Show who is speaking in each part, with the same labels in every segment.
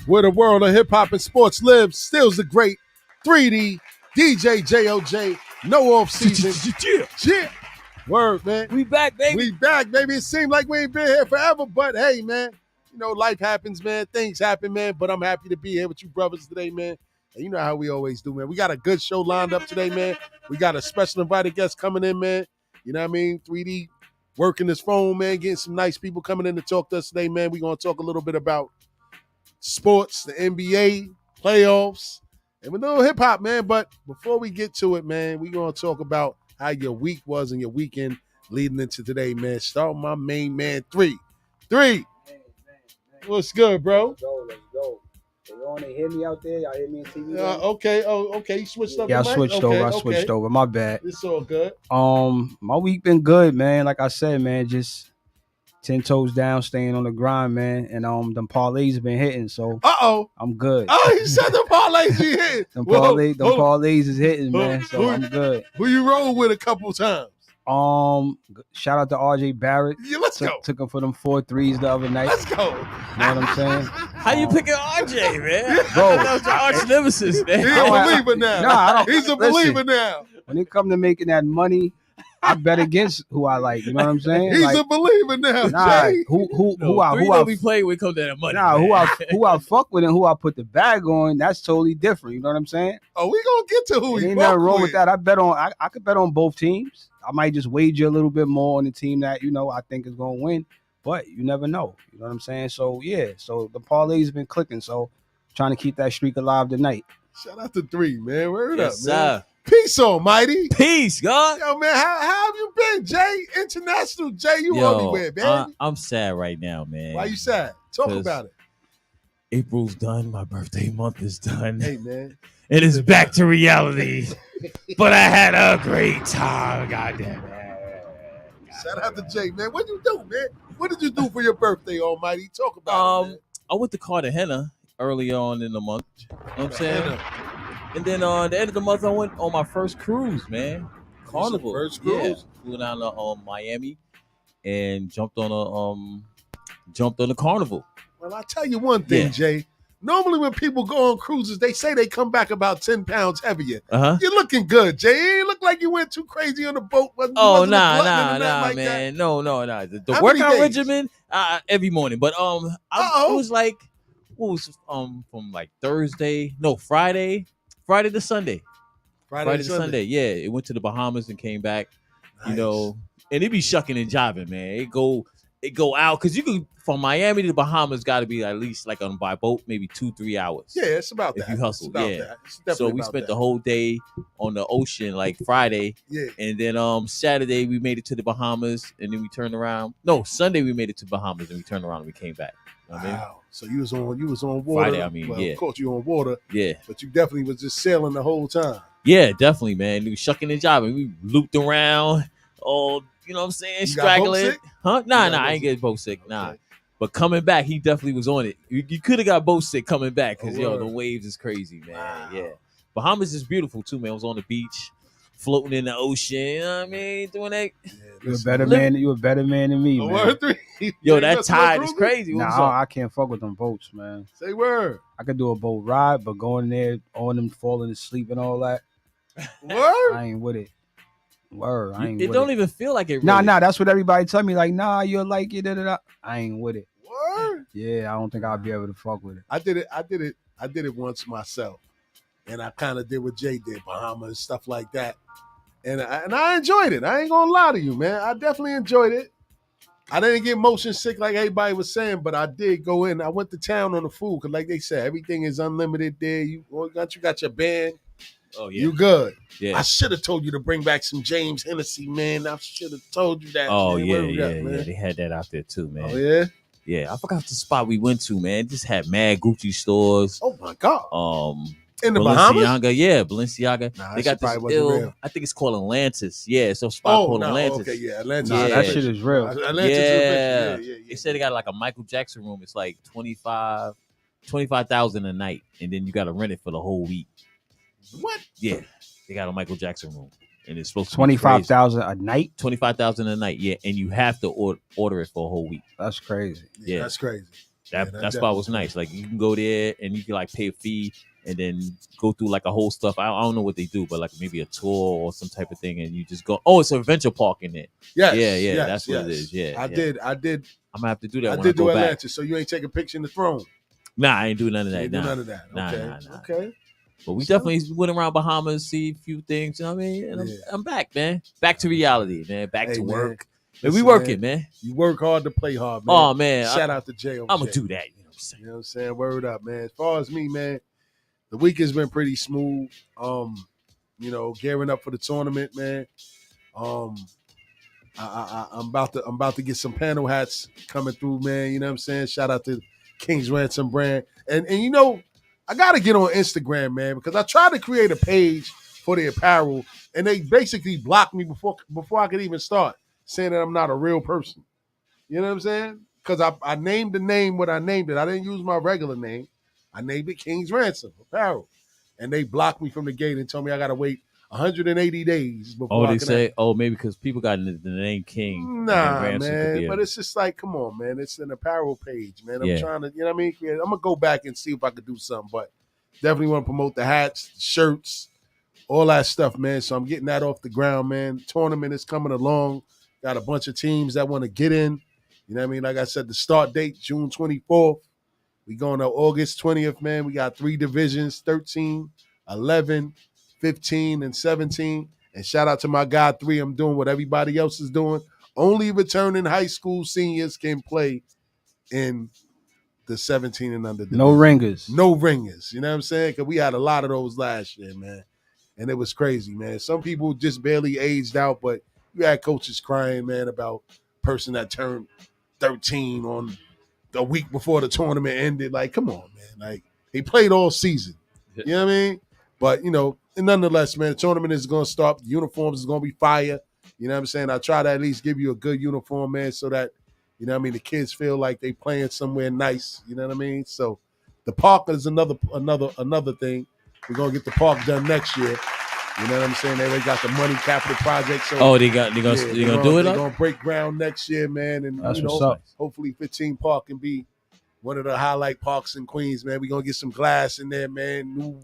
Speaker 1: where the world of hip hop and sports lives. Steelsdagreat, 3D, DJ JOJ, no off season. Yeah. Word, man.
Speaker 2: We back, baby.
Speaker 1: We back, baby. It seemed like we ain't been here forever, but hey, man. You know, life happens, man. Things happen, man. But I'm happy to be here with you brothers today, man. And you know how we always do, man. We got a good show lined up today, man. We got a special invited guest coming in, man. You know what I mean? 3D working his phone, man. Getting some nice people coming in to talk to us today, man. We're going to talk a little bit about sports, the NBA, playoffs, and a little hip-hop, man. But before we get to it, man, we're going to talk about how your week was and your weekend leading into today, man. Start with my main man, 3. What's good, bro?
Speaker 3: Let's go. Y'all hear me out there? Y'all hear me on TV?
Speaker 1: Okay. Oh, okay. You switched up.
Speaker 3: Yeah, I
Speaker 1: the mic?
Speaker 3: switched over. My bad.
Speaker 1: It's all good.
Speaker 3: My week been good, man. Like I said, man, just 10 toes down, staying on the grind, man. And them parlays have been hitting, so I'm good.
Speaker 1: Oh, he said the parlays be hitting.
Speaker 3: Them parlays is hitting, man. So I'm good.
Speaker 1: Who you rolled with a couple times?
Speaker 3: Shout out to RJ Barrett.
Speaker 1: Yeah, let's go.
Speaker 3: Took him for them 4 threes the other night.
Speaker 1: Let's go.
Speaker 3: You know what I'm saying?
Speaker 2: How you picking RJ, man?
Speaker 3: Bro,
Speaker 2: That was your arch nemesis, man.
Speaker 1: He's a believer now.
Speaker 3: I don't.
Speaker 1: He's a believer now.
Speaker 3: When it come to making that money, I bet against who I like. You know what I'm saying?
Speaker 1: He's a believer now, Jay.
Speaker 3: Who I
Speaker 2: be playing with come to that money.
Speaker 3: Nah,
Speaker 2: man.
Speaker 3: who I fuck with and who I put the bag on, that's totally different. You know what I'm saying?
Speaker 1: Oh, we gonna get to who he
Speaker 3: ain't nothing wrong with that. I could bet on both teams. I might just wager a little bit more on the team that, I think is gonna win. But you never know. You know what I'm saying? So yeah, so the parlays been clicking. So trying to keep that streak alive tonight.
Speaker 1: Shout out to 3, man. Word
Speaker 2: Yes,
Speaker 1: up, man.
Speaker 2: sir.
Speaker 1: Peace, almighty.
Speaker 2: Peace, God.
Speaker 1: Yo, man, how have you been, Jay? International Jay, you everywhere, man.
Speaker 2: I'm sad right now, man.
Speaker 1: Why you sad? Talk about it.
Speaker 2: April's done. My birthday month is done.
Speaker 1: Hey, man.
Speaker 2: It is back to reality. But I had a great time. Goddamn it.
Speaker 1: Shout out to Jay, man. What you do, man? What did you do for your birthday, almighty? Talk about it, man.
Speaker 2: I went to Cartagena early on in the month. You know what I'm saying? And then at the end of the month, I went on my first cruise, man. Carnival.
Speaker 1: First cruise?
Speaker 2: Yeah. Flew down to Miami and jumped on a Carnival.
Speaker 1: Well, I'll tell you one thing, Jay. Normally when people go on cruises, they say they come back about 10 pounds heavier.
Speaker 2: Uh-huh.
Speaker 1: You're looking good, Jay. You ain't look like you went too crazy on the boat.
Speaker 2: Nah, man. No. The workout regimen, every morning. But it was like, what was from like Friday to Sunday. Friday to Sunday. Yeah, it went to the Bahamas and came back.
Speaker 1: Nice.
Speaker 2: And it be shucking and jiving, man. It go out because you can from Miami to the Bahamas got to be at least like by boat maybe 2-3 hours.
Speaker 1: Yeah, it's about that.
Speaker 2: If you hustle,
Speaker 1: So
Speaker 2: we spent the whole day on the ocean like Friday.
Speaker 1: Yeah.
Speaker 2: And then Saturday we made it to the Bahamas and then we turned around. No, Sunday we made it to Bahamas and we turned around and we came back. You know what I mean?
Speaker 1: So you was on water.
Speaker 2: Friday,
Speaker 1: Of course you on water.
Speaker 2: Yeah.
Speaker 1: But you definitely was just sailing the whole time.
Speaker 2: Yeah, definitely, man. We was shucking and jiving. We looped around. Oh, you know what I'm saying? Straggling. Huh? Nah, I ain't get boat sick. Nah.
Speaker 1: Okay.
Speaker 2: But coming back, he definitely was on it. You could have got boat sick coming back because, the waves is crazy, man.
Speaker 1: Wow.
Speaker 2: Yeah. Bahamas is beautiful, too, man. I was on the beach, floating in the ocean. You know what I mean? Doing that.
Speaker 1: Yeah,
Speaker 3: You're a better man. You're a better man than me, man.
Speaker 1: Word 3.
Speaker 2: Yo, that tide is crazy.
Speaker 3: Nah, I can't fuck with them boats, man.
Speaker 1: Say word.
Speaker 3: I could do a boat ride, but going there on them, falling asleep and all that.
Speaker 1: Word?
Speaker 3: I ain't with it. Word. I ain't
Speaker 2: it
Speaker 3: with
Speaker 2: don't
Speaker 3: it.
Speaker 2: even feel like it.
Speaker 3: Nah,
Speaker 2: really.
Speaker 3: that's what everybody tell me. Like, nah, you're like it. I ain't with it.
Speaker 1: Word?
Speaker 3: Yeah, I don't think I'll be able to fuck with it.
Speaker 1: I did it once myself. And I kind of did what Jay did, Bahamas and stuff like that. And I enjoyed it. I ain't gonna lie to you, man. I definitely enjoyed it. I didn't get motion sick like everybody was saying, but I did go in. I went to town on the food because, like they said, everything is unlimited there. You got your band.
Speaker 2: Oh yeah,
Speaker 1: you good.
Speaker 2: Yeah,
Speaker 1: I should have told you to bring back some James Hennessy, man. I should have told you that.
Speaker 2: Oh
Speaker 1: man.
Speaker 2: Yeah. They had that out there too, man.
Speaker 1: Oh yeah.
Speaker 2: Yeah, I forgot the spot we went to, man. It just had mad Gucci stores.
Speaker 1: Oh my god.
Speaker 2: In
Speaker 1: the Bahamas?
Speaker 2: Balenciaga.
Speaker 1: Nah,
Speaker 2: they got this
Speaker 1: real.
Speaker 2: I think it's called Atlantis. Yeah, it's a spot called Atlantis.
Speaker 1: Okay, yeah, Atlantis.
Speaker 3: Nah, that shit is real.
Speaker 1: Atlantis is rich. Yeah.
Speaker 2: They said they got like a Michael Jackson room. It's like 25,000 a night, and then you got to rent it for the whole week.
Speaker 1: What?
Speaker 2: Yeah, they got a Michael Jackson room, and it's supposed to be
Speaker 3: 25,000 a night.
Speaker 2: 25,000 a night. Yeah, and you have to order it for a whole week.
Speaker 3: That's crazy.
Speaker 1: Yeah, that's crazy.
Speaker 2: That spot was nice. Like you can go there and you can like pay a fee and then go through like a whole stuff. I don't know what they do, but like maybe a tour or some type of thing, and you just go. Oh, it's an adventure park in there.
Speaker 1: Yes,
Speaker 2: that's what it is. Yeah,
Speaker 1: I did.
Speaker 2: I'm gonna have to do that.
Speaker 1: I
Speaker 2: when
Speaker 1: did
Speaker 2: I go
Speaker 1: do
Speaker 2: back.
Speaker 1: Atlantis, so you ain't take a picture in the throne.
Speaker 2: Nah, I ain't do none of that.
Speaker 1: None of that. Okay.
Speaker 2: Nah.
Speaker 1: Okay.
Speaker 2: But we definitely went around Bahamas, see a few things. You know what I mean? And I'm back, man. Back to reality, man. Back to work. And we working, man.
Speaker 1: You work hard to play hard, man.
Speaker 2: Oh man.
Speaker 1: Shout out to JOJ.
Speaker 2: I'm gonna do that. You know what I'm saying?
Speaker 1: You know what I'm saying? Word up, man. As far as me, man, the week has been pretty smooth. Gearing up for the tournament, man. I'm about to get some panel hats coming through, man. You know what I'm saying? Shout out to King's Ransom brand. And I gotta get on Instagram, man, because I tried to create a page for the apparel, and they basically blocked me before I could even start, saying that I'm not a real person. You know what I'm saying? Because I named the name what I named it. I didn't use my regular name. I named it King's Ransom Apparel. And they blocked me from the gate and told me I got to wait 180 days before I can
Speaker 2: maybe because people got the name King.
Speaker 1: Nah, man. But it's just like, come on, man. It's an apparel page, man. I'm trying to, you know what I mean? I'm going to go back and see if I could do something. But definitely want to promote the hats, shirts, all that stuff, man. So I'm getting that off the ground, man. Tournament is coming along. Got a bunch of teams that want to get in. You know what I mean? Like I said, the start date, June 24th. We going to August 20th, man. We got 3 divisions, 13, 11, 15, and 17. And shout out to my guy 3. I'm doing what everybody else is doing. Only returning high school seniors can play in the 17 and under division.
Speaker 3: No ringers.
Speaker 1: No ringers. You know what I'm saying? Because we had a lot of those last year, man. And it was crazy, man. Some people just barely aged out, but you had coaches crying, man, about a person that turned 13 on the week before the tournament ended. Like, come on, man. Like, they played all season. You know what I mean? But, and nonetheless, man, the tournament is going to start. The uniforms is going to be fire. You know what I'm saying? I try to at least give you a good uniform, man, so that, you know what I mean, the kids feel like they playing somewhere nice. You know what I mean? So the park is another thing. We're going to get the park done next year. You know what I'm saying? They already got the money capital project. So
Speaker 2: they're gonna do it?
Speaker 1: They're going to break ground next year, man. And,
Speaker 3: that's what's up.
Speaker 1: Hopefully 15 Park can be one of the highlight parks in Queens, man. We're going to get some glass in there, man. New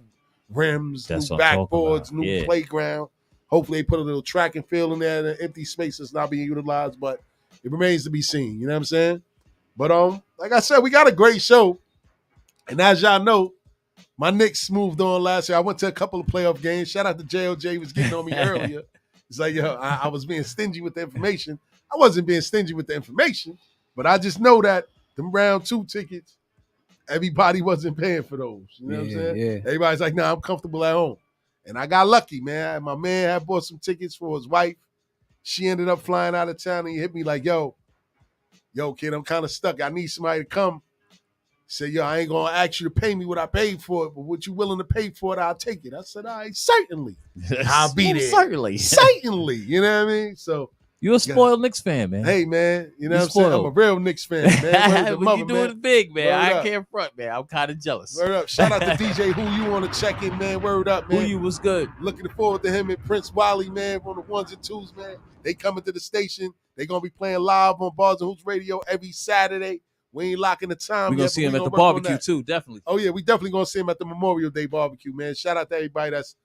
Speaker 1: rims, new backboards, new playground. Hopefully they put a little track and field in there. The empty space is not being utilized, but it remains to be seen. You know what I'm saying? But like I said, we got a great show. And as y'all know, my Knicks moved on last year. I went to a couple of playoff games. Shout out to JOJ, was getting on me earlier. It's like, I was being stingy with the information. I wasn't being stingy with the information, but I just know that them round 2 tickets, everybody wasn't paying for those. You know what I'm saying?
Speaker 3: Yeah.
Speaker 1: Everybody's like, I'm comfortable at home. And I got lucky, man. My man had bought some tickets for his wife. She ended up flying out of town, and he hit me like, yo, kid, I'm kind of stuck. I need somebody to come. Said, I ain't going to ask you to pay me what I paid for it, but what you willing to pay for it, I'll take it. I said, all right, certainly. I'll be there.
Speaker 2: Certainly.
Speaker 1: Certainly. You know what I mean? So
Speaker 2: you're a spoiled Knicks fan, man.
Speaker 1: Hey, man. You know what I'm saying? I'm a real Knicks fan, man.
Speaker 2: But you doing it big, man. I can't front, man. I'm kind of jealous.
Speaker 1: Word up. Shout out to DJ Who You want to check in, man. Word up, man.
Speaker 2: Who You was good.
Speaker 1: Looking forward to him and Prince Wiley, man, on the 1s and 2s, man. They coming to the station. They going to be playing live on Bars and Hoops Radio every Saturday. We ain't locking the time.
Speaker 2: We're going to see him at the barbecue, too, definitely.
Speaker 1: Oh, yeah, we definitely going to see him at the Memorial Day barbecue, man. Shout out to everybody that's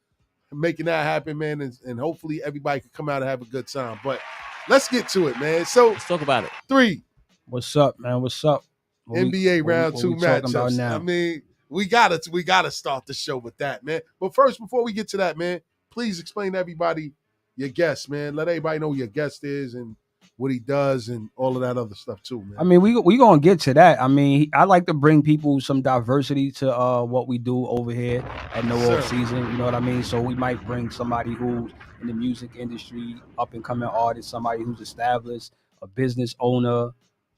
Speaker 1: making that happen, man, and hopefully everybody can come out and have a good time. But let's get to it, man. So
Speaker 2: let's talk about it.
Speaker 1: 3.
Speaker 3: What's up, man? What's up?
Speaker 1: NBA round 2 matchups. I mean, we gotta start the show with that, man. But first, before we get to that, man, please explain to everybody your guest, man. Let everybody know who your guest is and what he does and all of that other stuff too, man.
Speaker 3: I mean, we gonna get to that. I mean, I like to bring people some diversity to what we do over here at No Offseason. You know what I mean? So we might bring somebody who's in the music industry, up and coming artist, somebody who's established, a business owner.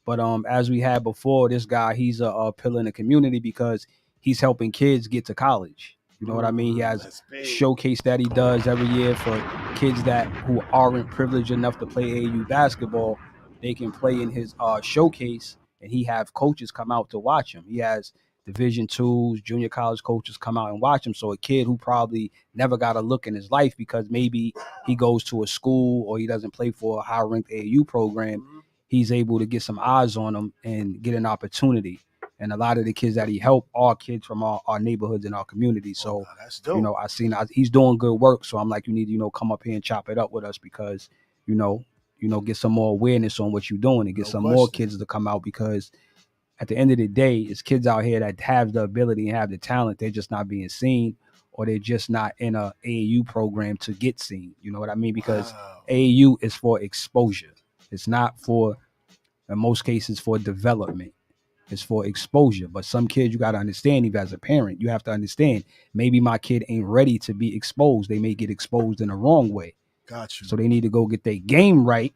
Speaker 3: But as we had before, this guy, he's a pillar in the community because he's helping kids get to college. You know what I mean? He has a showcase that he does every year for kids who aren't privileged enough to play AAU basketball. They can play in his showcase, and he have coaches come out to watch him. He has Division IIs, junior college coaches come out and watch him. So a kid who probably never got a look in his life because maybe he goes to a school or he doesn't play for a high-ranked AAU program, he's able to get some eyes on him and get an opportunity. And a lot of the kids that he helped are kids from our neighborhoods and our community. So,
Speaker 1: that's dope.
Speaker 3: He's doing good work. So I'm like, you need to, come up here and chop it up with us because, get some more awareness on what you're doing and get some more kids to come out because at the end of the day, it's kids out here that have the ability and have the talent. They're just not being seen or they're just not in a AAU program to get seen. You know what I mean? Because AAU is for exposure. It's not for, in most cases, for development. It's for exposure. But some kids, you got to understand, even as a parent, you have to understand, maybe my kid ain't ready to be exposed. They may get exposed in the wrong way.
Speaker 1: Got you.
Speaker 3: So they need to go get their game right,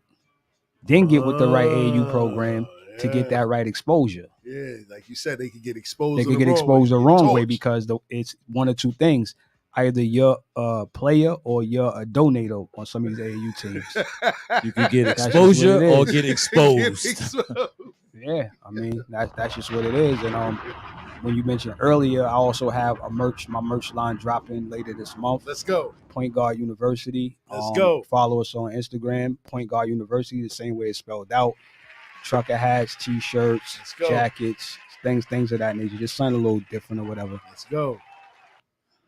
Speaker 3: then get with the right AAU program to get that right exposure.
Speaker 1: Yeah, like you said, they could get exposed.
Speaker 3: They could get exposed the wrong way because it's one or two things. Either you're a player or you're a donator on some of these AAU teams.
Speaker 2: You can get exposure or get exposed.
Speaker 3: Yeah, I mean that's just what it is. And when you mentioned earlier, I also have my merch line dropping later this month.
Speaker 1: Let's go.
Speaker 3: Point Guard University.
Speaker 1: Let's go.
Speaker 3: Follow us on Instagram. Point Guard University, the same way it's spelled out. Trucker hats, t-shirts, jackets, things of that nature. Just something a little different or whatever.
Speaker 1: Let's go.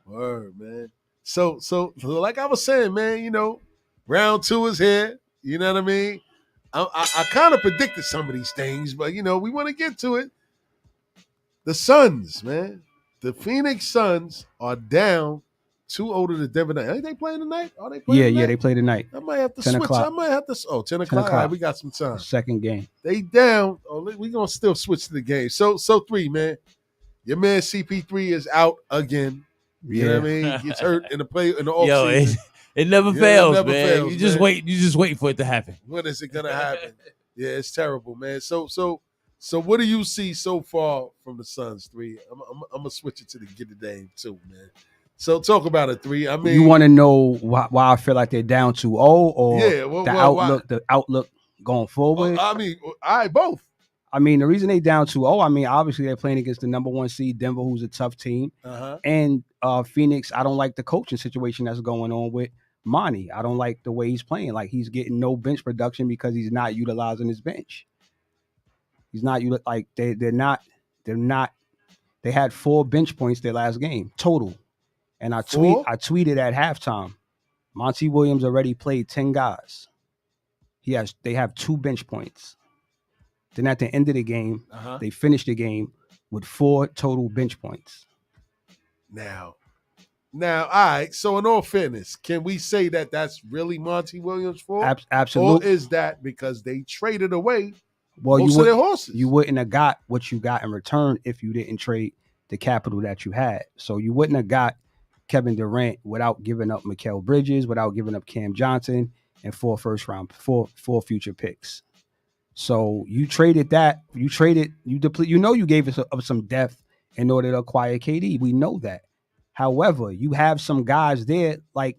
Speaker 1: Word, man. So like I was saying, man, round 2 is here. You know what I mean? I kind of predicted some of these things, but we want to get to it. The Suns, man. The Phoenix Suns are down 2-0 to the Denver Nuggets. Ain't they playing tonight? Are they playing tonight?
Speaker 3: Yeah, they play tonight.
Speaker 1: I might have to
Speaker 3: 10
Speaker 1: switch.
Speaker 3: o'clock.
Speaker 1: 10 o'clock. All right, we got some time.
Speaker 3: Second game.
Speaker 1: They down. We're going to still switch to the game. So 3, man. Your man CP3 is out again. You know what I mean? Gets hurt in the offseason.
Speaker 2: Yo, it never fails, man. You just wait for it to happen.
Speaker 1: When is it gonna happen? Yeah, it's terrible, man. So what do you see so far from the Suns? 3. I'm gonna switch it to the get the game too, man. So talk about it, 3. I mean,
Speaker 3: you want to know why I feel like they're down 2-0 or the outlook going forward?
Speaker 1: I mean, both.
Speaker 3: I mean, the reason they down 2-0, I mean, obviously they're playing against the number 1 seed Denver, who's a tough team. And Phoenix, I don't like the coaching situation that's going on with Monty. I don't like the way he's playing. Like, he's getting no bench production because he's not utilizing his bench. He's not like they had 4 bench points their last game total. And I tweeted at halftime, Monty Williams already played 10 guys. They have 2 bench points. Then at the end of the game, they finished the game with 4 total bench points.
Speaker 1: Now, all right. So in all fairness, can we say that that's really Monty Williams' fault?
Speaker 3: Absolutely.
Speaker 1: Or is that because they traded away
Speaker 3: most
Speaker 1: of their horses?
Speaker 3: You wouldn't have got what you got in return if you didn't trade the capital that you had. So you wouldn't have got Kevin Durant without giving up Mikal Bridges, without giving up Cam Johnson, and 4 4 future picks. So you traded that. You gave us up some depth in order to acquire KD. We know that. However, you have some guys there, like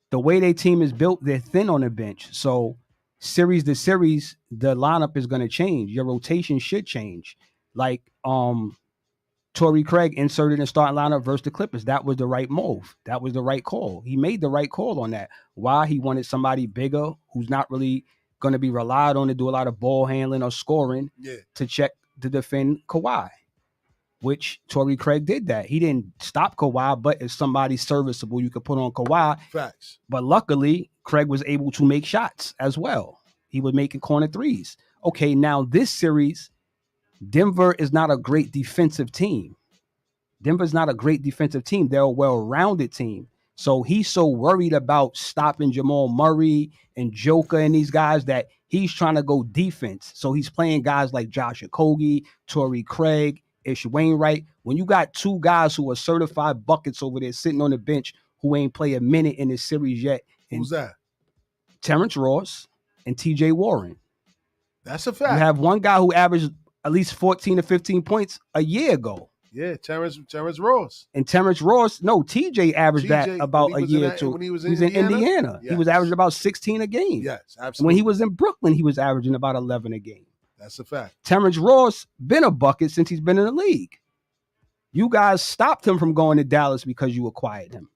Speaker 3: the way their team is built, they're thin on the bench. So series to series, the lineup is going to change. Your rotation should change. Like Torrey Craig inserted in starting lineup versus the Clippers. That was the right move. That was the right call. He made the right call on that. Why? He wanted somebody bigger who's not really going to be relied on to do a lot of ball handling or scoring to defend Kawhi, which Torrey Craig did that. He didn't stop Kawhi, but if somebody's serviceable, you could put on Kawhi.
Speaker 1: Facts.
Speaker 3: But luckily, Craig was able to make shots as well. He was making corner threes. Okay, now this series, Denver is not a great defensive team. Denver's not a great defensive team. They're a well-rounded team. So he's so worried about stopping Jamal Murray and Joker and these guys that he's trying to go defense. So he's playing guys like Josh Okogie, Torrey Craig, Ish Wainwright. When you got 2 guys who are certified buckets over there sitting on the bench who ain't play a minute in this series yet.
Speaker 1: Who's that?
Speaker 3: Terrence Ross and TJ Warren.
Speaker 1: That's a fact.
Speaker 3: You have one guy who averaged at least 14 to 15 points a year ago.
Speaker 1: Yeah, Terrence Ross.
Speaker 3: And Terrence Ross, TJ averaged that about a year or two.
Speaker 1: When he was
Speaker 3: in Indiana. Yes. He was averaging about 16 a game.
Speaker 1: Yes, absolutely.
Speaker 3: And when he was in Brooklyn, he was averaging about 11 a game.
Speaker 1: That's a fact.
Speaker 3: Terrence Ross been a bucket since he's been in the league. You guys stopped him from going to Dallas because you acquired him.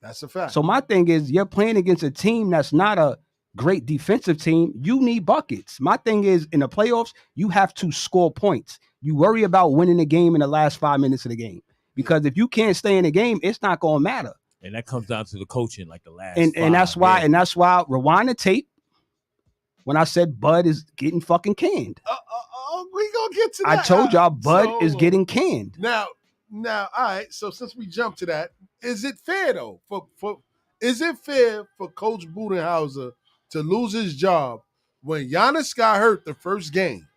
Speaker 1: That's a fact.
Speaker 3: So my thing is, you're playing against a team that's not a great defensive team, you need buckets. My thing is, in the playoffs, you have to score points. You worry about winning the game in the last 5 minutes of the game. Because if you can't stay in the game, it's not going to matter.
Speaker 2: And that comes down to the coaching, like the last
Speaker 3: and that's why rewind the tape when I said Bud is getting fucking canned.
Speaker 1: We gonna get to that.
Speaker 3: I told y'all Bud is getting canned.
Speaker 1: Now, all right. So since we jumped to that, is it fair though? Is it fair for Coach Budenholzer to lose his job when Giannis got hurt the first game?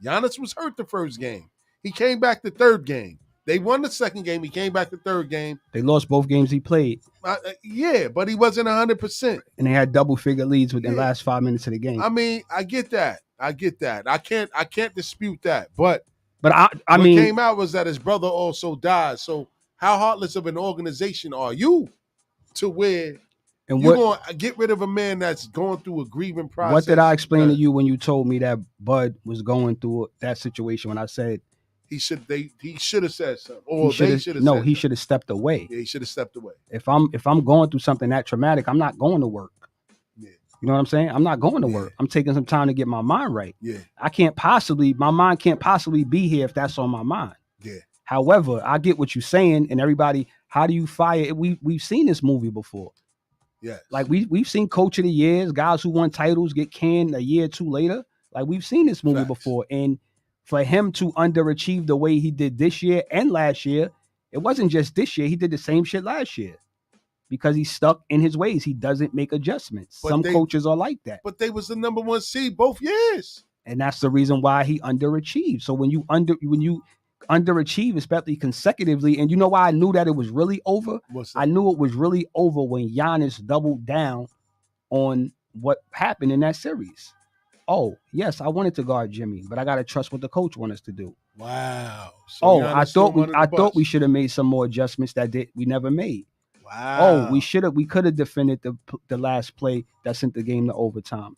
Speaker 1: Giannis was hurt the first game. He came back the third game. They won the second game. He came back the third game.
Speaker 3: They lost both games he played.
Speaker 1: Yeah, but he wasn't 100%.
Speaker 3: And they had double-figure leads within the last 5 minutes of the game.
Speaker 1: I mean, I get that. I can't dispute that. But
Speaker 3: I
Speaker 1: what
Speaker 3: mean,
Speaker 1: came out was that his brother also died. So how heartless of an organization are you to where you're going to get rid of a man that's going through a grieving process?
Speaker 3: What did I explain to you when you told me that Bud was going through that situation when I said
Speaker 1: he should have said something, or they should have.
Speaker 3: No, he should have stepped away.
Speaker 1: Yeah, he should have stepped away.
Speaker 3: If I'm going through something that traumatic, I'm not going to work. Yeah. You know what I'm saying? I'm not going to work. I'm taking some time to get my mind right.
Speaker 1: Yeah.
Speaker 3: My mind can't possibly be here if that's on my mind.
Speaker 1: Yeah.
Speaker 3: However, I get what you're saying, and everybody, how do you fire it? We've seen this movie before.
Speaker 1: Yeah.
Speaker 3: Like we've seen Coach of the Years, guys who won titles get canned a year or two later. Like we've seen this movie before. And for him to underachieve the way he did this year and last year, it wasn't just this year. He did the same shit last year because he's stuck in his ways. He doesn't make adjustments. Some coaches are like that.
Speaker 1: But they was the number one seed both years.
Speaker 3: And that's the reason why he underachieved. So when you underachieve, especially consecutively, and you know why I knew that it was really over? I knew it was really over when Giannis doubled down on what happened in that series. Oh, yes, I wanted to guard Jimmy, but I got to trust what the coach wants us to do.
Speaker 1: Wow. So
Speaker 3: I thought we should have made some more adjustments we never made.
Speaker 1: Wow.
Speaker 3: We could have defended the last play that sent the game to overtime.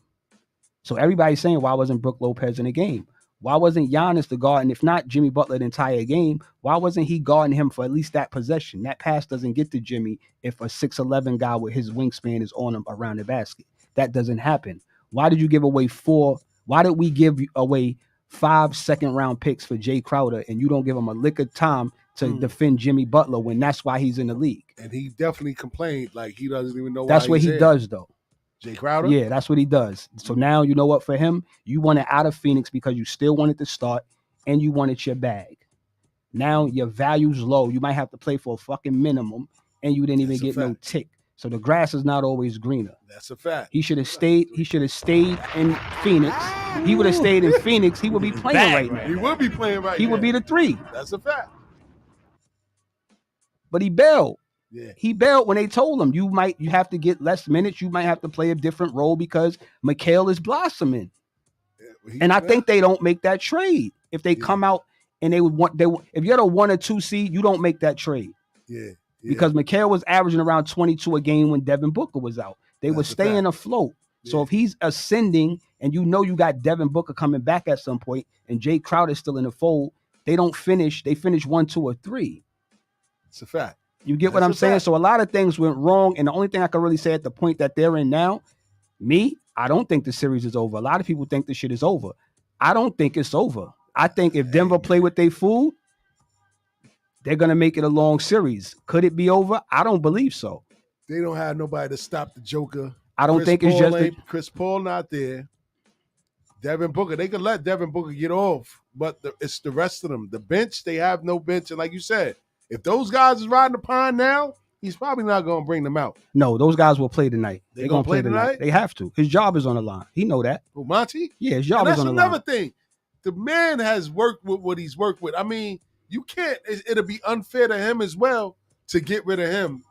Speaker 3: So everybody's saying, why wasn't Brook Lopez in the game? Why wasn't Giannis the guard? And if not Jimmy Butler the entire game, why wasn't he guarding him for at least that possession? That pass doesn't get to Jimmy if a 6'11" guy with his wingspan is on him around the basket. That doesn't happen. Why did you give away Why did we give away 5 second-round picks for Jay Crowder and you don't give him a lick of time to defend Jimmy Butler when that's why he's in the league?
Speaker 1: And he definitely complained like he doesn't even know why
Speaker 3: that's what he does, though.
Speaker 1: Jay Crowder?
Speaker 3: Yeah, that's what he does. So now you know what, for him, you wanted out of Phoenix because you still wanted to start and you wanted your bag. Now your value's low. You might have to play for a fucking minimum and you didn't even get no tick. So the grass is not always greener.
Speaker 1: That's a fact.
Speaker 3: He should have stayed in Phoenix. He would have stayed in Phoenix. He would be playing right now.
Speaker 1: He would be playing right now.
Speaker 3: He would be the 3.
Speaker 1: That's a fact.
Speaker 3: But he bailed.
Speaker 1: Yeah.
Speaker 3: He bailed when they told him you have to get less minutes. You might have to play a different role because Mikal is blossoming. Yeah, and I think they don't make that trade. If they come out and if you're the 1 or 2 seed, you don't make that trade.
Speaker 1: Yeah.
Speaker 3: Because Mikal was averaging around 22 a game when Devin Booker was out. They were staying afloat. Yeah. So if he's ascending and you got Devin Booker coming back at some point and Jay Crowder still in the fold, they don't finish. They finish 1, 2, or 3.
Speaker 1: It's a fact.
Speaker 3: You get what I'm saying? So a lot of things went wrong. And the only thing I can really say at the point that they're in now, I don't think the series is over. A lot of people think the shit is over. I don't think it's over. I think if Denver play with their food, they're going to make it a long series. Could it be over? I don't believe so.
Speaker 1: They don't have nobody to stop the Joker.
Speaker 3: I don't think it's just
Speaker 1: Chris Paul not there. Devin Booker, they could let Devin Booker get off, but it's the rest of them. The bench, they have no bench. And like you said, if those guys is riding the pine now, he's probably not going to bring them out.
Speaker 3: No, those guys will play tonight.
Speaker 1: They're going to play tonight?
Speaker 3: They have to. His job is on the line. He know that.
Speaker 1: Who, Monty?
Speaker 3: Yeah, his job is on the line.
Speaker 1: That's another thing. The man has worked with what he's worked with. I mean, you can't. It'll be unfair to him as well to get rid of him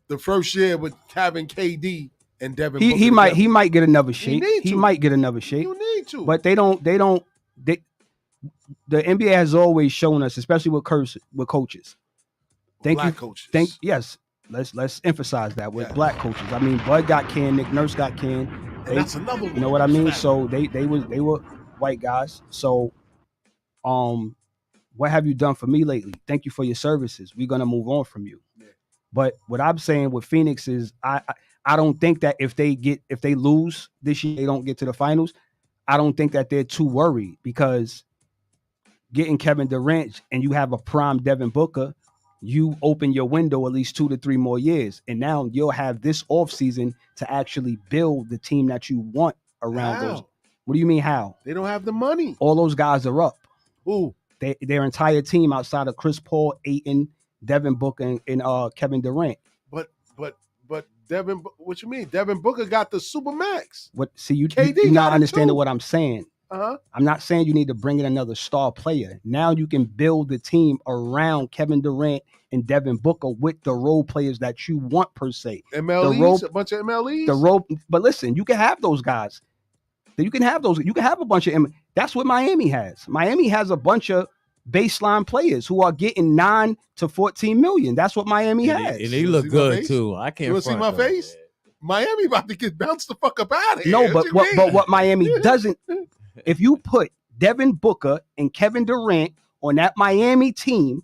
Speaker 1: the first year with having KD and Devin Booker.
Speaker 3: He might get another shake. He might get another shake.
Speaker 1: You need to.
Speaker 3: But the NBA has always shown us, especially with coaches.
Speaker 1: Black coaches.
Speaker 3: Yes. Let's emphasize that with black coaches. I mean, Bud got canned, Nick Nurse got canned.
Speaker 1: That's another one.
Speaker 3: You know what I mean? So they were white guys. So what have you done for me lately? Thank you for your services. We're gonna move on from you. Yeah. But what I'm saying with Phoenix is I don't think that if they lose this year, they don't get to the finals. I don't think that they're too worried because getting Kevin Durant and you have a prime Devin Booker, you open your window at least 2 to 3 more years. And now you'll have this offseason to actually build the team that you want around those. What do you mean how?
Speaker 1: They don't have the money.
Speaker 3: All those guys are up.
Speaker 1: Who?
Speaker 3: Their entire team outside of Chris Paul, Ayton, Devin Booker, and Kevin Durant.
Speaker 1: But Devin, what you mean? Devin Booker got the Supermax.
Speaker 3: What? See, you're not understanding what I'm saying. I'm not saying you need to bring in another star player. Now you can build the team around Kevin Durant and Devin Booker with the role players that you want per se.
Speaker 1: MLEs, a bunch of MLEs.
Speaker 3: But listen, you can have those guys. You can have those. You can have a bunch of. That's what Miami has. Miami has a bunch of baseline players who are getting 9 to 14 million. That's what Miami has.
Speaker 2: And they look good too. I can't.
Speaker 1: You want to see my face? Miami about to get bounced the fuck up out of here.
Speaker 3: No, but what Miami doesn't. If you put Devin Booker and Kevin Durant on that Miami team,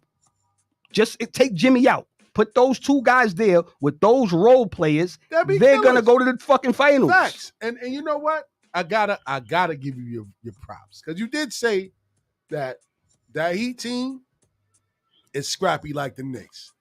Speaker 3: just take Jimmy out. Put those two guys there with those role players. They're gonna go to the fucking finals.
Speaker 1: Facts. And you know what? I gotta give you your props because you did say that Heat team is scrappy like the Knicks.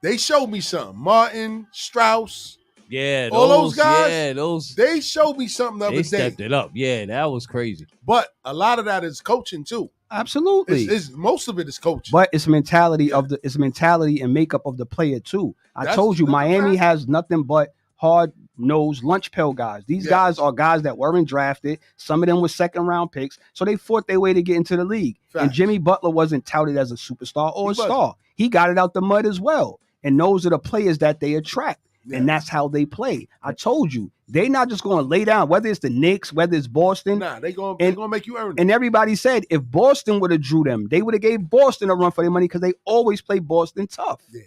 Speaker 1: They showed me something. Martin, Strauss.
Speaker 2: Yeah,
Speaker 1: all those guys.
Speaker 2: Yeah,
Speaker 1: they showed me something the other day.
Speaker 2: They stepped it up. Yeah, that was crazy.
Speaker 1: But a lot of that is coaching too.
Speaker 3: Absolutely.
Speaker 1: It's most of it is coaching.
Speaker 3: But it's mentality and makeup of the player too. I told you Miami has nothing but hard-nosed lunch pail guys. These guys are guys that weren't drafted. Some of them were second-round picks. So they fought their way to get into the league. Facts. And Jimmy Butler wasn't touted as a superstar or a star. He got it out the mud as well. And those are the players that they attract. Yeah. And that's how they play. I told you, they're not just going to lay down, whether it's the Knicks, whether it's Boston.
Speaker 1: Nah, they're going to make you earn it.
Speaker 3: And everybody said if Boston would have drew them, they would have gave Boston a run for their money because they always play Boston tough. Yeah.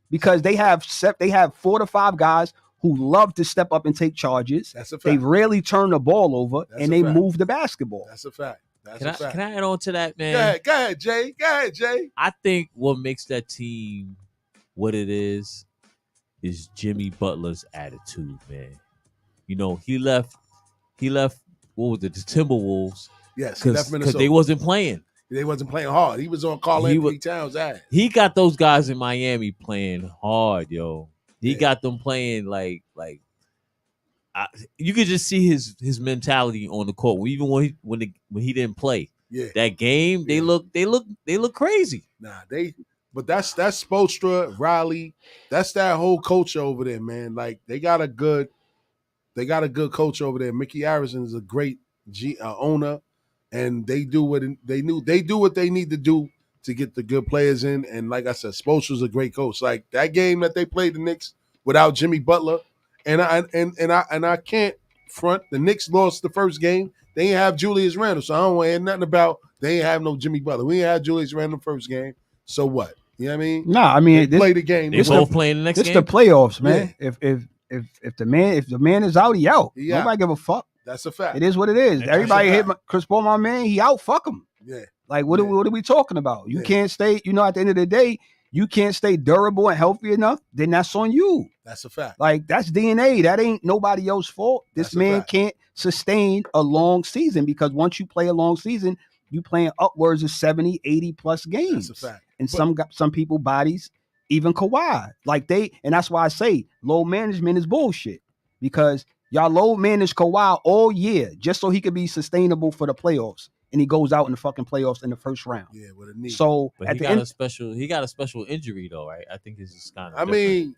Speaker 3: Because they have 4 to 5 guys who love to step up and take charges.
Speaker 1: That's a fact.
Speaker 3: They rarely turn the ball over, and they move the basketball.
Speaker 1: That's a fact.
Speaker 2: Can I add on to that, man?
Speaker 1: Go ahead, Jay.
Speaker 2: I think what makes that team what it is Jimmy Butler's attitude, man. You know, he left. What was it? The Timberwolves.
Speaker 1: Yes, because
Speaker 2: they wasn't playing.
Speaker 1: They wasn't playing hard. He was on Karl Anthony Towns' ass.
Speaker 2: He got those guys in Miami playing hard, yo. He got them playing like you could just see his mentality on the court. Even when he didn't play, that game they look crazy.
Speaker 1: But that's Spoelstra, Riley. That's that whole culture over there, man. Like they got a good coach over there. Mickey Arison is a great owner, and they do what they need to do to get the good players in. And like I said, Spoelstra's a great coach. Like that game that they played the Knicks without Jimmy Butler, and I can't front. The Knicks lost the first game. They ain't have Julius Randle, so I don't want to hear nothing about they ain't have no Jimmy Butler. We ain't have Julius Randle first game. So what? You know what I mean?
Speaker 3: Nah, I mean
Speaker 1: they play the game.
Speaker 2: They both playing the next game.
Speaker 3: It's the playoffs, man. Yeah. If the man is out, he out. Nobody give a fuck.
Speaker 1: That's a fact.
Speaker 3: It is what it is. Everybody hit Chris Paul, my man. He out. Fuck him.
Speaker 1: Yeah.
Speaker 3: Like what are we talking about? You can't stay. You know, at the end of the day, you can't stay durable and healthy enough. Then that's on you.
Speaker 1: That's a fact.
Speaker 3: Like that's DNA. That ain't nobody else's fault. This man can't sustain a long season because once you play a long season, you playing upwards of 70, 80 plus games.
Speaker 1: That's a fact.
Speaker 3: And some people bodies, even Kawhi, and that's why I say load management is bullshit because y'all load manage Kawhi all year just so he could be sustainable for the playoffs, and he goes out in the fucking playoffs in the first round.
Speaker 1: Yeah, with a knee.
Speaker 3: So
Speaker 2: but he got a special injury though, right? I think it's just kind of.
Speaker 1: I mean,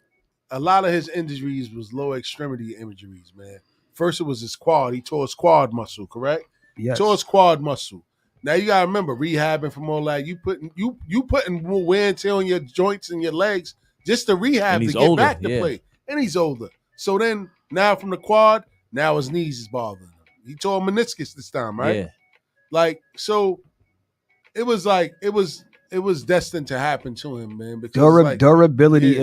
Speaker 1: a lot of his injuries was lower extremity injuries, man. First, it was his quad. He tore his quad muscle, correct?
Speaker 3: Yes.
Speaker 1: Tore his quad muscle. Now you gotta remember rehabbing from all that. You putting wear and tear on your joints and your legs just to rehab to get back to play. And he's older. So then now from the quad, now his knees is bothering him. He tore a meniscus this time, right?
Speaker 2: Yeah.
Speaker 1: Like so, it was destined to happen to him, man. Because
Speaker 3: durability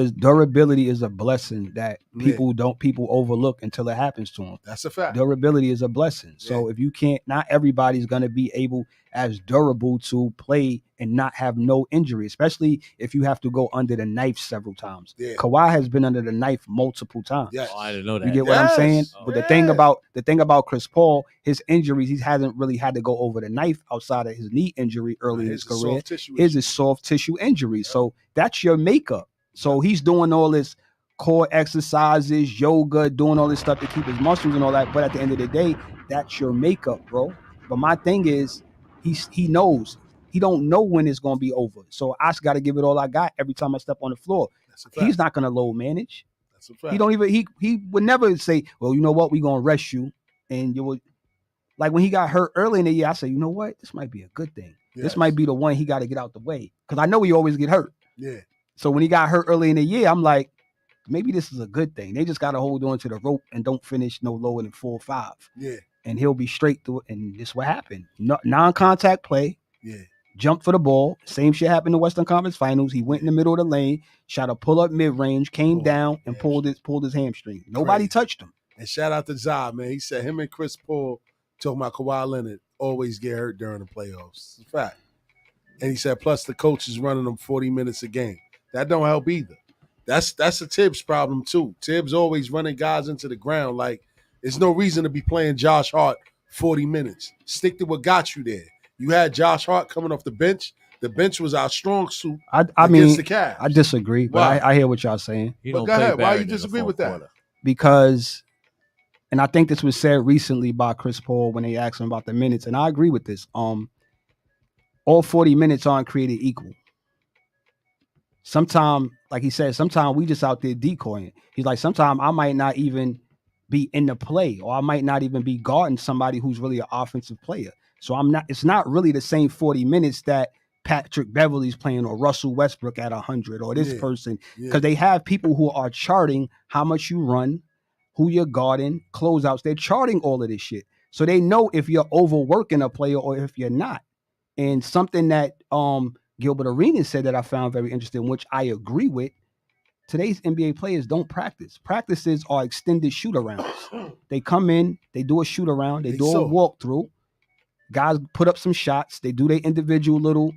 Speaker 3: is a blessing that people overlook until it happens to them.
Speaker 1: That's a fact.
Speaker 3: Durability is a blessing. So if you can't, not everybody's gonna be able as durable to play and not have no injury, especially if you have to go under the knife several times.
Speaker 1: Yeah.
Speaker 3: Kawhi has been under the knife multiple times.
Speaker 1: Yes.
Speaker 2: Oh, I didn't know that.
Speaker 3: You get what I'm saying?
Speaker 2: Oh,
Speaker 3: But the thing about Chris Paul, his injuries, he hasn't really had to go over the knife outside of his knee injury early in his career. His is soft tissue injury. Yep. So that's your makeup. So he's doing all this core exercises, yoga, doing all this stuff to keep his muscles and all that. But at the end of the day, that's your makeup, bro. But my thing is, he knows. He don't know when it's going to be over. So I just got to give it all I got every time I step on the floor. He's not going to load manage. That's a fact. He don't even he would never say, well, you know what, we're going to rest you. And you would, like when he got hurt early in the year, I said, you know what, this might be a good thing. Yes. This might be the one he got to get out the way. Because I know he always get hurt.
Speaker 1: Yeah.
Speaker 3: So when he got hurt early in the year, I'm like, maybe this is a good thing. They just got to hold on to the rope and don't finish no lower than 4 or 5.
Speaker 1: Yeah.
Speaker 3: And he'll be straight through it. And this is what happened. Non-contact play.
Speaker 1: Yeah.
Speaker 3: Jump for the ball. Same shit happened in the Western Conference Finals. He went in the middle of the lane, shot a pull-up mid-range, came down, and pulled his hamstring. Nobody touched him.
Speaker 1: And shout out to Zah, man. He said him and Chris Paul, talking about Kawhi Leonard, always get hurt during the playoffs. It's a fact. And he said, plus the coach is running them 40 minutes a game. That don't help either. That's a Tibbs problem too. Tibbs always running guys into the ground. Like, there's no reason to be playing Josh Hart 40 minutes. Stick to what got you there. You had Josh Hart coming off the bench. The bench was our strong suit against the Cavs.
Speaker 3: I disagree, but I hear what y'all saying.
Speaker 1: But go ahead. Why you disagree with that?
Speaker 3: Because, and I think this was said recently by Chris Paul when they asked him about the minutes, and I agree with this. All 40 minutes aren't created equal. Sometimes, like he said, sometimes we just out there decoying. He's like, sometimes I might not even be in the play, or I might not even be guarding somebody who's really an offensive player. So it's not really the same 40 minutes that Patrick Beverly's playing or Russell Westbrook at 100 or this person, because they have people who are charting how much you run, who you're guarding, closeouts. They're charting all of this shit. So they know if you're overworking a player or if you're not. And something that Gilbert Arenas said that I found very interesting, which I agree with, today's NBA players don't practice. Practices are extended shoot-arounds. They come in, they do a shoot-around, they do a walkthrough. Guys put up some shots. They do their individual little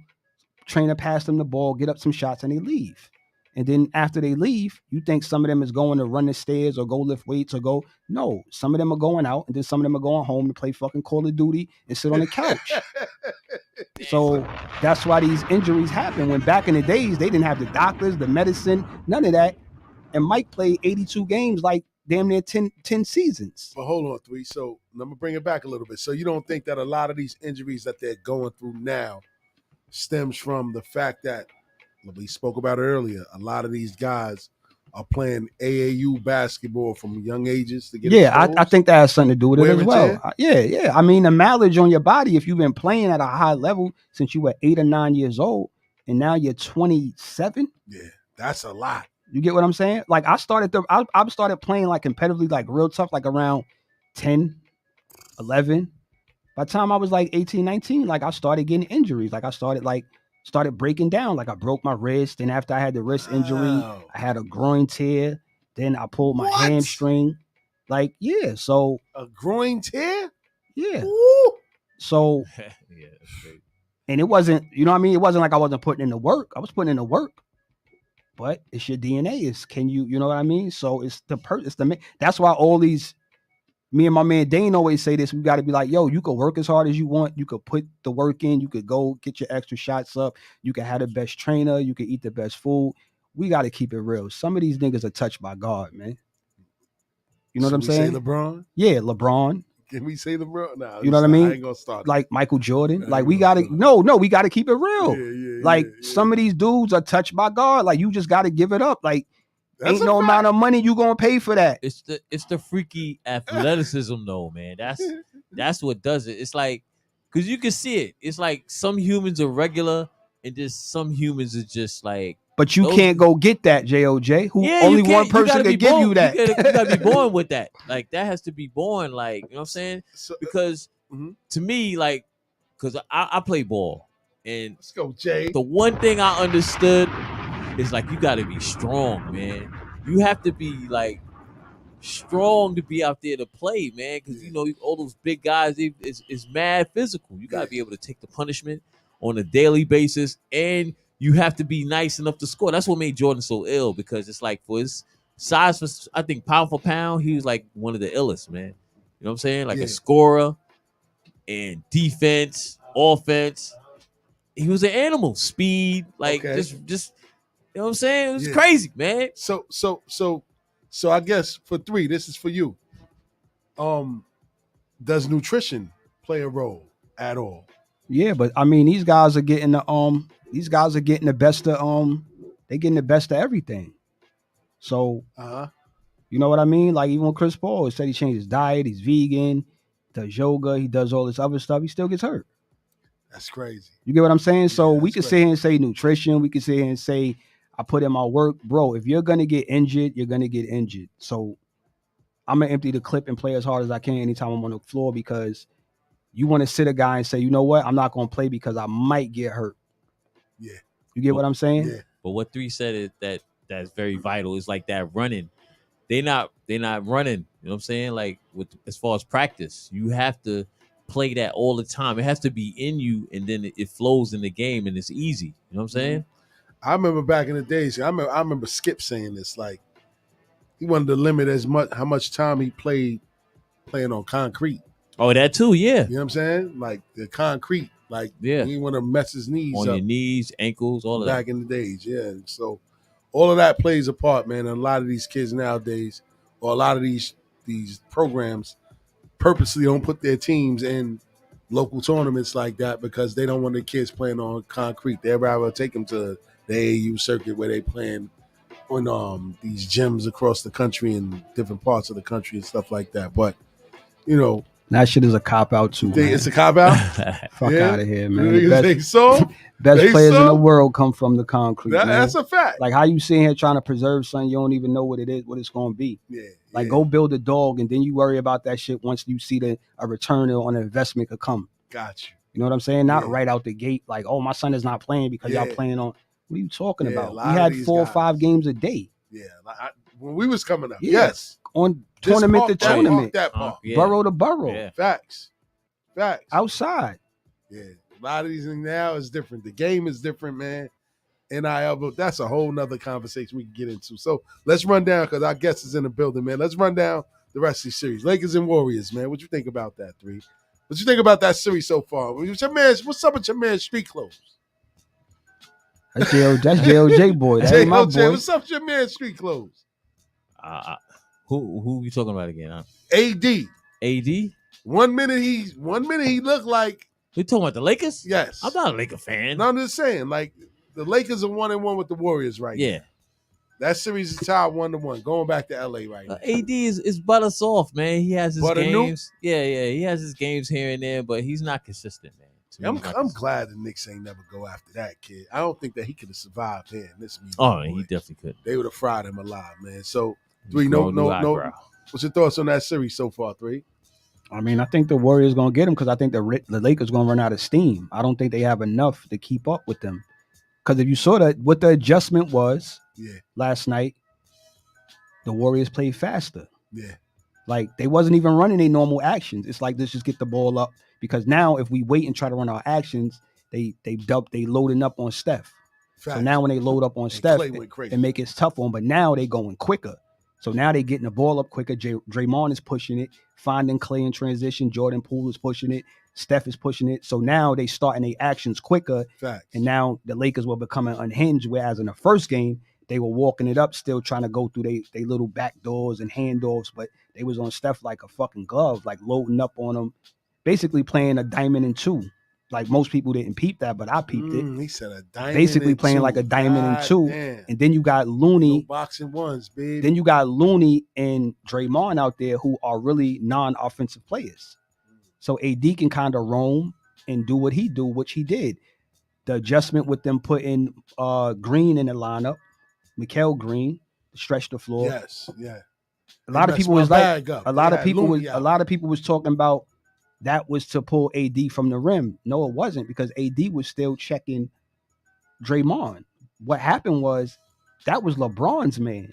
Speaker 3: trainer pass them the ball, get up some shots, and they leave. And then after they leave, you think some of them is going to run the stairs or go lift weights or go. No, some of them are going out, and then some of them are going home to play fucking Call of Duty and sit on the couch. So that's why these injuries happen. When back in the days, they didn't have the doctors, the medicine, none of that. And Mike played 82 games like damn near 10 seasons.
Speaker 1: But hold on, Three. So I'm going to bring it back a little bit. So you don't think that a lot of these injuries that they're going through now stems from the fact that, we spoke about it earlier, a lot of these guys are playing AAU basketball from young ages to get exposed?
Speaker 3: I think that has something to do with it as well. Yeah. I mean, the mileage on your body, if you've been playing at a high level since you were 8 or 9 years old, and now you're 27.
Speaker 1: Yeah, that's a lot.
Speaker 3: You get what I'm saying? Like I started playing like competitively, like real tough, like around 10, 11. By the time I was like 18, 19, like I started getting injuries. Like I started breaking down. Like I broke my wrist. And after I had the wrist injury, I had a groin tear. Then I pulled my hamstring. Like, yeah. So
Speaker 1: a groin tear?
Speaker 3: Yeah.
Speaker 1: Woo!
Speaker 3: So
Speaker 2: yeah, that's great. And
Speaker 3: it wasn't, you know what I mean? It wasn't like I wasn't putting in the work. I was putting in the work. But it's your DNA. You know what I mean? So that's why all these, me and my man Dane always say this, we got to be like, yo, you could work as hard as you want. You could put the work in. You could go get your extra shots up. You could have the best trainer. You could eat the best food. We got to keep it real. Some of these niggas are touched by God, man. You know what I'm saying?
Speaker 1: Say LeBron?
Speaker 3: Yeah, LeBron.
Speaker 1: Can we say LeBron? Nah,
Speaker 3: you know what I mean?
Speaker 1: I ain't gonna start.
Speaker 3: Like Michael Jordan. Like we gotta we gotta keep it real. Some of these dudes are touched by God. Like you just gotta give it up. Like ain't no amount of money you gonna pay for that.
Speaker 2: It's the freaky athleticism though, man. That's what does it. It's like, cause you can see it. It's like some humans are regular and just some humans are just like.
Speaker 3: But you can't go get that, JOJ. Only one person can give you that.
Speaker 2: You gotta be born with that. Like that has to be born. Like, you know what I'm saying? Because to me, like, because I play ball, and
Speaker 1: let's go, Jay.
Speaker 2: The one thing I understood is like you gotta be strong, man. You have to be like strong to be out there to play, man. Because you know all those big guys, it's mad physical. You gotta be able to take the punishment on a daily basis, and you have to be nice enough to score. That's what made Jordan so ill, because it's like for his size, for, I think pound for pound, he was like one of the illest, man. You know what I'm saying? Like a scorer and defense, offense. He was an animal. Speed, like just you know what I'm saying? It was crazy, man.
Speaker 1: So I guess for 3, this is for you. Does nutrition play a role at all?
Speaker 3: Yeah, but I mean, these guys are getting the best of they're getting the best of everything. So you know what I mean? Like even when Chris Paul said he changed his diet, he's vegan, does yoga, he does all this other stuff, he still gets hurt.
Speaker 1: That's crazy.
Speaker 3: You get what I'm saying? So we can sit here and say nutrition, we can sit here and say I put in my work. Bro, if you're gonna get injured, you're gonna get injured. So I'm gonna empty the clip and play as hard as I can anytime I'm on the floor, because you want to sit a guy and say, you know what, I'm not gonna play because I might get hurt.
Speaker 1: Yeah.
Speaker 3: You get what I'm saying?
Speaker 1: Yeah.
Speaker 2: But what 3 said is that's very vital. It's like that running. They're not running. You know what I'm saying? Like as far as practice, you have to play that all the time. It has to be in you, and then it flows in the game, and it's easy. You know what I'm saying?
Speaker 1: I remember back in the days. I remember Skip saying this. Like he wanted to limit how much time he playing on concrete.
Speaker 2: Oh, that too, yeah.
Speaker 1: You know what I'm saying? Like the concrete. Like he didn't want to mess his knees
Speaker 2: on
Speaker 1: up.
Speaker 2: Your knees, ankles, all of that.
Speaker 1: Back in the days, yeah. So all of that plays a part, man. And a lot of these kids nowadays, or a lot of these programs, purposely don't put their teams in local tournaments like that because they don't want their kids playing on concrete. They'd rather take them to the AAU circuit where they playing on these gyms across the country and different parts of the country and stuff like that. But you know,
Speaker 3: that shit is a cop out too.
Speaker 1: It's a cop out.
Speaker 3: Fuck out of here, man.
Speaker 1: Best
Speaker 3: players in the world come from the concrete.
Speaker 1: That's a fact.
Speaker 3: Like how you sitting here trying to preserve something you don't even know what it is, what it's going to be.
Speaker 1: Yeah.
Speaker 3: Like go build a dog and then you worry about that shit once you see a return on an investment could come.
Speaker 1: Got you.
Speaker 3: You know what I'm saying? Not right out the gate. Like, oh, my son is not playing because y'all playing on. What are you talking about? We had 4 or 5 games a day.
Speaker 1: Yeah. When we was coming up. Yes.
Speaker 3: On tournament to tournament. Borough to borough.
Speaker 1: Yeah. Facts.
Speaker 3: Outside.
Speaker 1: Yeah. A lot of these things now is different. The game is different, man. NIL, but that's a whole nother conversation we can get into. So let's run down, because our guest is in the building, man. Let's run down the rest of the series. Lakers and Warriors, man. What you think about that, 3? What you think about that series so far? What's up with your man Street Clothes?
Speaker 3: That's JOJ boy. That's my boy.
Speaker 1: What's up with your man Street Clothes?
Speaker 2: Who you talking about again?
Speaker 1: AD. One minute he looked like.
Speaker 2: You talking about the Lakers?
Speaker 1: Yes.
Speaker 2: I'm not a Laker fan.
Speaker 1: No, I'm just saying, like the Lakers are 1-1 with the Warriors right now. That series is tied 1-1. Going back to LA right now.
Speaker 2: AD is butter soft, man. He has his games. Yeah. He has his games here and there, but he's not consistent, man.
Speaker 1: I'm glad the Knicks ain't never go after that kid. I don't think that he could have survived here in this meeting.
Speaker 2: Oh, he definitely could.
Speaker 1: They would have fried him alive, man. So 3, no. What's your thoughts on that series so far, 3?
Speaker 3: I mean, I think the Warriors going to get him because I think the Lakers going to run out of steam. I don't think they have enough to keep up with them. Because if you saw that, what the adjustment was last night, the Warriors played faster.
Speaker 1: Yeah.
Speaker 3: Like, they wasn't even running their normal actions. It's like, let's just get the ball up. Because now, if we wait and try to run our actions, they loading up on Steph. Fact. So now when they load up on Steph, it make it tough on. But now they going quicker. So now they getting the ball up quicker. Draymond is pushing it, finding Clay in transition. Jordan Poole is pushing it. Steph is pushing it. So now they starting their actions quicker.
Speaker 1: Facts.
Speaker 3: And now the Lakers were becoming unhinged, whereas in the first game, they were walking it up, still trying to go through they little back doors and handoffs, but they was on Steph like a fucking glove, like loading up on them, basically playing a diamond and 2. Like most people didn't peep that, but I peeped it.
Speaker 1: He said a diamond.
Speaker 3: Basically playing like a diamond and 2.
Speaker 1: Damn.
Speaker 3: And then you got Looney.
Speaker 1: No boxing ones, baby.
Speaker 3: Then you got Looney and Draymond out there who are really non-offensive players. So AD can kind of roam and do what he do, which he did. The adjustment with them putting Green in the lineup, Mikal Green, to stretch the floor.
Speaker 1: Yes, yeah.
Speaker 3: A lot of people was like, a lot of people was talking about that was to pull AD from the rim. No, it wasn't, because AD was still checking Draymond. What happened was that was LeBron's man.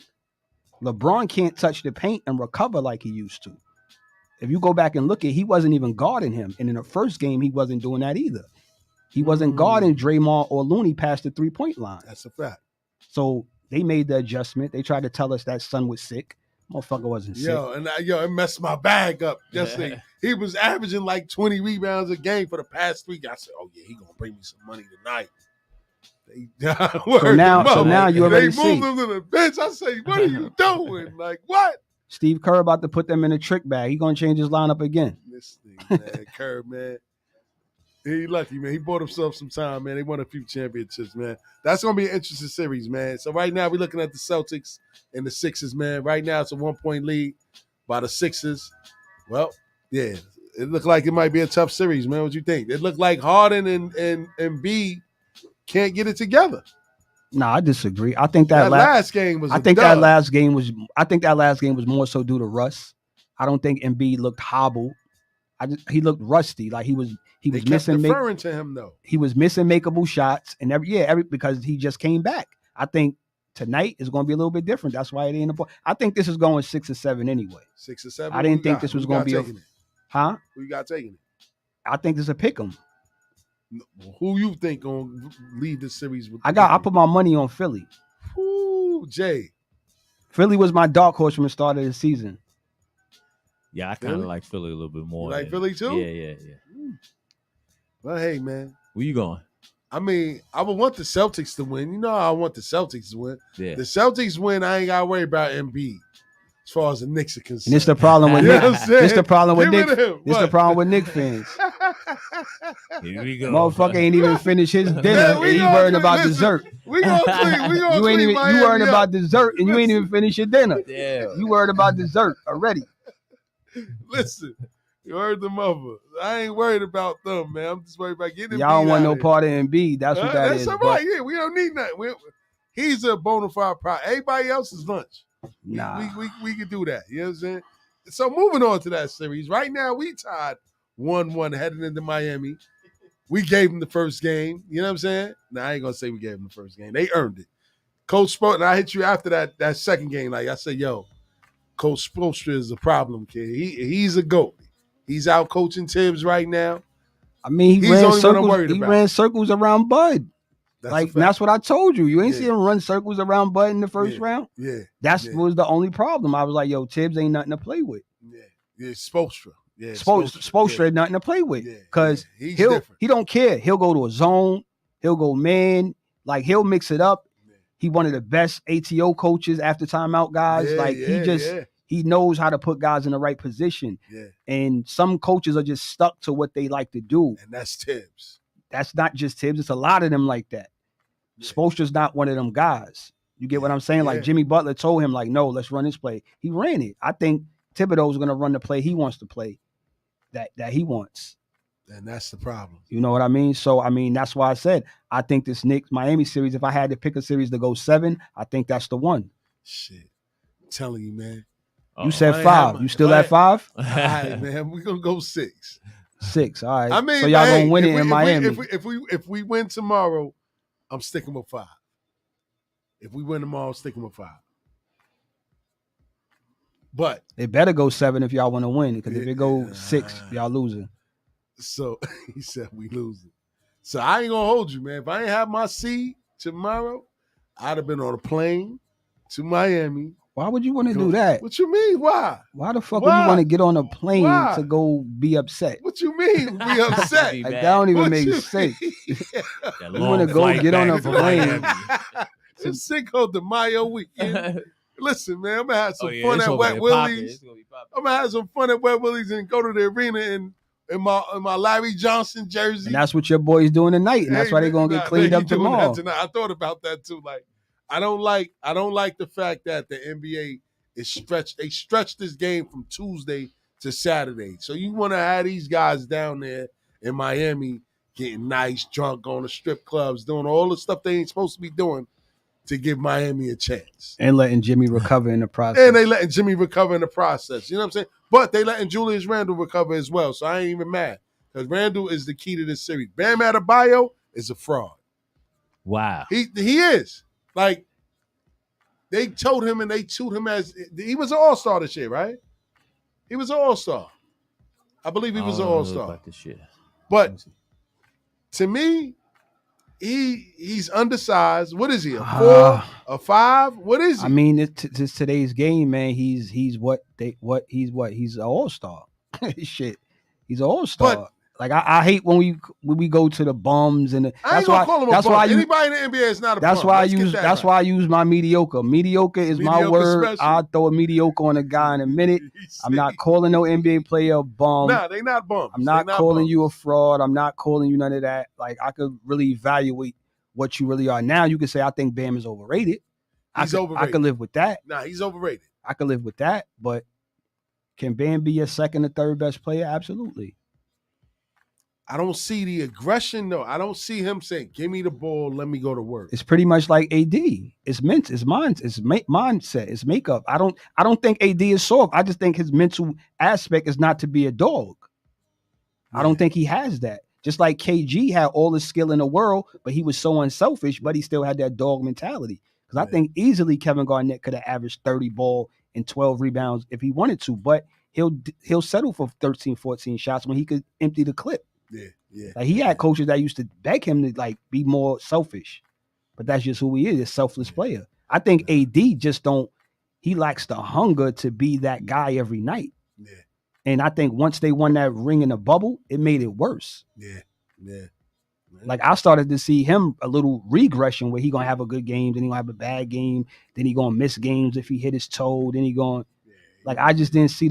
Speaker 3: LeBron can't touch the paint and recover like he used to. If you go back and look at, he wasn't even guarding him. And in the first game, he wasn't doing that either. He wasn't guarding Draymond or Looney past the 3-point line.
Speaker 1: That's a fact.
Speaker 3: So they made the adjustment. They tried to tell us that son was sick. Motherfucker wasn't sick.
Speaker 1: It messed my bag up. He was averaging like 20 rebounds a game for the past 3 games. I said, oh yeah, he gonna bring me some money tonight.
Speaker 3: So now you already see.
Speaker 1: They moved him to the bench. I say, what are you doing? Like what?
Speaker 3: Steve Kerr about to put them in a trick bag. He gonna change his lineup again.
Speaker 1: This thing, man, Kerr, man. He lucky, man. He bought himself some time, man. They won a few championships, man. That's going to be an interesting series, man. So right now we're looking at the Celtics and the Sixers, man. Right now it's a 1-point lead by the Sixers. Well, yeah, it looked like it might be a tough series, man. What you think? It looked like Harden and Embiid can't get it together.
Speaker 3: No, I disagree. I think that
Speaker 1: last game was.
Speaker 3: That last game was more so due to Russ. I don't think Embiid looked hobbled. He looked rusty, like he was missing.
Speaker 1: Deferring to him though.
Speaker 3: He was missing makeable shots, and because he just came back. I think tonight is going to be a little bit different. That's why it ain't important. I think this is going 6 or 7 anyway.
Speaker 1: 6 or 7.
Speaker 3: I didn't think this was going to be
Speaker 1: Who you got taking it?
Speaker 3: I think this is a pick 'em.
Speaker 1: Who you think gonna lead the series?
Speaker 3: I put my money on Philly.
Speaker 1: Ooh, Jay.
Speaker 3: Philly was my dark horse from the start of the season.
Speaker 2: Yeah, I kind of like Philly a little bit more.
Speaker 1: You like Philly too?
Speaker 2: Yeah.
Speaker 1: Well, hey, man.
Speaker 2: Where you going?
Speaker 1: I mean, I would want the Celtics to win. You know I want the Celtics to win.
Speaker 2: Yeah.
Speaker 1: The Celtics win, I ain't got to worry about Embiid as far as the Knicks are concerned.
Speaker 3: And it's the problem with Nick. It's the problem with Nick. It's the problem with Nick fans.
Speaker 2: Here we go.
Speaker 3: Motherfucker ain't even finished his dinner and he worried about dessert.
Speaker 1: We gonna clean.
Speaker 3: You worried about dessert and you ain't even finished your dinner.
Speaker 2: Yeah.
Speaker 3: You worried about dessert already.
Speaker 1: Listen, you heard the mother. I ain't worried about them, man. I'm just worried about getting Embiid.
Speaker 3: Y'all don't want no part of Embiid. That's what that is.
Speaker 1: That's all right. Yeah, we don't need nothing. He's a bona fide product. Everybody else is lunch.
Speaker 3: Nah.
Speaker 1: We can do that. You know what I'm saying? So moving on to that series. Right now, we tied 1-1 heading into Miami. We gave them the first game. You know what I'm saying? Now, I ain't going to say we gave them the first game. They earned it. Coach Spoelstra, and I hit you after that second game. Like I said, yo, Coach Spoelstra is a problem, kid. He's a GOAT. He's out coaching Tibbs right now.
Speaker 3: I mean, he ran circles around Bud. That's what I told you. You ain't see him run circles around Bud in the first round.
Speaker 1: Yeah.
Speaker 3: Was the only problem. I was like, yo, Tibbs ain't nothing to play with.
Speaker 1: Yeah, Spoelstra. Yeah,
Speaker 3: Spoelstra ain't nothing to play with. Because
Speaker 1: he
Speaker 3: don't care. He'll go to a zone. He'll go man. Like, he'll mix it up. Yeah. He one of the best ATO coaches after timeout guys. He knows how to put guys in the right position. Yeah. And some coaches are just stuck to what they like to do.
Speaker 1: And that's Tibbs.
Speaker 3: That's not just Tibbs. It's a lot of them like that. Yeah. Spoelstra's not one of them guys. You get what I'm saying? Like Jimmy Butler told him, like, no, let's run this play. He ran it. I think Thibodeau's going to run the play he wants to play that he wants.
Speaker 1: And that's the problem.
Speaker 3: You know what I mean? So, I mean, that's why I said I think this Knicks-Miami series, if I had to pick a series to go 7, I think that's the one.
Speaker 1: Shit. I'm telling you, man.
Speaker 3: You said 5. You still at 5?
Speaker 1: All right, man. We're going to go 6.
Speaker 3: 6. All right.
Speaker 1: I mean,
Speaker 3: so y'all going to win it in Miami.
Speaker 1: If we win tomorrow, I'm sticking with 5. If we win tomorrow, I'm sticking with 5. But
Speaker 3: it better go 7 if y'all want to win. Because if it go 6, y'all losing.
Speaker 1: So he said we losing. So I ain't gonna hold you, man. If I ain't have my seed tomorrow, I'd have been on a plane to Miami.
Speaker 3: Why would you want to do that?
Speaker 1: What you mean? Why?
Speaker 3: Why the fuck would you want to get on a plane to go be upset?
Speaker 1: What you mean be upset?
Speaker 3: Like, that don't even make sense. You want to go get on a plane.
Speaker 1: It's Cinco de Mayo weekend. Listen, man, I'm gonna have some fun at Wet Willie's. I'm gonna have some fun at Wet Willie's and go to the arena in my Larry Johnson jersey.
Speaker 3: And that's what your boy's doing tonight, and that's why they're gonna get cleaned up tomorrow.
Speaker 1: I thought about that too. Like, I don't like the fact that the NBA is stretched. They stretched this game from Tuesday to Saturday. So you want to have these guys down there in Miami getting nice, drunk, going to strip clubs, doing all the stuff they ain't supposed to be doing to give Miami a chance.
Speaker 3: And letting Jimmy recover in the process.
Speaker 1: And they letting Jimmy recover in the process. You know what I'm saying? But they letting Julius Randle recover as well. So I ain't even mad. Because Randle is the key to this series. Bam Adebayo is a fraud.
Speaker 2: Wow.
Speaker 1: He is. Like, they told him and they told him as he was an all-star this year, right? He was an all-star. I believe he was an all-star.
Speaker 2: About this shit.
Speaker 1: But To me, he's undersized. What is he? A 4? A 5? What is he?
Speaker 3: I mean, it's today's game, man. He's an all-star. Shit, he's an all-star. But, like I hate when we go to the bums and
Speaker 1: I ain't gonna call him a bum. Anybody in the NBA is not a bum.
Speaker 3: That's why I use my mediocre. Mediocre is my word. Special. I'll throw a mediocre on a guy in a minute. I'm not calling no NBA player a bum.
Speaker 1: Nah, they not bums.
Speaker 3: I'm not calling you a fraud. I'm not calling you none of that. Like, I could really evaluate what you really are. Now you can say I think Bam is overrated.
Speaker 1: Overrated.
Speaker 3: I could live with that.
Speaker 1: Nah, he's overrated.
Speaker 3: I could live with that. But can Bam be your second or third best player? Absolutely.
Speaker 1: I don't see the aggression, though. I don't see him saying, give me the ball, let me go to work.
Speaker 3: It's pretty much like AD. It's mindset, it's makeup. I don't think AD is soft. I just think his mental aspect is not to be a dog. Yeah. I don't think he has that. Just like KG had all the skill in the world, but he was so unselfish, but he still had that dog mentality. Because I think easily Kevin Garnett could have averaged 30 ball and 12 rebounds if he wanted to, but he'll settle for 13, 14 shots when he could empty the clip.
Speaker 1: Yeah.
Speaker 3: Like, he had coaches that used to beg him to like be more selfish, but that's just who he is, a selfless player. I think AD he lacks the hunger to be that guy every night.
Speaker 1: Yeah.
Speaker 3: And I think once they won that ring in the bubble, it made it worse.
Speaker 1: Yeah.
Speaker 3: Like, I started to see him a little regression where he gonna have a good game, then he gonna have a bad game, then he gonna miss games if he hit his toe, then he gonna I just didn't see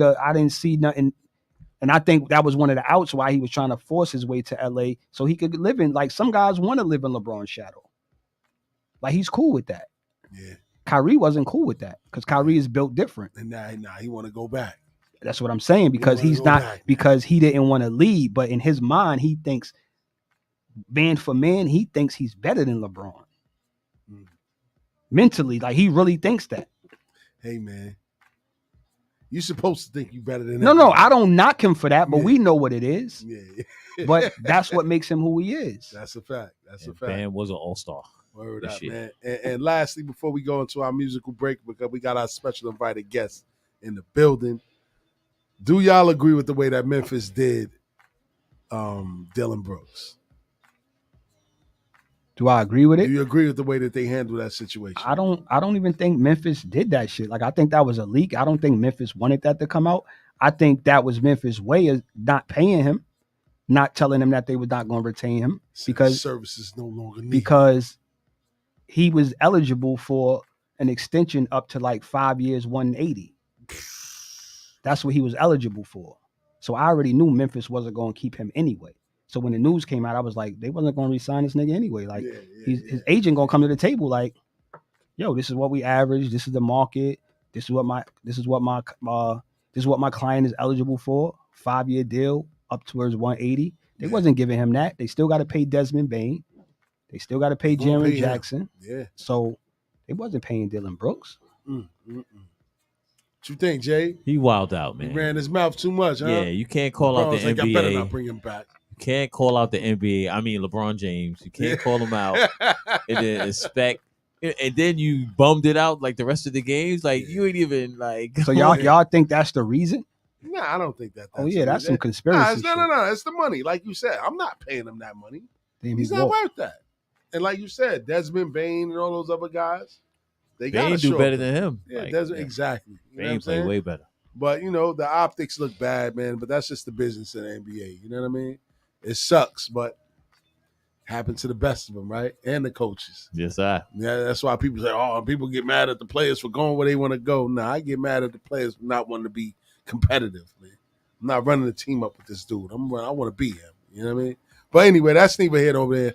Speaker 3: nothing. And I think that was one of the outs why he was trying to force his way to LA so he could live in, like, some guys want to live in LeBron's shadow. Like, he's cool with that.
Speaker 1: Yeah.
Speaker 3: Kyrie wasn't cool with that because Kyrie is built different.
Speaker 1: And nah, he want to go back.
Speaker 3: That's what I'm saying, because because he didn't want to leave, but in his mind, he thinks man for man, he thinks he's better than LeBron. Mentally, like, he really thinks that.
Speaker 1: Hey, man. You're supposed to think you better than
Speaker 3: No, I don't knock him for that, but we know what it is.
Speaker 1: Yeah.
Speaker 3: But that's what makes him who he is.
Speaker 1: That's a fact.
Speaker 2: Bam was an all-star.
Speaker 1: Word up, man. And lastly, before we go into our musical break, because we got our special invited guests in the building, do y'all agree with the way that Memphis did Dillon Brooks?
Speaker 3: Do I agree with it?
Speaker 1: Do you agree with the way that they handled that situation?
Speaker 3: I don't even think Memphis did that shit. Like, I think that was a leak. I don't think Memphis wanted that to come out. I think that was Memphis' way of not paying him, not telling him that they were not going to retain him because
Speaker 1: services no longer needed.
Speaker 3: Because he was eligible for an extension up to like 5 years, 180. That's what he was eligible for. So I already knew Memphis wasn't going to keep him anyway. So when the news came out, I was like, they wasn't going to re-sign this nigga anyway. Like, his agent going to come to the table like, yo, this is what we average. This is the market. This is what my client is eligible for. 5-year deal up towards 180. They wasn't giving him that. They still got to pay Desmond Bane. They still got to pay Jaren Jackson.
Speaker 1: Yeah.
Speaker 3: So they wasn't paying Dillon Brooks.
Speaker 1: What you think, Jay?
Speaker 2: He wilded out, man.
Speaker 1: He ran his mouth too much, huh?
Speaker 2: Yeah, you can't call out the NBA.
Speaker 1: I better not bring him back.
Speaker 2: You can't call out the NBA. I mean, LeBron James. You can't call him out and then expect. And then you bummed it out like the rest of the games. Like, you ain't even like.
Speaker 3: So y'all think that's the reason?
Speaker 1: Nah, I don't think that's
Speaker 3: that's some conspiracy.
Speaker 1: No. It's the money. Like you said, I'm not paying him that money.
Speaker 3: Damn,
Speaker 1: he's not worth that. And like you said, Desmond Bane and all those other guys, they got to
Speaker 2: do better than him.
Speaker 1: Yeah, like, Desmond, exactly.
Speaker 2: Bane play way better.
Speaker 1: But, the optics look bad, man. But that's just the business of the NBA. You know what I mean? It sucks, but happened to the best of them, right? And the coaches.
Speaker 2: Yes, sir.
Speaker 1: Yeah, that's why people say, people get mad at the players for going where they want to go. Nah, I get mad at the players for not wanting to be competitive, man. I'm not running the team up with this dude. I want to be him. You know what I mean? But anyway, that's neither here nor there.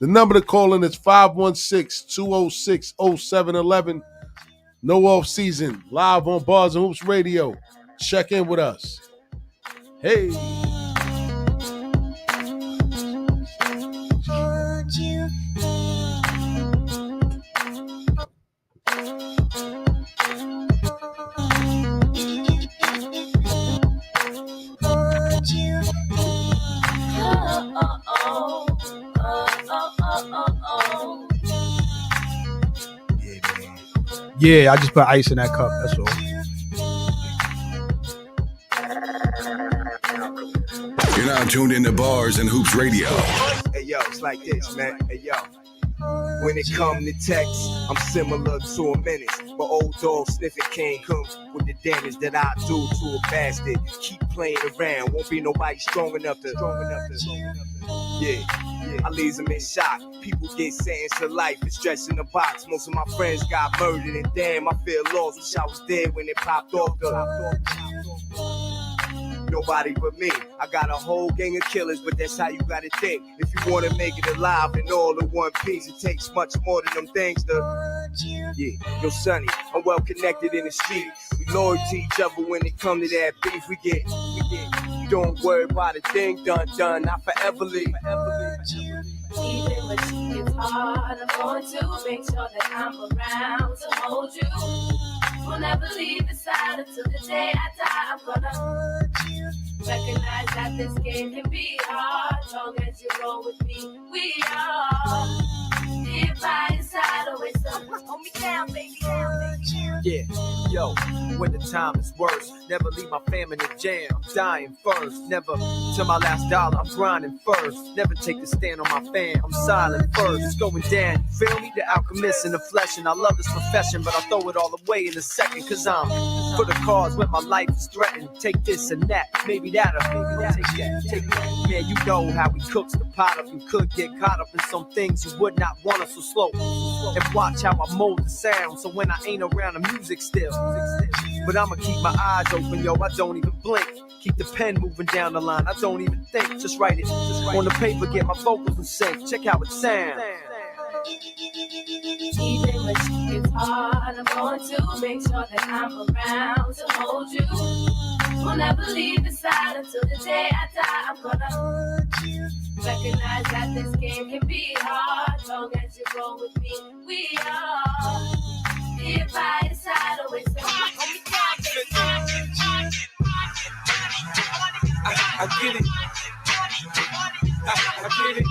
Speaker 1: The number to call in is 516-206-0711. No Offseason, live on Bars and Hoops Radio. Check in with us. Hey.
Speaker 3: Yeah, I just put ice in that cup. That's all.
Speaker 4: You're now tuned into Bars and Hoops Radio. like this, man. Hey, yo. When it come to text, I'm similar to a menace. But old dog sniffing cane comes with the damage that I do to a bastard. Keep playing around, won't be nobody strong enough to. Yeah, I leave them in shock. People get sentenced to life and stretched in the box. Most of my friends got murdered, and damn, I feel lost. Wish I was dead when it popped off nobody but me. I got a whole gang of killers, but that's how you gotta think. If you wanna make it alive in all in one piece, it takes much more than them things to. Yeah, yo, Sonny, I'm well connected in the street. We loyal to each other when it come to that beef. We get. Don't worry about a thing done, I forever leave.
Speaker 5: Even when it gets hard, I'm going to make sure that I'm around to hold you. Will never leave your side until the day I die. I'm gonna recognize that this game can be hard. As long as you roll with me, we are. If by your side, always hold me down, baby.
Speaker 4: Yeah, yo, when the time is worse, never leave my fam in the jam. I'm dying first, never till my last dollar. I'm grinding first, never take a stand on my fam. I'm silent first, it's going down. Feel me? The alchemist in the flesh, and I love this profession, but I throw it all away in a second, cause I'm for the cause when my life is threatened. Take this and that, maybe that'll take that. Yeah, you know how he cooks the pot up. You could get caught up in some things you would not want us so slow. And watch how I mold the sound, so when I ain't around the music still. But I'ma keep my eyes open, yo, I don't even blink. Keep the pen moving down the line, I don't even think. Just write it on the paper, get my vocals in sync. Check how it sounds.
Speaker 5: Even when shit gets hard, I'm going to make sure that I'm around to hold you. Will never leave your side until the day I die. I'm gonna recognize that this game can be hard. As long as you roll with me, we are. Here by your side, always hold me down,
Speaker 4: I get it. I get it.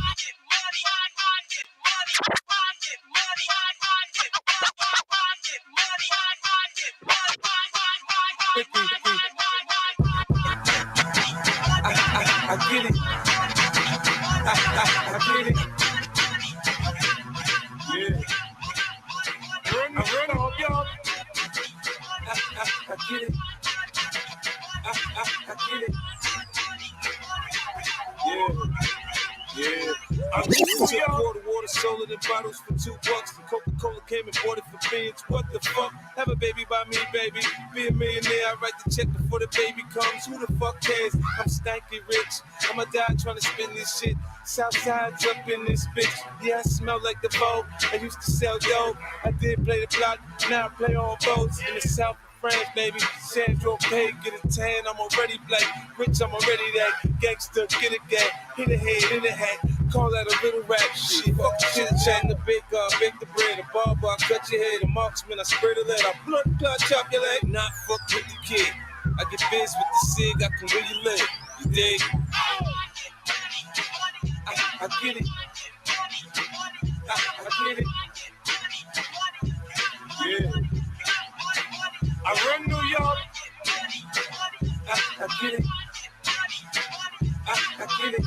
Speaker 4: I get it. I get it. Yeah. I run on y'all. I get it. I get it. Yeah. I took water, sold it in bottles for $2. The Coca-Cola came and bought it for beans. What the fuck? Have a baby by me, baby. Be a millionaire, I write the check before the baby comes. Who the fuck cares? I'm stanky rich. I'ma die trying to spin this shit. Southside's up in this bitch. Yeah, I smell like the Vogue. I used to sell dope. I did play the block. Now I play on boats in the South. Friends, baby, Sandro Pay, get a tan, I'm already black. Rich, I'm already that. Gangster, get a gang. Hit a head, in a hat. Call that a little rap shit. Fuck the chit chat, the bake the bread. A barber, I cut your head. A marksman, I spread a lead. I blunt, cut, chop your leg. Not fuck with the kid. I get biz with the cig, I can really live. You dig? I get it. I get it. Yeah. I run New York. I get it. I get it.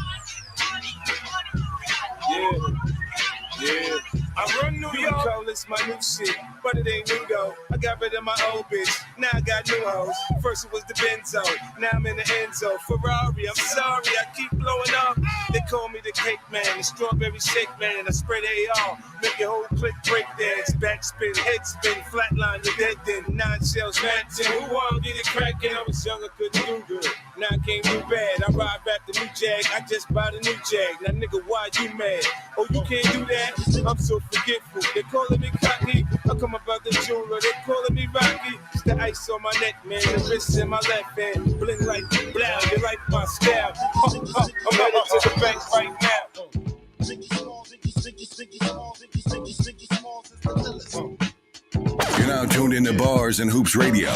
Speaker 4: Yeah. I run New York. Call this my new shit, but it ain't new though. I got rid of my old bitch. Now I got new hoes. First it was the Benzo. Now I'm in the Enzo. Ferrari, I'm sorry, I keep blowing up. They call me the cake man, the strawberry shake man. I spread AR, make your whole click break dance. Backspin, head spin, flatline, you're dead then. 9 shells, man, 10. Who wanna get it crackin'? I was young, I couldn't do good. Now I can't do bad. I ride back the new Jag. I just bought a new Jag. Now nigga, why you mad? Oh, you can't do that? I'm so forgetful. They calling me cocky. I come about the jeweler. They calling me Rocky. It's the ice on my neck, man. The wrist in my left hand. Blink like blow. You like my style. I'm headed to the bank right now.
Speaker 6: You're now tuned into Bars and Hoops Radio.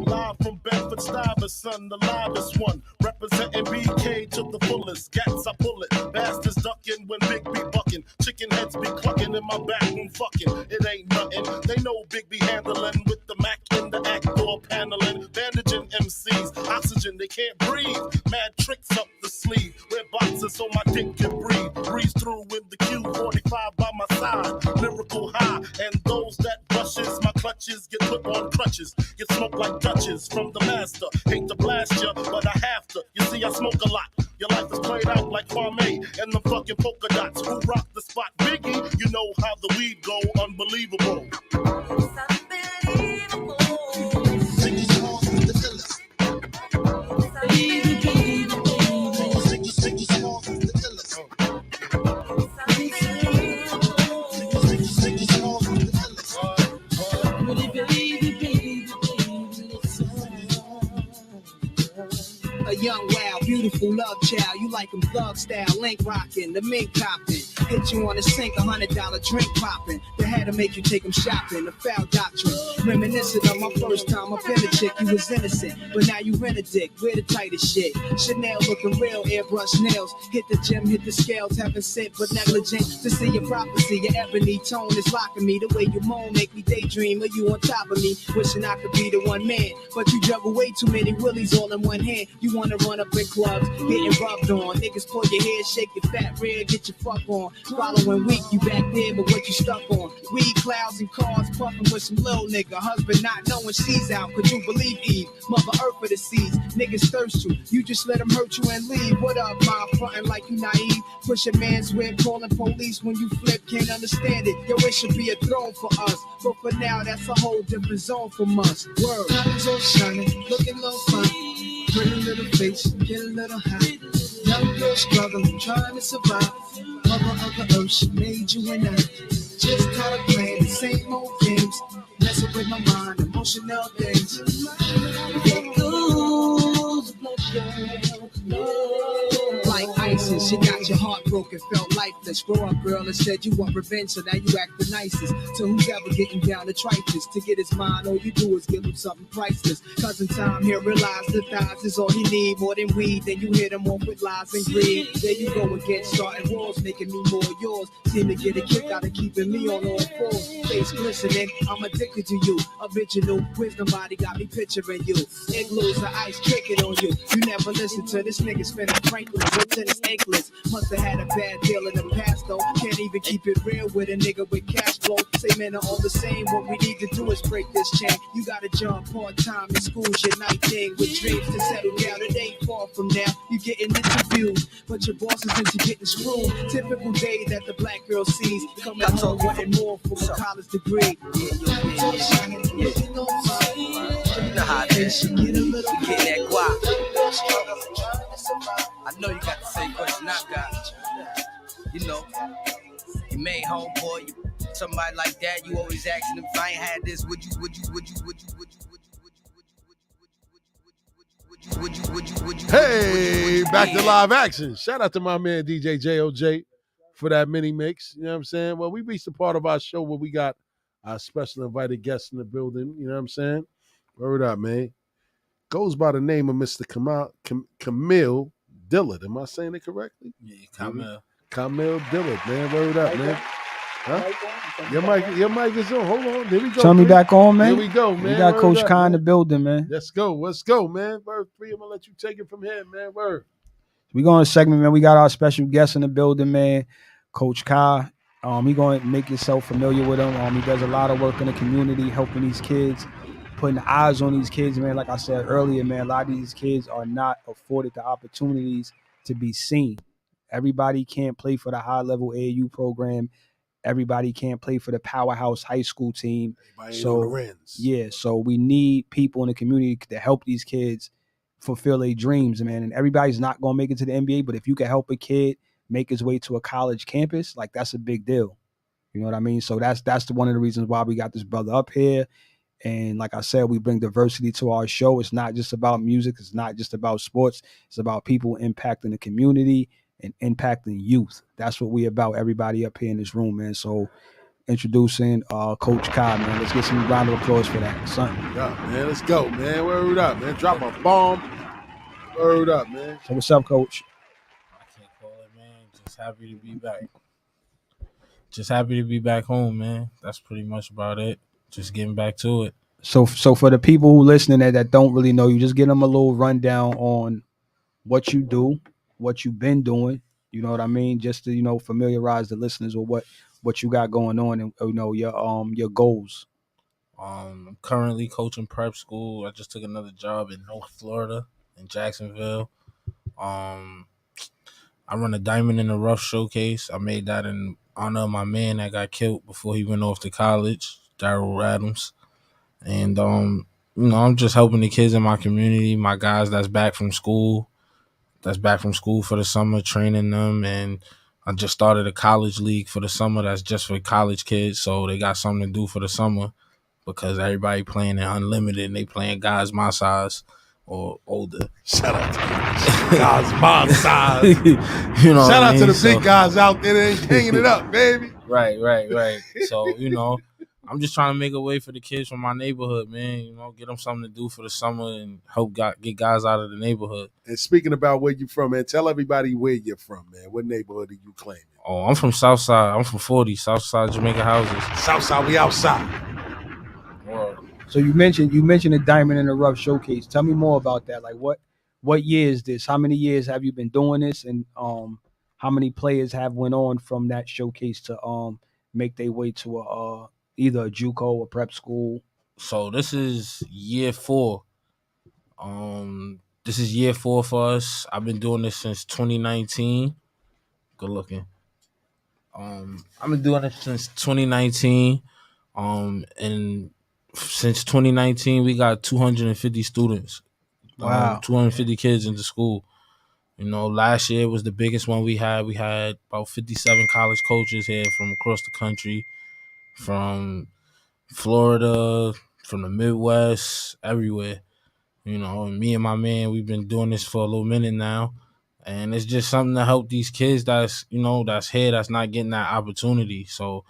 Speaker 7: Live from Bedford Stuyvesant, the livest one. Representing BK to the fullest. Gats, I pull it. Bastards ducking when Big B bucking. Chicken heads be clucking in my back room fucking. It ain't nothing. They know Big B handling with the Mac in the act door paneling. Bandaging MCs. Oxygen, they can't breathe. Mad tricks up the sleeve. Red boxes so my dick can breathe. Breeze through with the Q45 by my side. Lyrical high, and those that brushes my clutches get put on crutches. Get smoked like Dutches from the master. Hate to blast ya, but I have to. You see, I smoke a lot. Your life is played out like Kwame and the fucking polka dots. Who rock the spot? Biggie, you know how the weed go. Unbelievable.
Speaker 8: A young, wild, beautiful love child. You like them thug style, link rocking, the mink copping. Hit you on the sink, $100 drink popping. The had to make you take them shopping, the foul doctrine. Reminiscent of my first time up in a chick, you was innocent. But now you rent a dick, we're the tightest shit. Chanel looking real, airbrush nails. Hit the gym, hit the scales, haven't sit but negligent. To see your prophecy, your ebony tone is locking me. The way you moan make me daydream of you on top of me. Wishing I could be the one man, but you juggle way too many willies all in one hand. You wanna run up in clubs, getting rubbed on. Niggas pull your hair, shake your fat rear, get your fuck on. Following week, you back there, but what you stuck on? Weed clouds and cars, puffing with some little nigga. Husband not knowing she's out, could you believe Eve? Mother Earth for the seeds, niggas thirst you just let them hurt you and leave. What up, ma? Frontin' like you naive. Push a man's whip, calling police when you flip, can't understand it. Yo, it should be a throne for us, but for now, that's a whole different zone from us. Word. Diamonds all shining, looking low fine. Pretty little face, get a little high. Young girl struggling, trying to survive. Mother of the earth, she made you and I. Just tired of playing the same old games. Messing with my mind, emotional things. Like ISIS, she got your heart broken, felt lifeless. Grow up, girl, and said you want revenge, so now you act the nicest. To who's ever getting down to trifles. To get his mind, all you do is give him something priceless. Cousin Tom here realize the thighs is all he need. More than weed, then you hit him off with lies and greed. There you go again, starting wars, making me more yours. Seem to get a kick out of keeping me on all fours. Face glistening, I'm addicted to you. Original wisdom body got me picturing you. Igloos of ice tricking on you. You never listen to this nigga spinning Franklin. What's in his anklets? Must have had a bad deal in the past though. Can't even keep it real with a nigga with cash flow. Say men are all the same. What we need to do is break this chain. You gotta jump part-time in school's your night thing. With dreams to settle down, it ain't far from now. You getting interviewed, but your boss is into getting screwed. Typical day that the black girl sees. Coming home wanting more from a college degree.
Speaker 9: You know how it is. You getting that guap. I know you got the same question I got. You know, your main homeboy, somebody like that, you always asking him if I ain't had this, would you?
Speaker 1: Hey, back to live action. Shout out to my man DJ JOJ for that mini mix. You know what I'm saying? Well, we reached the part of our show where we got our special invited guests in the building. You know what I'm saying? Word up, man. Goes by the name of Mr. Camille Dillard. Am I saying it correctly?
Speaker 10: Yeah, Camille.
Speaker 1: Camille Dillard, man. Word up, man. Huh? Your mic is on. Hold on. There we go.
Speaker 3: Turn me back on, man.
Speaker 1: Here we go, man.
Speaker 3: We got
Speaker 1: Word
Speaker 3: Coach
Speaker 1: up,
Speaker 3: Khan in
Speaker 1: man.
Speaker 3: the building, man.
Speaker 1: Let's go, man. Word 3, I'm going to let you take it from here, man. Word.
Speaker 3: We going to segment, man. We got our special guest in the building, man. Coach Kai. He going to make yourself familiar with him. He does a lot of work in the community, helping these kids, putting eyes on these kids, man. Like I said earlier, man, a lot of these kids are not afforded the opportunities to be seen. Everybody can't play for the high-level AAU program. Everybody can't play for the powerhouse high school team. So we need people in the community to help these kids fulfill their dreams, man. And everybody's not going to make it to the NBA, but if you can help a kid make his way to a college campus, like that's a big deal. You know what I mean? So that's one of the reasons why we got this brother up here. And like I said, we bring diversity to our show. It's not just about music. It's not just about sports. It's about people impacting the community and impacting youth. That's what we about, everybody up here in this room, man. So introducing Coach Kai, man. Let's get some round of applause for that, son.
Speaker 1: Yeah, man. Let's go, man. Word up, man. Drop a bomb. Word up, man.
Speaker 3: So what's up, Coach?
Speaker 10: I can't call it, man. Just happy to be back. Just happy to be back home, man. That's pretty much about it. Just getting back to it.
Speaker 3: So for the people who listening that don't really know you, just give them a little rundown on what you do, what you've been doing, You know what I mean? Just to familiarize the listeners with what you got going on and your goals.
Speaker 10: I'm currently coaching prep school. I just took another job in North Florida, in Jacksonville. Um, I run a Diamond in the Rough showcase. I made that in honor of my man that got killed before he went off to college, Daryl Adams. And I'm just helping the kids in my community, my guys that's back from school for the summer, training them. And I just started a college league for the summer that's just for college kids, so they got something to do for the summer because everybody playing at unlimited and they playing guys my size or older.
Speaker 1: Shout out to the guys my size.
Speaker 10: Shout
Speaker 1: out to the big guys out there that ain't hanging it up, baby.
Speaker 10: Right. So, I'm just trying to make a way for the kids from my neighborhood, man. Get them something to do for the summer and help get guys out of the neighborhood.
Speaker 1: And speaking about where you from, man, tell everybody where you're from, man. What neighborhood are you claiming?
Speaker 10: Oh, I'm from Southside. I'm from 40, Southside Jamaica houses.
Speaker 1: Southside, we outside.
Speaker 10: Word.
Speaker 3: So you mentioned the Diamond in the Rough showcase. Tell me more about that. Like what year is this? How many years have you been doing this? And how many players have went on from that showcase to make their way to either a JUCO or prep school?
Speaker 10: So this is year 4. This is year 4 for us. I've been doing this since 2019. Good looking. I've been doing it since 2019. And since 2019, we got 250 students.
Speaker 3: Wow.
Speaker 10: 250 kids into school. Last year was the biggest one we had. We had about 57 college coaches here from across the country, from Florida, from the Midwest, everywhere. And me and my man, we've been doing this for a little minute now. And it's just something to help these kids that's here, that's not getting that opportunity. So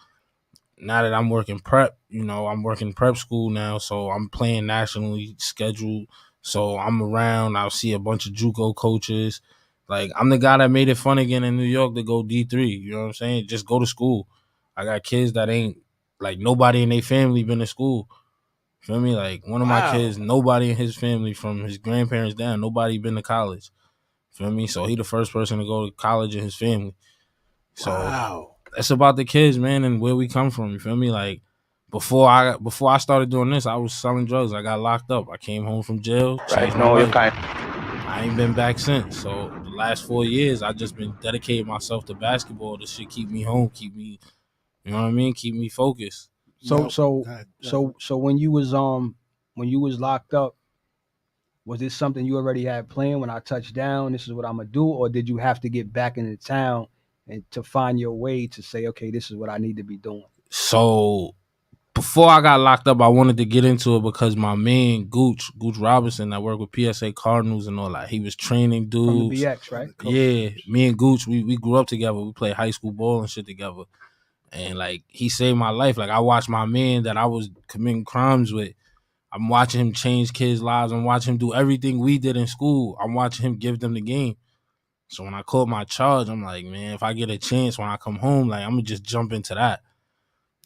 Speaker 10: now that I'm working prep, I'm working prep school now. So I'm playing nationally scheduled. So I'm around. I'll see a bunch of JUCO coaches. Like, I'm the guy that made it fun again in New York to go D3. You know what I'm saying? Just go to school. I got kids that ain't, like, nobody in their family been to school. Feel me? Like, one of my kids, nobody in his family from his grandparents down, nobody been to college. Feel me? So he the first person to go to college in his family. So it's about the kids, man, and where we come from. You feel me? Like, before I started doing this, I was selling drugs. I got locked up. I came home from jail. I ain't been back since. So the last 4 years, I just been dedicating myself to basketball. This shit keep me home, keep me, you know what I mean? Keep me focused.
Speaker 3: So when you was locked up, was this something you already had planned when I touched down? This is what I'm gonna do, or did you have to get back into town and to find your way to say, okay, this is what I need to be doing?
Speaker 10: So before I got locked up, I wanted to get into it because my man Gooch Robinson, that worked with PSA Cardinals and all that, he was training dudes.
Speaker 3: From the BX, right?
Speaker 10: Yeah, me and Gooch, we grew up together. We played high school ball and shit together. And like, he saved my life. Like, I watched my man that I was committing crimes with. I'm watching him change kids' lives. I'm watching him do everything we did in school. I'm watching him give them the game. So when I caught my charge, I'm like, man, if I get a chance when I come home, like, I'm going to just jump into that.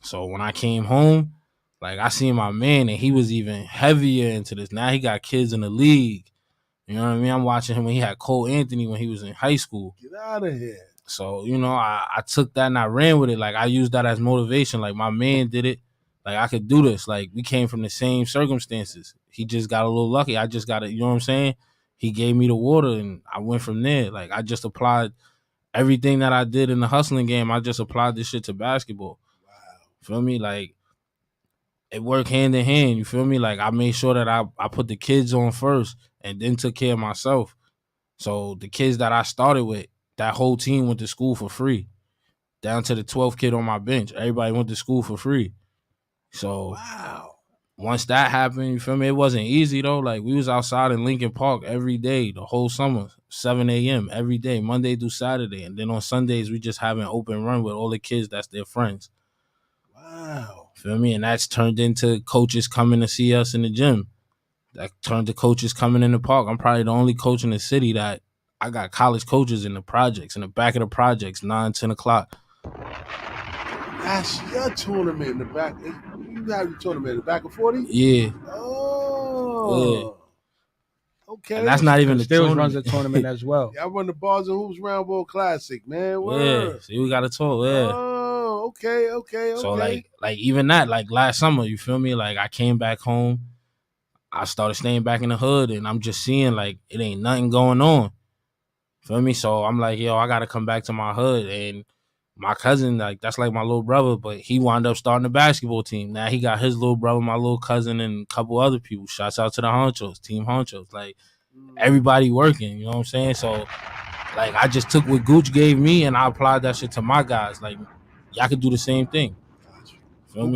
Speaker 10: So when I came home, like, I seen my man, and he was even heavier into this. Now he got kids in the league. You know what I mean? I'm watching him when he had Cole Anthony when he was in high school.
Speaker 1: Get out of here.
Speaker 10: So, I took that and I ran with it. Like, I used that as motivation. Like, my man did it. Like, I could do this. Like, we came from the same circumstances. He just got a little lucky. I just got it. You know what I'm saying? He gave me the water, and I went from there. Like, I just applied everything that I did in the hustling game. I just applied this shit to basketball.
Speaker 1: Wow.
Speaker 10: Feel me? Like, it worked hand in hand. You feel me? Like, I made sure that I put the kids on first and then took care of myself. So the kids that I started with, that whole team went to school for free. Down to the 12th kid on my bench. Everybody went to school for free. So once that happened, you feel me? It wasn't easy though. Like, we was outside in Lincoln Park every day, the whole summer, 7 a.m. every day, Monday through Saturday. And then on Sundays, we just have an open run with all the kids that's their friends.
Speaker 1: Wow.
Speaker 10: Feel me? And that's turned into coaches coming to see us in the gym. That turned to coaches coming in the park. I'm probably the only coach in the city that I got college coaches in the projects, in the back of the projects, 9, 10 o'clock.
Speaker 1: That's your tournament in the back. You have your tournament in the back of 40?
Speaker 10: Yeah.
Speaker 1: Oh.
Speaker 10: Yeah.
Speaker 1: Okay.
Speaker 10: And that's not even the
Speaker 3: Steels
Speaker 10: tournament.
Speaker 3: runs a tournament as well.
Speaker 1: I run the Bars and Hoops Round World Classic, man.
Speaker 10: Yeah, see, we got to talk. Yeah.
Speaker 1: Oh, okay.
Speaker 10: So like even that, like last summer, you feel me? Like I came back home, I started staying back in the hood, and I'm just seeing like it ain't nothing going on. Feel me? So I'm like, yo, I gotta come back to my hood. And my cousin, like that's like my little brother, but he wound up starting a basketball team. Now he got his little brother, my little cousin, and a couple other people. Shouts out to the honchos, team honchos. Like everybody working, you know what I'm saying? So like I just took what Gooch gave me and I applied that shit to my guys. Like y'all could do the same thing.
Speaker 1: Who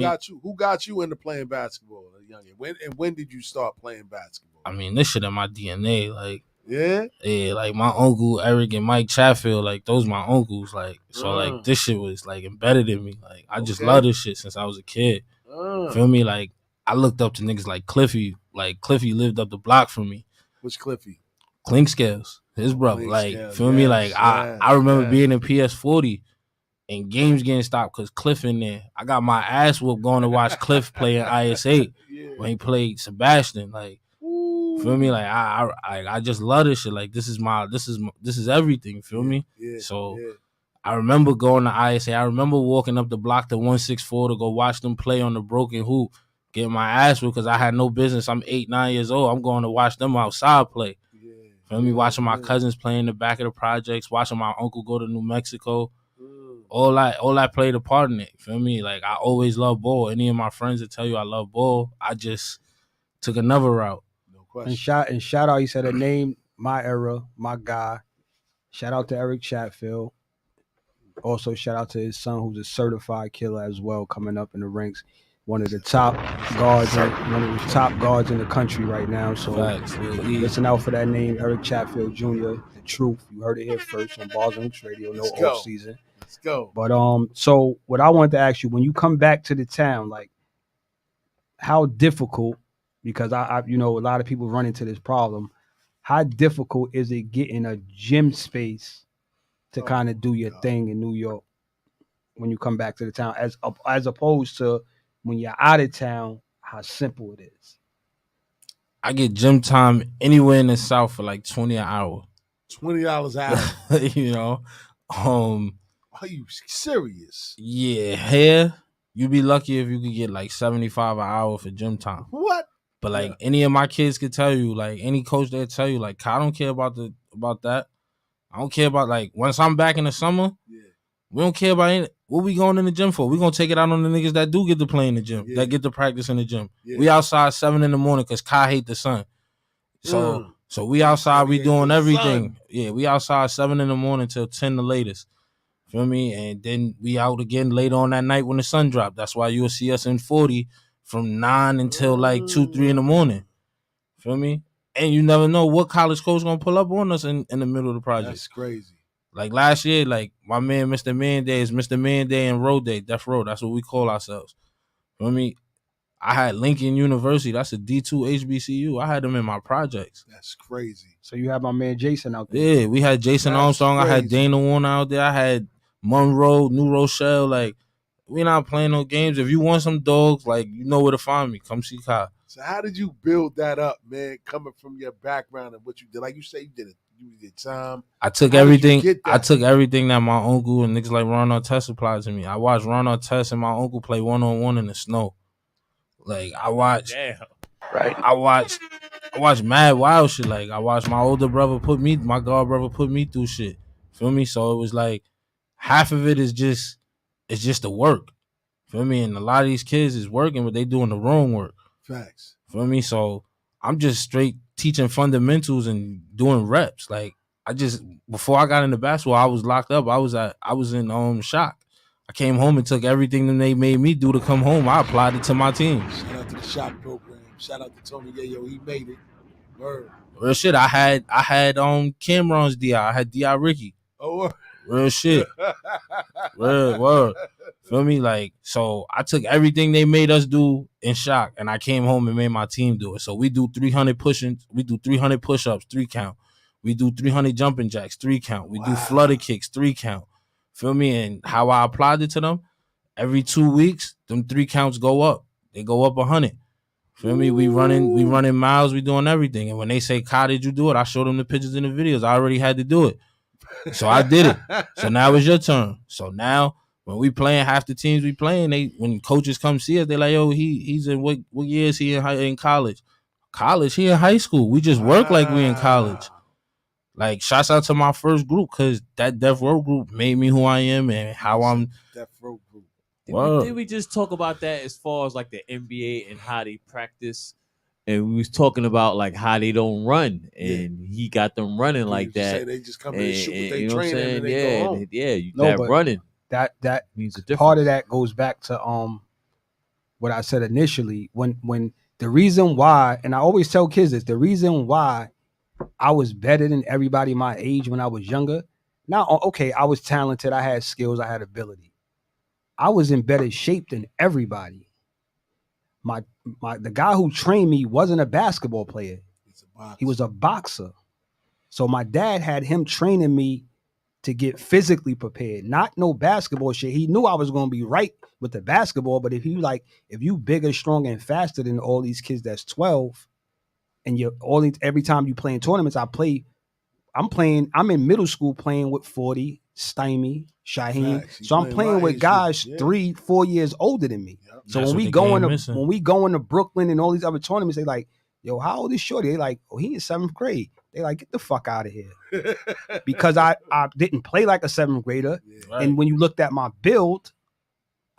Speaker 1: got you into playing basketball, youngin? When did you start playing basketball?
Speaker 10: I mean, this shit in my DNA, like.
Speaker 1: Yeah,
Speaker 10: like my uncle Eric and Mike Chatfield, like those my uncles, like so like this shit was like embedded in me. Like I just love this shit since I was a kid. Feel me? Like I looked up to niggas like Cliffy. Like Cliffy lived up the block from me.
Speaker 1: Which Cliffy?
Speaker 10: Clink Scales, his brother.
Speaker 1: Clink
Speaker 10: like
Speaker 1: Scales.
Speaker 10: Feel me? Like I remember being in PS40 and games getting stopped because Cliff in there. I got my ass whooped going to watch Cliff play in IS8 when he played Sebastian. Like. Feel me? Like I just love this shit. Like this is everything. Feel me?
Speaker 1: Yeah.
Speaker 10: So I remember going to ISA. I remember walking up the block to 164 to go watch them play on the broken hoop, getting my ass whipped because I had no business. I'm 8, 9 years old. I'm going to watch them outside play. Feel me? Watching my cousins play in the back of the projects, watching my uncle go to New Mexico. All that played a part in it. Feel me? Like I always loved ball. Any of my friends that tell you I love ball, I just took another route.
Speaker 3: And shout out, he said a name, my era, my guy. Shout out to Eric Chatfield. Also shout out to his son, who's a certified killer as well, coming up in the ranks. One of the top guards in the country right now. So listen out for that name, Eric Chatfield Jr. The truth. You heard it here first on Bars and Hoops Radio. No off season.
Speaker 1: Let's go.
Speaker 3: But so what I wanted to ask you, when you come back to the town, like how difficult, because I a lot of people run into this problem. How difficult is it getting a gym space to kind of do your thing in New York when you come back to the town, as opposed to when you're out of town? How simple it is.
Speaker 10: I get gym time anywhere in the South for like $20 an hour.
Speaker 1: $20 an hour. Are you serious?
Speaker 10: Yeah, here you'd be lucky if you could get like $75 an hour for gym time.
Speaker 1: What?
Speaker 10: But like any of my kids could tell you, like any coach they'll tell you, like I don't care about that. I don't care about like once I'm back in the summer, we don't care about what we going in the gym for. We gonna take it out on the niggas that do get to play in the gym, that get to practice in the gym. We outside 7 in the morning because Kai hate the sun. So we outside, we doing everything. Yeah, we outside 7 in the morning till 10 the latest. Feel me? And then we out again later on that night when the sun dropped. That's why you'll see us in 40 from 9 until like 2, 3 in the morning. Feel me? And you never know what college coach gonna pull up on us in the middle of the project.
Speaker 1: That's crazy.
Speaker 10: Like last year, like my man Mr. Man Day is Mr. Man Day and Road Day. Death Row. That's what we call ourselves. Feel me? I had Lincoln University. That's a D2 HBCU. I had them in my projects.
Speaker 1: That's crazy.
Speaker 3: So you have my man Jason out there.
Speaker 10: Yeah, we had Jason Armstrong. Crazy. I had Dana Warner out there. I had Monroe, New Rochelle. Like, we not playing no games. If you want some dogs, like, you know where to find me. Come see Kai.
Speaker 1: So how did you build that up, man, coming from your background and what you did? Like you say, you did it. You did time.
Speaker 10: I took everything. I took everything that my uncle and niggas like Ron Artest applied to me. I watched Ron Artest and my uncle play 1-on-1 in the snow. Like I watched.
Speaker 3: Right.
Speaker 10: I watched mad wild shit. Like I watched my older brother my god brother put me through shit. Feel me? So it was like half of it is just the work. Feel me? And a lot of these kids is working, but they doing the wrong work.
Speaker 1: Facts.
Speaker 10: Feel me? So I'm just straight teaching fundamentals and doing reps. Like before I got into basketball, I was locked up. I was in shock. I came home and took everything that they made me do to come home. I applied it to my team.
Speaker 1: Shout out to the shop program. Shout out to Tony Yayo. He made it. Word.
Speaker 10: Real shit. I had Cameron's DI. I had DI Ricky.
Speaker 1: Oh.
Speaker 10: Real shit. Real word. Feel me? Like, so I took everything they made us do in shock, and I came home and made my team do it. So we do 300 push-ins. We do 300 push-ups, 3 count. We do 300 jumping jacks, 3 count. We do flutter kicks, 3 count. Feel me? And how I applied it to them, every 2 weeks, them 3 counts go up. They go up 100. Feel me? We running miles, we doing everything. And when they say, "How did you do it?" I showed them the pictures and the videos. I already had to do it. So I did it. So now it's your turn. So now when we playing, half the teams we playing, when coaches come see us, they like, yo, he's in what year is he in college? College, he in high school. We just work like we in college. Like, shouts out to my first group, because that Death Row group made me who I am and how I'm.
Speaker 1: Death Row group.
Speaker 2: Did we just talk about that as far as like the NBA and how they practice? And we was talking about like how they don't run, and he got them running like that.
Speaker 1: Say they just come in and shoot what they
Speaker 2: you know
Speaker 1: train and they go home.
Speaker 2: That running.
Speaker 3: That
Speaker 2: means a difference.
Speaker 3: Part of that goes back to what I said initially, when the reason why, and I always tell kids this, the reason why I was better than everybody my age when I was younger. Now, okay, I was talented, I had skills, I had ability. I was in better shape than everybody. The guy who trained me wasn't a basketball player. He was a boxer. So my dad had him training me to get physically prepared, not no basketball shit. He knew I was going to be right with the basketball, but if you bigger, stronger, and faster than all these kids that's 12, and every time you play in tournaments, I'm in middle school playing with 40, Stymie, Shaheem. So I'm playing with guys 3-4 years older than me. Yep. So when we go into Brooklyn and all these other tournaments, they like, yo, how old is Shorty? They like, oh, he in 7th grade. They like, get the fuck out of here. Because I didn't play like a 7th grader. Yeah. Right. And when you looked at my build,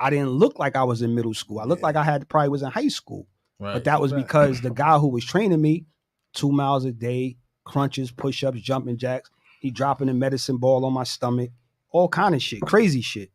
Speaker 3: I didn't look like I was in middle school. I looked like I probably was in high school. Right. But that was because the guy who was training me, 2 miles a day, crunches, push-ups, jumping jacks, he dropping a medicine ball on my stomach, all kind of shit, crazy shit.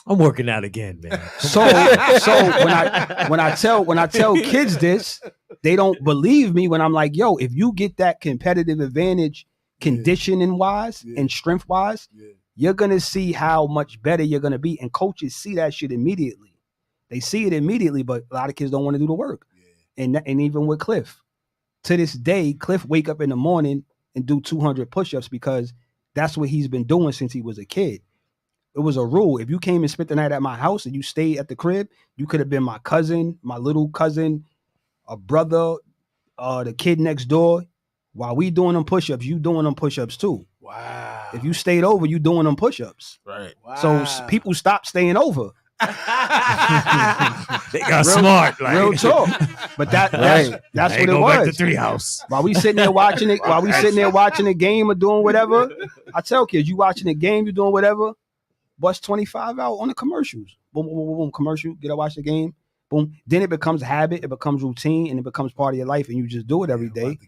Speaker 2: I'm working out again, man.
Speaker 3: So when I tell kids this, they don't believe me when I'm like, yo, if you get that competitive advantage conditioning wise and strength wise, you're gonna see how much better you're gonna be. And coaches see that shit immediately. They see it immediately, but a lot of kids don't want to do the work. And even with Cliff, to this day, Cliff wake up in the morning and do 200 push-ups because that's what he's been doing since he was a kid. It was a rule. If you came and spent the night at my house and you stayed at the crib, you could have been my cousin, my little cousin, a brother, the kid next door. While we doing them push-ups, you doing them push-ups too.
Speaker 1: Wow.
Speaker 3: If you stayed over, you doing them push-ups.
Speaker 10: Right.
Speaker 1: Wow.
Speaker 3: So people stopped staying over.
Speaker 2: They got smart. Like.
Speaker 3: Real talk. But that's what it was.
Speaker 2: Back to Treehouse.
Speaker 3: While we sitting there watching it, watching the game or doing whatever, I tell kids, you watching the game, you doing whatever, bust 25 out on the commercials. Boom, boom, boom, boom, commercial, get to watch the game. Boom. Then it becomes habit, it becomes routine, and it becomes part of your life, and you just do it every day,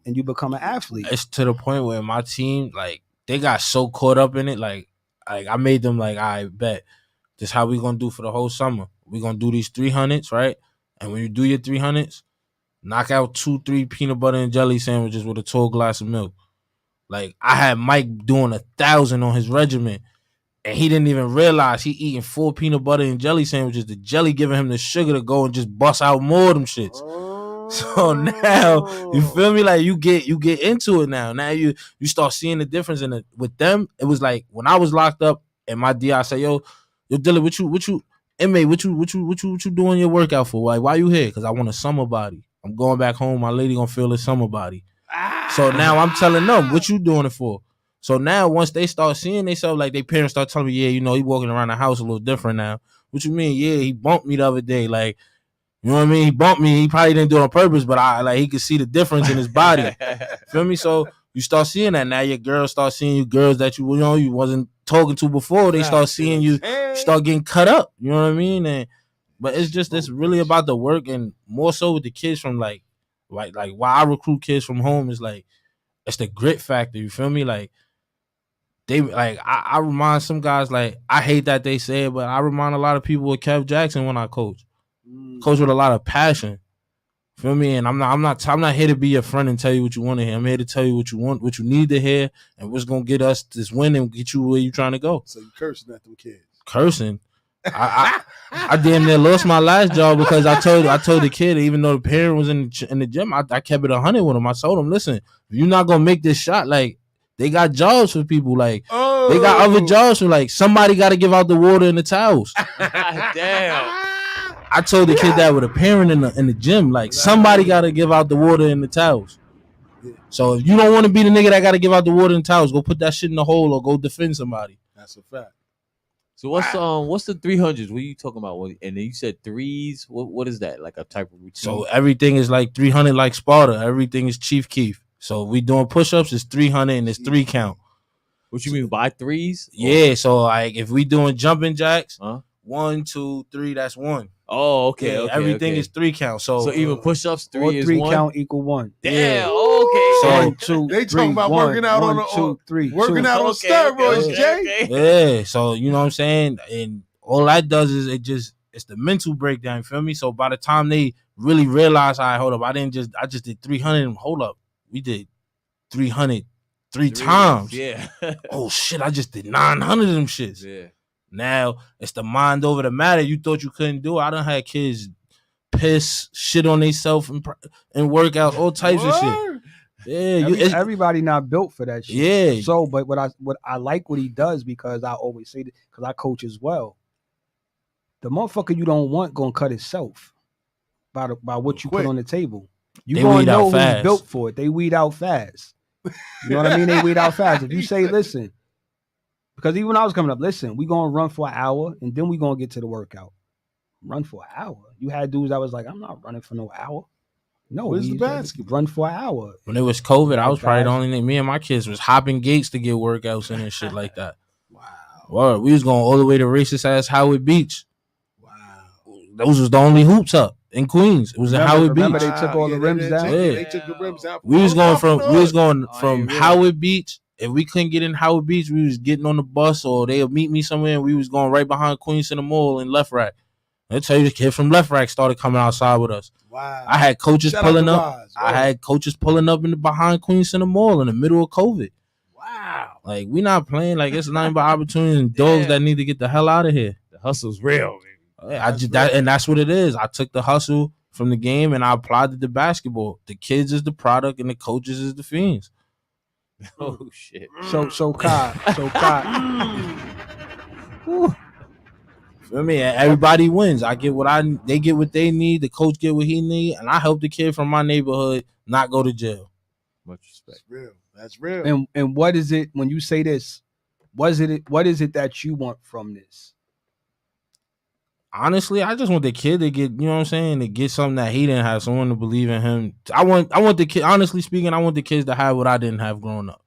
Speaker 3: and you become an athlete.
Speaker 10: It's to the point where my team, like, they got so caught up in it, like I made them like, I bet this how we gonna do for the whole summer. We gonna do these 300s, right? And when you do your 300s, knock out 2-3 peanut butter and jelly sandwiches with a tall glass of milk. Like, I had Mike doing 1,000 on his regimen, and he didn't even realize he eating 4 peanut butter and jelly sandwiches. The jelly giving him the sugar to go and just bust out more of them shits. So now, you feel me? Like, you get into it now. Now you start seeing the difference in it. With them, it was like when I was locked up and my DI said, yo, Dylan, what you inmate, what you doing your workout for? Why you here? Because I want a summer body. I'm going back home. My lady gonna feel the summer body. So now I'm telling them, what you doing it for? So now once they start seeing themselves, like their parents start telling me, yeah, you know, he walking around the house a little different now. What you mean? Yeah, he bumped me the other day. Like, you know what I mean? He bumped me. He probably didn't do it on purpose, but he could see the difference in his body. Feel me? So you start seeing that. Now your girls start seeing you, girls that you wasn't talking to before. They start seeing you, start getting cut up. You know what I mean? But it's really about the work, and more so with the kids from like why I recruit kids from home is like, it's the grit factor. You feel me? Like, they like I remind some guys, like, I hate that they say it, but I remind a lot of people with Kev Jackson when I coach. Coach with a lot of passion. Feel me? And I'm not here to be your friend and tell you what you want to hear. I'm here to tell you what you want, what you need to hear, and what's gonna get us this win and get you where you trying to go.
Speaker 1: So you cursing at them kids?
Speaker 10: Cursing? I damn near lost my last job because I told the kid, even though the parent was in the gym, I kept it 100 with him. I told him, listen, if you're not gonna make this shot, like, they got jobs for people, like they got other jobs for, like, somebody got to give out the water and the towels.
Speaker 2: Damn.
Speaker 10: I told the kid that with a parent in the gym, like somebody got to give out the water and the towels. So if you don't want to be the nigga that got to give out the water and towels, go put that shit in the hole or go defend somebody.
Speaker 1: That's a fact.
Speaker 2: So what's the 300s? What are you talking about? And then you said threes. What is that? Like a type of routine?
Speaker 10: So everything is like 300, like Sparta. Everything is Chief Keef. So we doing push-ups, it's 300 and it's 3 count.
Speaker 2: What you mean by threes?
Speaker 10: Yeah, so like if we doing jumping jacks, 1, 2, 3, that's 1.
Speaker 2: Oh, okay.
Speaker 10: Yeah,
Speaker 2: okay
Speaker 10: everything
Speaker 2: okay.
Speaker 10: is 3 count. So
Speaker 2: even push-ups, 3 is
Speaker 3: 3
Speaker 2: 1?
Speaker 3: count equal 1.
Speaker 2: Damn.
Speaker 3: Yeah.
Speaker 2: Okay.
Speaker 10: So
Speaker 3: 1, 2,
Speaker 1: they
Speaker 3: 3,
Speaker 1: talking about
Speaker 3: 1,
Speaker 1: working out
Speaker 3: 1,
Speaker 1: on
Speaker 3: 2, 3,
Speaker 1: working
Speaker 3: 2.
Speaker 1: out on steroids, Jay.
Speaker 10: Yeah, so you know what I'm saying, and all that does is it's the mental breakdown. You feel me? So by the time they really realize, all right, hold up, I just did 300. And hold up, we did 300 3 times.
Speaker 2: Yeah.
Speaker 10: Oh shit, I just did 900 of them shits.
Speaker 2: Yeah.
Speaker 10: Now it's the mind over the matter. You thought you couldn't do it. I done had kids piss, shit on themselves and work out all types of shit. Yeah,
Speaker 3: everybody not built for that shit.
Speaker 10: Yeah.
Speaker 3: So, but what I like what he does, because I always say that, because I coach as well. The motherfucker you don't want gonna cut itself by what you put on the table. You gonna know who's built for it. They weed out fast. You know what I mean? They weed out fast. If you say, listen, because even when I was coming up, listen, we gonna run for an hour and then we gonna get to the workout. Run for an hour. You had dudes that was like, I'm not running for no hour. No,
Speaker 1: where's the basketball?
Speaker 3: Run for an hour.
Speaker 10: When it was COVID, I was probably the only thing. Me and my kids was hopping gates to get workouts in and shit like that.
Speaker 1: Wow.
Speaker 10: Well, we was going all the way to racist ass Howard Beach. Wow. Those was the only hoops up in Queens. It was in Howard Beach.
Speaker 3: Remember they took all the rims down?
Speaker 1: They took the rims out.
Speaker 10: We was going from Howard Beach. If we couldn't get in Howard Beach, we was getting on the bus or they'll meet me somewhere and we was going right behind Queens Center Mall in Left Rack. I tell you, the kid from Left Rack started coming outside with us.
Speaker 1: Wow.
Speaker 10: I had coaches pulling up. I had coaches pulling up in the behind Queens Center Mall in the middle of COVID.
Speaker 1: Wow.
Speaker 10: Like, we not playing. Like, it's nothing but opportunities and dogs that need to get the hell out of here.
Speaker 2: The hustle's real, baby.
Speaker 10: And that's what it is. I took the hustle from the game and I applied it to basketball. The kids is the product and the coaches is the fiends.
Speaker 2: Oh shit.
Speaker 3: So Kai.
Speaker 10: Feel me? Everybody wins. I get they get what they need. The coach get what he need, and I help the kid from my neighborhood not go to jail.
Speaker 2: Much respect.
Speaker 1: That's real. That's real.
Speaker 3: And what is it when you say this? What is it that you want from this?
Speaker 10: Honestly, I just want the kid to get, you know what I'm saying, to get something that he didn't have, someone to believe in him. I want the kid, honestly speaking, I want the kids to have what I didn't have growing up.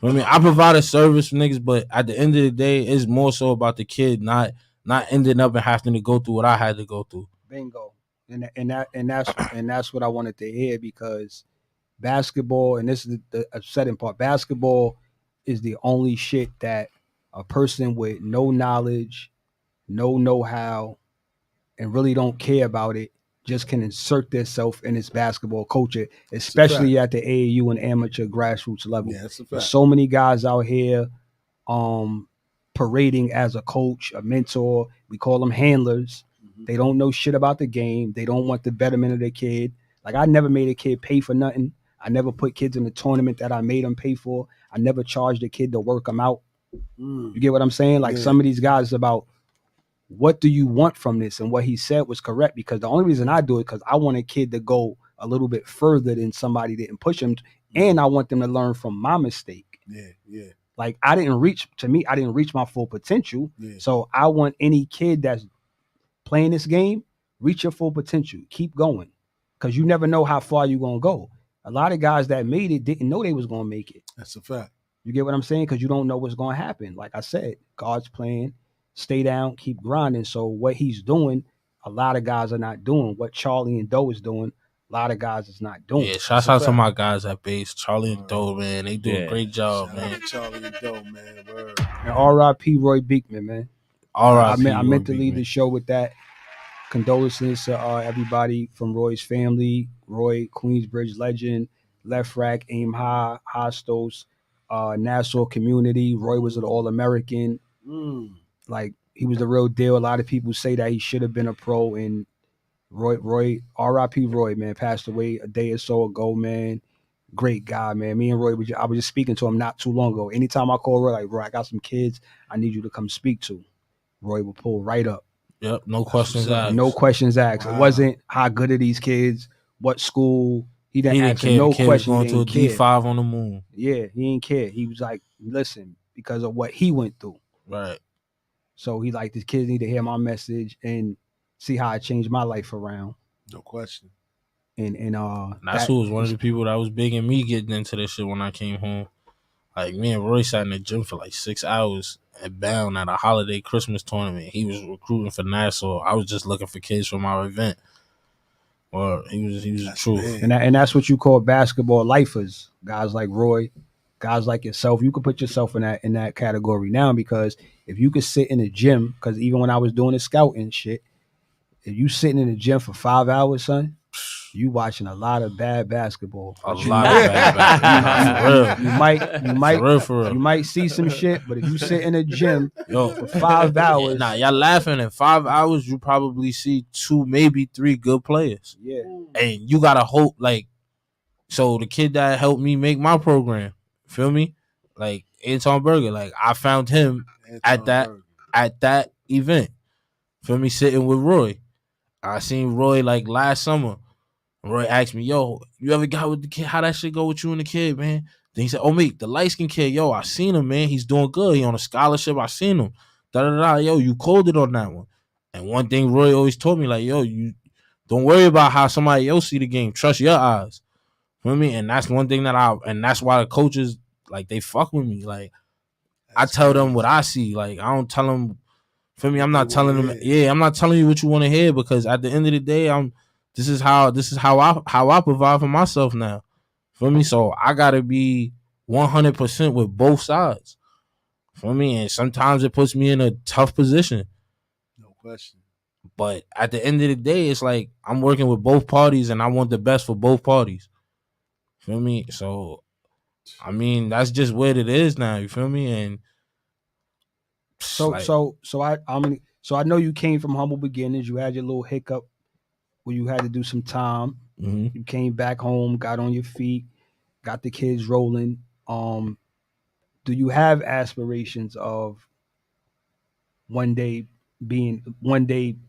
Speaker 10: I mean, I provide a service for niggas, but at the end of the day, it's more so about the kid not ending up and having to go through what I had to go through.
Speaker 3: Bingo. And that's what I wanted to hear, because basketball, and this is the upsetting part, basketball is the only shit that a person with no knowledge, no know-how, and really don't care about it just can insert themselves in this basketball culture, especially at the AAU and amateur grassroots level.
Speaker 1: Yeah, that's a fact.
Speaker 3: There's so many guys out here parading as a coach, a mentor. We call them handlers. Mm-hmm. They don't know shit about the game. They don't want the betterment of their kid. Like, I never made a kid pay for nothing. I never put kids in the tournament that I made them pay for. I never charged a kid to work them out. You get what I'm saying? Like, some of these guys, about what do you want from this? And what he said was correct, because the only reason I do it because I want a kid to go a little bit further than somebody didn't push him. And I want them to learn from my mistake.
Speaker 1: Yeah.
Speaker 3: Like, I didn't reach my full potential.
Speaker 1: Yeah.
Speaker 3: So I want any kid that's playing this game, reach your full potential. Keep going. Because you never know how far you're going to go. A lot of guys that made it didn't know they was going to make it.
Speaker 1: That's a fact.
Speaker 3: You get what I'm saying? Because you don't know what's going to happen. Like I said, God's plan. Stay down, keep grinding. So what he's doing, a lot of guys are not doing. What Charlie and Doe is doing, a lot of guys is not doing.
Speaker 10: Yeah, shout out to my guys at base, Charlie and Doe, man. They do a great job, man.
Speaker 1: Charlie and Doe, man. Word.
Speaker 3: And R.I.P. Roy Beekman, man.
Speaker 10: R.I.P.
Speaker 3: I meant to leave the show with that. Condolences to everybody from Roy's family. Roy, Queensbridge legend, Left Rack, Aim High, Hostels, Nassau community. Roy was an All-American. Like, he was the real deal. A lot of people say that he should have been a pro, and Roy, R.I.P. Roy, man, passed away a day or so ago, man. Great guy, man. Me and Roy, I was just speaking to him not too long ago. Anytime I call Roy, like, Roy, I got some kids I need you to come speak to. Roy will pull right up.
Speaker 10: Yep, no questions asked.
Speaker 3: No questions asked.
Speaker 1: Wow.
Speaker 3: It wasn't how good are these kids, what school. He didn't ask
Speaker 10: care.
Speaker 3: no
Speaker 10: the kid
Speaker 3: questions.
Speaker 10: was going to a D5 on the moon.
Speaker 3: Yeah, he didn't care. He was like, listen, because of what he went through.
Speaker 10: Right.
Speaker 3: So he like, these kids need to hear my message and see how I changed my life around.
Speaker 1: No question.
Speaker 3: And
Speaker 10: that's who was one of the people that was big in me getting into this shit when I came home. Like, me and Roy sat in the gym for like 6 hours and bound at a holiday Christmas tournament. He was recruiting for Nassau. I was just looking for kids for my event. Well, he was the truth.
Speaker 3: And that's what you call basketball lifers. Guys like Roy, guys like yourself. You could put yourself in that category now, because if you could sit in the gym, because even when I was doing the scouting shit, if you sitting in the gym for 5 hours, son, you watching a lot of bad basketball.
Speaker 10: A lot of bad basketball.
Speaker 3: You might see some shit, but if you sit in a gym for 5 hours,
Speaker 10: y'all laughing. In 5 hours, you probably see 2, maybe 3 good players.
Speaker 3: Yeah,
Speaker 10: and you gotta hope. Like, so the kid that helped me make my program, feel me? Like Anton Berger, like I found him at that event. Feel me? Sitting with Roy. I seen Roy like last summer. Roy asked me, yo, you ever got with the kid? How that shit go with you and the kid, man? Then he said, oh, mate, the light-skinned kid, yo, I seen him, man. He's doing good. He on a scholarship. I seen him. Da-da-da. Yo, you called it on that one. And one thing Roy always told me, like, yo, you don't worry about how somebody else see the game. Trust your eyes. Feel me? And that's one thing and that's why the coaches, like, they fuck with me. Like, I tell them what I see. Like, I don't tell them, feel me? I'm not telling them, I'm not telling you what you want to hear, because at the end of the day, this is how I provide for myself now. Feel me? So I gotta be 100% with both sides. Feel me? And sometimes it puts me in a tough position.
Speaker 1: No question.
Speaker 10: But at the end of the day, it's like I'm working with both parties and I want the best for both parties. Feel me? So I mean, that's just what it is now, you feel me? And
Speaker 3: so I know you came from humble beginnings. You had your little hiccup where you had to do some time.
Speaker 10: Mm-hmm.
Speaker 3: You came back home, got on your feet, got the kids rolling. Do you have aspirations of one day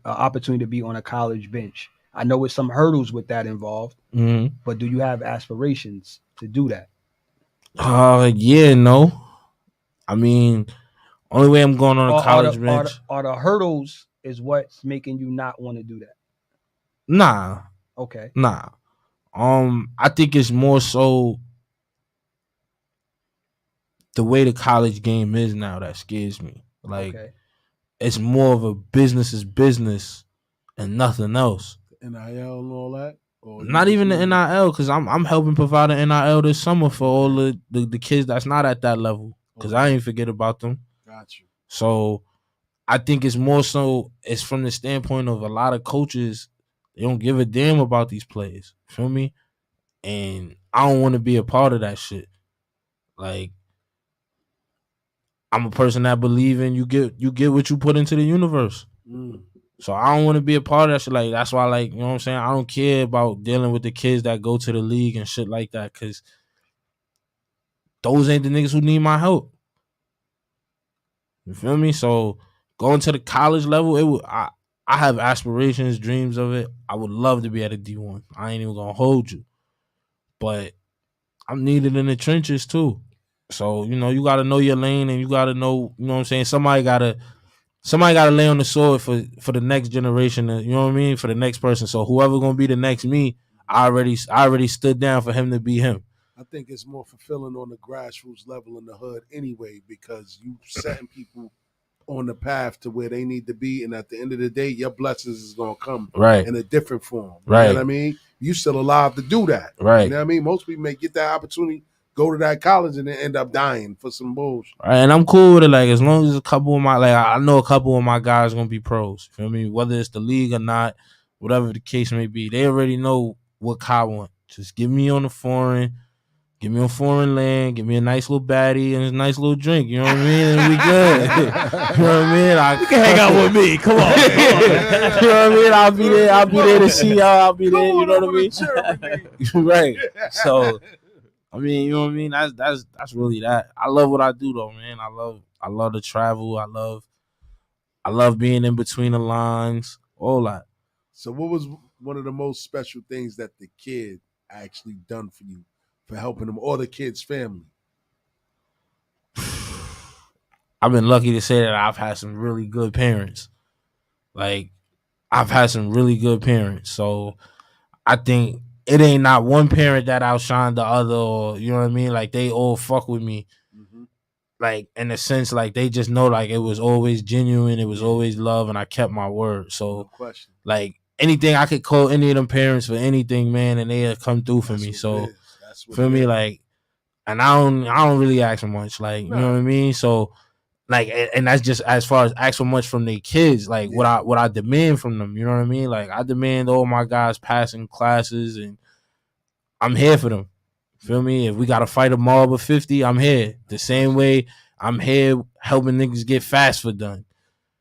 Speaker 3: opportunity to be on a college bench? I know it's some hurdles with that involved, but do you have aspirations to do that?
Speaker 10: No. I mean, only way I'm going on a college bench.
Speaker 3: Are the hurdles is what's making you not want to do that?
Speaker 10: Nah.
Speaker 3: Okay.
Speaker 10: Nah. I think it's more so the way the college game is now that scares me. Like, it's more of a business is business and nothing else.
Speaker 1: NIL and all that? Or
Speaker 10: not even the NIL, because I'm helping provide an NIL this summer for all the kids that's not at that level, because I ain't forget about them.
Speaker 1: Got you.
Speaker 10: So I think it's more so, it's from the standpoint of a lot of coaches, they don't give a damn about these players. Feel me? And I don't want to be a part of that shit. Like, I'm a person that believe in you get what you put into the universe. So I don't want to be a part of that shit. Like, that's why, like, you know what I'm saying? I don't care about dealing with the kids that go to the league and shit like that, because those ain't the niggas who need my help. You feel me? So going to the college level, I have aspirations, dreams of it. I would love to be at a D1. I ain't even gonna hold you. But I'm needed in the trenches too. So, you know, you gotta know your lane, and you gotta know, you know what I'm saying? Somebody gotta lay on the sword for the next generation, you know what I mean? For the next person. So whoever gonna be the next me, I already stood down for him to be him.
Speaker 1: I think it's more fulfilling on the grassroots level in the hood anyway, because you setting people on the path to where they need to be, and at the end of the day, your blessings is gonna come in a different form. You know what I mean? You still alive to do that.
Speaker 10: Right.
Speaker 1: You know what I mean? Most people may get that opportunity, go to that college, and then end up dying for some bullshit.
Speaker 10: Right, and I'm cool with it. Like, as long as a couple of I know a couple of my guys gonna be pros. You feel me? Whether it's the league or not, whatever the case may be, they already know what Kai want. Just give me on foreign land, give me a nice little baddie and a nice little drink. You know what I mean? And we good. You know what I mean?
Speaker 2: You can hang out with me. Come on.
Speaker 10: You know what I mean? I'll be there to see y'all. I'll be there. You know what I mean? Right. So, I mean, you know what I mean? That's really that. I love what I do though, man. I love to travel. I I love being in between the lines, all that.
Speaker 1: So what was one of the most special things that the kid actually done for you for helping him or the kid's family?
Speaker 10: I've been lucky to say that I've had some really good parents. Like, I've had some really good parents. So I think it ain't not one parent that outshined the other, or you know what I mean? Like, they all fuck with me. Mm-hmm. Like, in a sense, like, they just know, like, it was always genuine, it was always love, and I kept my word. So,
Speaker 1: no question.
Speaker 10: Like, anything I could call any of them parents for anything, man, and they'll come through for me. So, feel me, like, and I don't really ask for much, like, you know what I mean? So, like, and that's just as far as ask for much from their kids, like what I demand from them, you know what I mean? Like, I demand all my guys passing classes, and I'm here for them. Feel me? If we gotta fight a mob of 50, I'm here. The same way I'm here helping niggas get FAFSA done.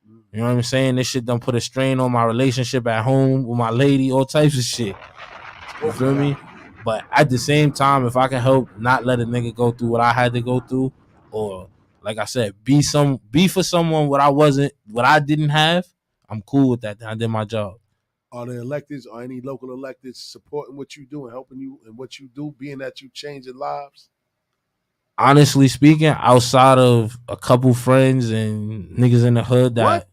Speaker 10: You know what I'm saying? This shit done put a strain on my relationship at home with my lady, all types of shit. You feel me? But at the same time, if I can help not let a nigga go through what I had to go through, or like I said, be for someone what I didn't have, I'm cool with that. I did my job.
Speaker 1: Are the electeds or any local electeds supporting what you do and helping you in what you do, being that you changing lives?
Speaker 10: Honestly speaking, outside of a couple friends and niggas in the hood that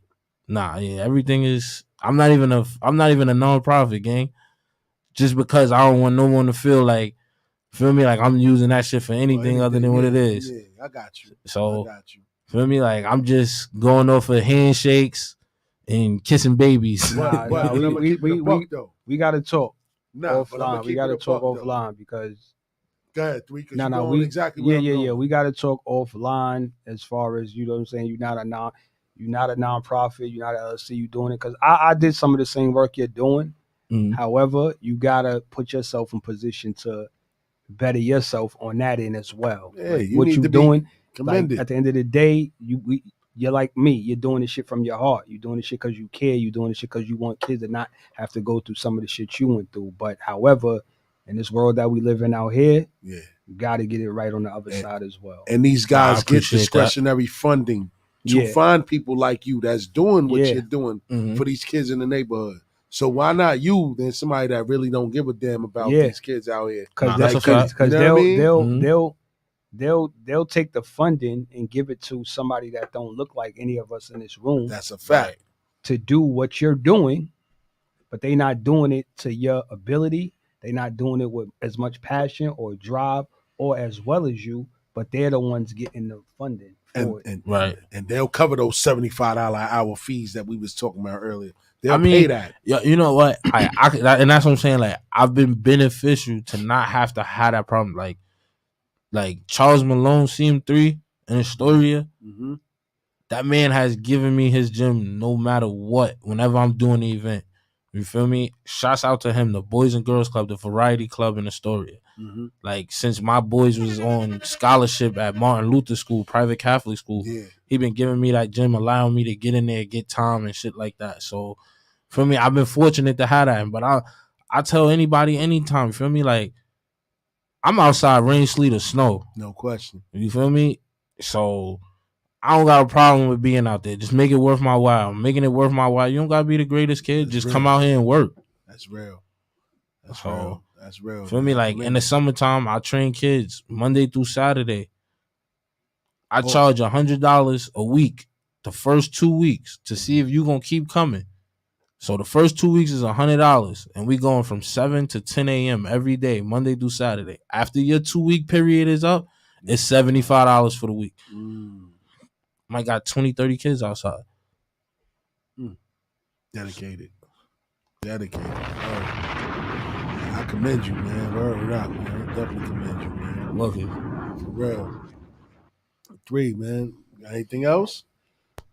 Speaker 10: everything is I'm not even a nonprofit, gang. Just because I don't want no one to feel like, feel me, like I'm using that shit for anything other than what it is.
Speaker 1: Yeah, I got you.
Speaker 10: So, feel me, like I'm just going off of handshakes and kissing babies.
Speaker 3: We gotta talk offline. We gotta talk offline because.
Speaker 1: Go ahead, exactly.
Speaker 3: We gotta talk offline as far as, you know what I'm saying. You're not a nonprofit. You're not an LLC. You doing it because I did some of the same work you're doing. Mm-hmm. However, you gotta put yourself in position to better yourself on that end as well.
Speaker 1: Yeah, like, what you doing? Commended.
Speaker 3: Like, at the end of the day, you're like me. You're doing this shit from your heart. You're doing this shit because you care. You're doing this shit because you want kids to not have to go through some of the shit you went through. But however, in this world that we live in out here, you got to get it right on the other side as well.
Speaker 1: And these guys get discretionary funding to find people like you that's doing what you're doing for these kids in the neighborhood. So why not you than somebody that really don't give a damn about these kids out here?
Speaker 3: Because they'll take the funding and give it to somebody that don't look like any of us in this room.
Speaker 1: That's a fact.
Speaker 3: To do what you're doing, but they not doing it to your ability. They're not doing it with as much passion or drive or as well as you, but they're the ones getting the funding for it.
Speaker 1: And they'll cover those $75 an hour fees that we was talking about earlier. They'll pay that.
Speaker 10: Yeah, you know what? I and that's what I'm saying. Like, I've been beneficial to not have to have that problem. Like Charles Malone, CM3 in Astoria. Mm-hmm. That man has given me his gym no matter what. Whenever I'm doing the event. You feel me? Shouts out to him, the Boys and Girls Club, the Variety Club in Astoria. Mm-hmm. Like, since my boys was on scholarship at Martin Luther School, private Catholic school, he been giving me that gym, allowing me to get in there, get time and shit like that. So, for me, I've been fortunate to have that. But I tell anybody anytime, feel me? Like, I'm outside, rain, sleet, or snow.
Speaker 1: No question.
Speaker 10: You feel me? So, I don't got a problem with being out there. Just make it worth my while. Making it worth my while. You don't gotta be the greatest kid. Just come out here and work.
Speaker 1: That's real. That's real.
Speaker 10: Feel me? Like, in the summertime, I train kids Monday through Saturday. I charge $100 a week the first 2 weeks to see if you gonna keep coming. So the first 2 weeks is $100, and we going from 7 to 10 a.m. every day, Monday through Saturday. After your 2 week period is up, it's $75 for the week. Might got 20, 30 kids outside.
Speaker 1: Dedicated. I commend you, man. Word up, man. I definitely commend you, man.
Speaker 10: Love you.
Speaker 1: For real. 3, man. Got anything else?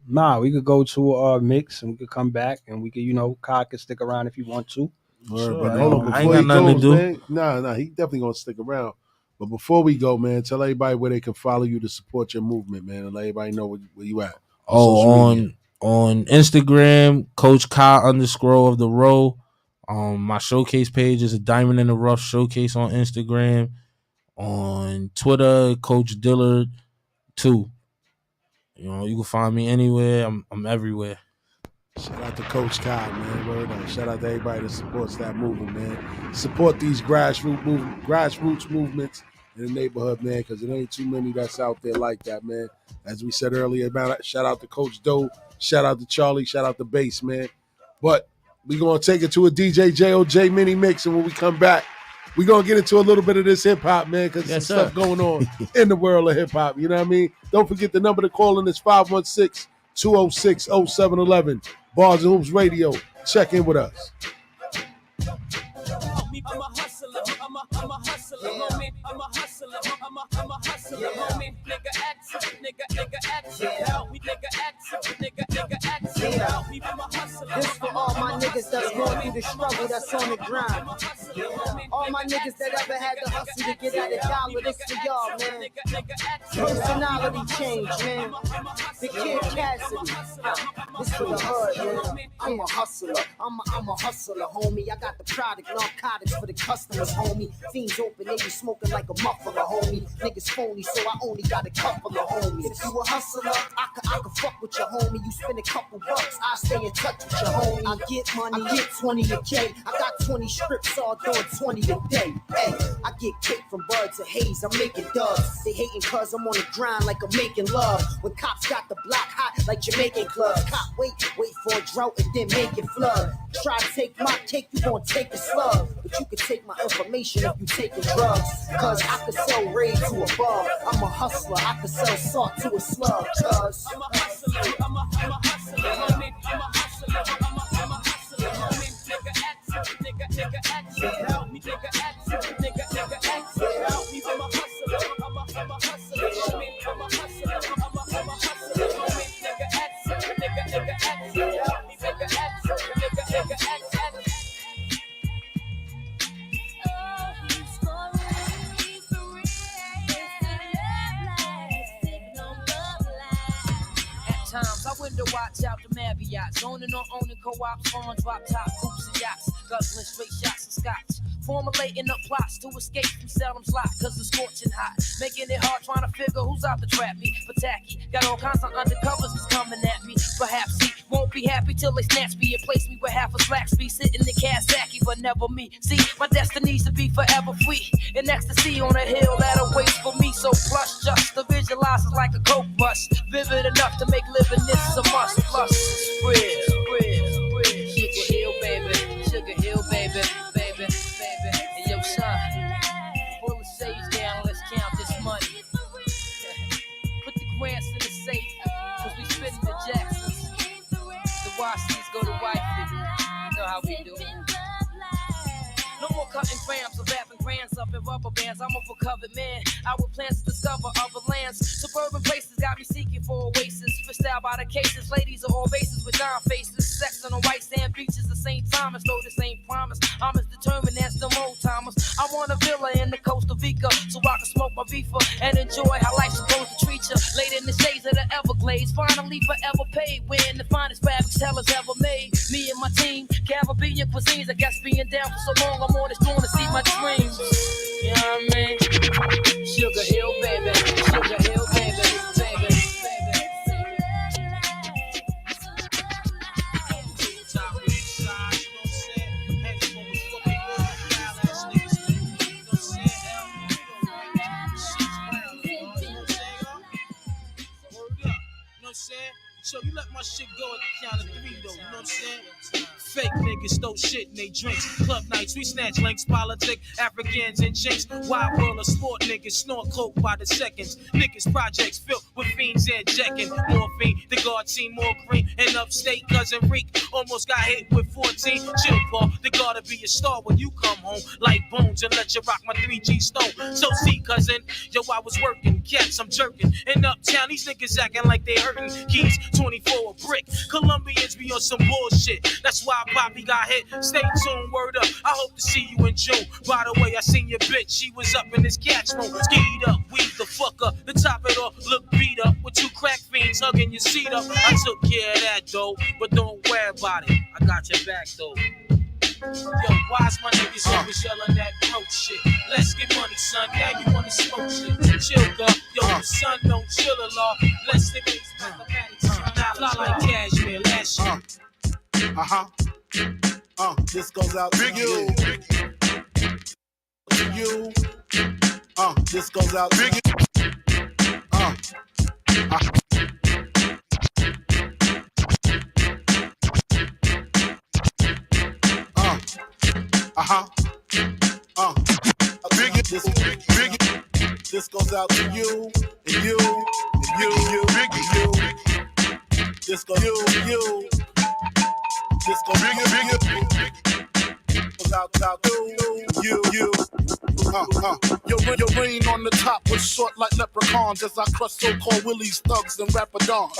Speaker 3: Nah, we could go to a mix and we could come back and we could, Kai could stick around if you want to.
Speaker 1: Word, but hold on, before he goes, man. Nah, he definitely gonna stick around. But before we go, man, tell everybody where they can follow you to support your movement, man, and let everybody know where you at.
Speaker 10: On Instagram, Coach Kai _ of the row. My showcase page is a Diamond in the Rough showcase on Instagram. On Twitter, Coach Dillard 2. You can find me anywhere. I'm everywhere.
Speaker 1: Shout out to Coach Kai, man. Word up. Shout out to everybody that supports that movement, man. Support these grassroots movements in the neighborhood, man, because there ain't too many that's out there like that, man. As we said earlier, shout out to Coach Doe. Shout out to Charlie. Shout out to Bass, man. But we're going to take it to a DJ JOJ mini mix, and when we come back, we're going to get into a little bit of this hip-hop, man, because there's some stuff going on in the world of hip-hop. You know what I mean? Don't forget the number to call in is 516-206-0711. Bars and Hoops Radio. Check in with us.
Speaker 11: I'm a hustler, homie. I'm a hustler, homie. Nigga action, help me, nigga action, help me. I'm a hustler.
Speaker 12: This for all my niggas that's going through the struggle, that's on the grind. All my niggas that ever had to hustle to get at a dollar, this for y'all, man. Personality change, man. The Kid Cassidy. This for the hood, man. I'm a hustler. I'm a hustler, homie. I got the product, narcotics for the customers, homie. Fiends open, they be smoking like a muffler, homie. Niggas phony, so I only got a couple of homies. If you a hustler, I can fuck with your homie. You spend a couple bucks, I stay in touch with your homie. I get money, I get 20 a K. I got 20 strips, all doing 20 a day. Hey, I get cake from Birds and Haze, I'm making dubs. They hating cause I'm on the grind like I'm making love. When cops got the block hot like Jamaican clubs. Cop wait for a drought and then make it flood. Try to take my cake, you gon' take a slug. But you can take my information if you taking drugs. Cause I could sell raid to a bug. I'm a hustler, I could sell salt to a slug. Cause
Speaker 11: I'm a hustler, I'm a hustler, homie. I'm a hustler, I'm a hustler, homie. Nigga action, help me, nigga action, help me. I'm a hustler, I'm a hustler, homie. I'm a hustler, I'm a hustler, homie. Nigga action, help me, nigga action. Times I window watch out the Marriott, owning or owning co-ops, farms, drop top, coops and yachts, guzzling straight shots of scotch, formulating up plots to escape from Salem's lot, cause it's scorching hot, making it hard trying to figure who's out to trap me, for tacky, got all kinds of undercovers that's coming at me, perhaps he won't be happy till they snatch me and place me where half a slacks be, sitting in Kazaki, but never me, see, my destiny's to be forever free, in ecstasy on a hill that awaits for me, so plush just to visualize is like a coke bus, vivid enough to make living this a must, plus spread, Sugar Hill, baby, and yo, son, pull the sage down, let's count this money, put the grants in the safe, cause we spitting the Jacksons, the Washingtons go to wifey, you know how we do. No more cutting grams or wrapping grands up in rubber bands. I'm a recovered man. I would plans to discover other lands. Suburban places got me seeking for oasis. Fished out by the cases. Ladies are all races with dime faces. Sex on the white sand beaches of St. Thomas. Though this ain't promise. I'm as determined as the old timers. I want a villa in the Costa Rica so I can smoke my reefer and enjoy how life's supposed to treat you. Late in the shades of the Everglades. Finally forever paid. Wearing the finest fabrics hellers ever made. Me and my team. Caribbean cuisines. I guess being down for so long. I'm on this going to see my dreams. You know what I mean? Sugar Hill, baby. Sugar Hill, baby.
Speaker 13: So you let my shit go at the count of 3 though, you know what I'm saying? Fake niggas throw shit in they drinks. Club nights, we snatch links, politic, Africans and jinx. Wild world of sport niggas, snort coke by the seconds. Niggas projects filled with fiends and jacking. Morphine, the guard seen more green. And upstate, cousin Reek almost got hit with 14. Chill, Paul, the guard to be a star when you come home. Like Bones and let you rock my 3G stone. So see, cousin, yo, I was working, cats, I'm jerking. In Uptown, these niggas acting like they hurting. Keys, 24 a brick. Colombians be on some bullshit. That's why Poppy got hit. Stay tuned, word up. I hope to see you in June. By the way, I seen your bitch. She was up in this catch room. Skied up, weed the fuck up. The top it off, look beat up. With 2 crack fiends hugging your seat up. I took care of that though. But don't worry about it. I got your back though. Yo, why's my niggas always yelling that broke shit? Let's get money, son. Now you wanna smoke shit. Chill, girl. Yo, the son don't chill a lot. Let's think it's mathematics. Fly like cashmere last year.
Speaker 7: This goes out to you. To you. This goes out to you. This goes out to you, and you, and you, and you. This goes you. This goes out to you. Your reign on the top was short like leprechauns as I crush so-called willies, thugs, and rapadons.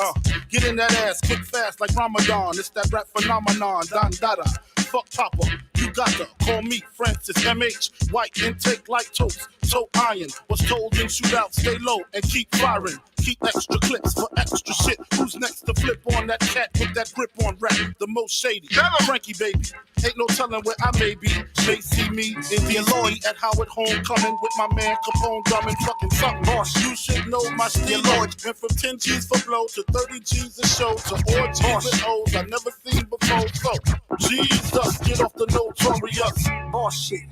Speaker 7: Get in that ass quick fast like Ramadan. It's that rap phenomenon, Don Dada. Fuck Papa, you gotta call me Francis M.H. White intake like toast, toe iron. Was told in shootout, stay low and keep firing. Keep extra clips for extra shit. Who's next to flip on that cat with that grip on rap? The most shady, Frankie baby. Ain't no telling where I may be. May see me in the Lloyd at Howard Homecoming with my man Capone drumming fucking something. Boss, you should know my steel. Went from 10 G's for blow to 30 G's a show to orgies with O's I never seen before. So, Jesus, get off the notorious.
Speaker 8: Boss shit.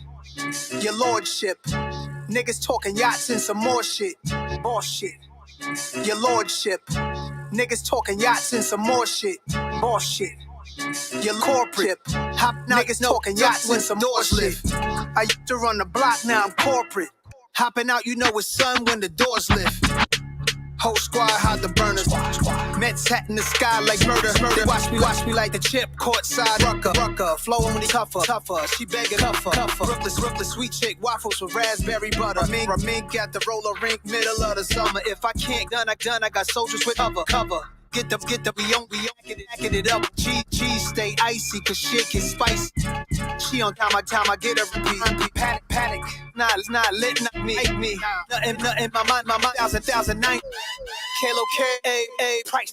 Speaker 8: Your lordship. Niggas talking yachts and some more shit. Boss shit. Your lordship. Niggas talking yachts and some more shit. Boss shit. Your corporate. Hop niggas talking yachts and some more shit. I used to run the block, now I'm corporate. Hopping out, you know it's sun when the doors lift. Whole squad hide the burners. Mets hat in the sky like murder. Watch me like the chip. Courtside rucker. Flow only tougher. She begging tougher. Rookless, sweet chick. Waffles with raspberry butter. Ramin got the roller rink middle of the summer. If I can't done, I got soldiers with cover. Get the, we on it up. Cheese stay icy, cause shit get spicy. She on time, I get her repeat. Panic, not lit, not me. Nothing, my mind, 1009. Kilo K, price.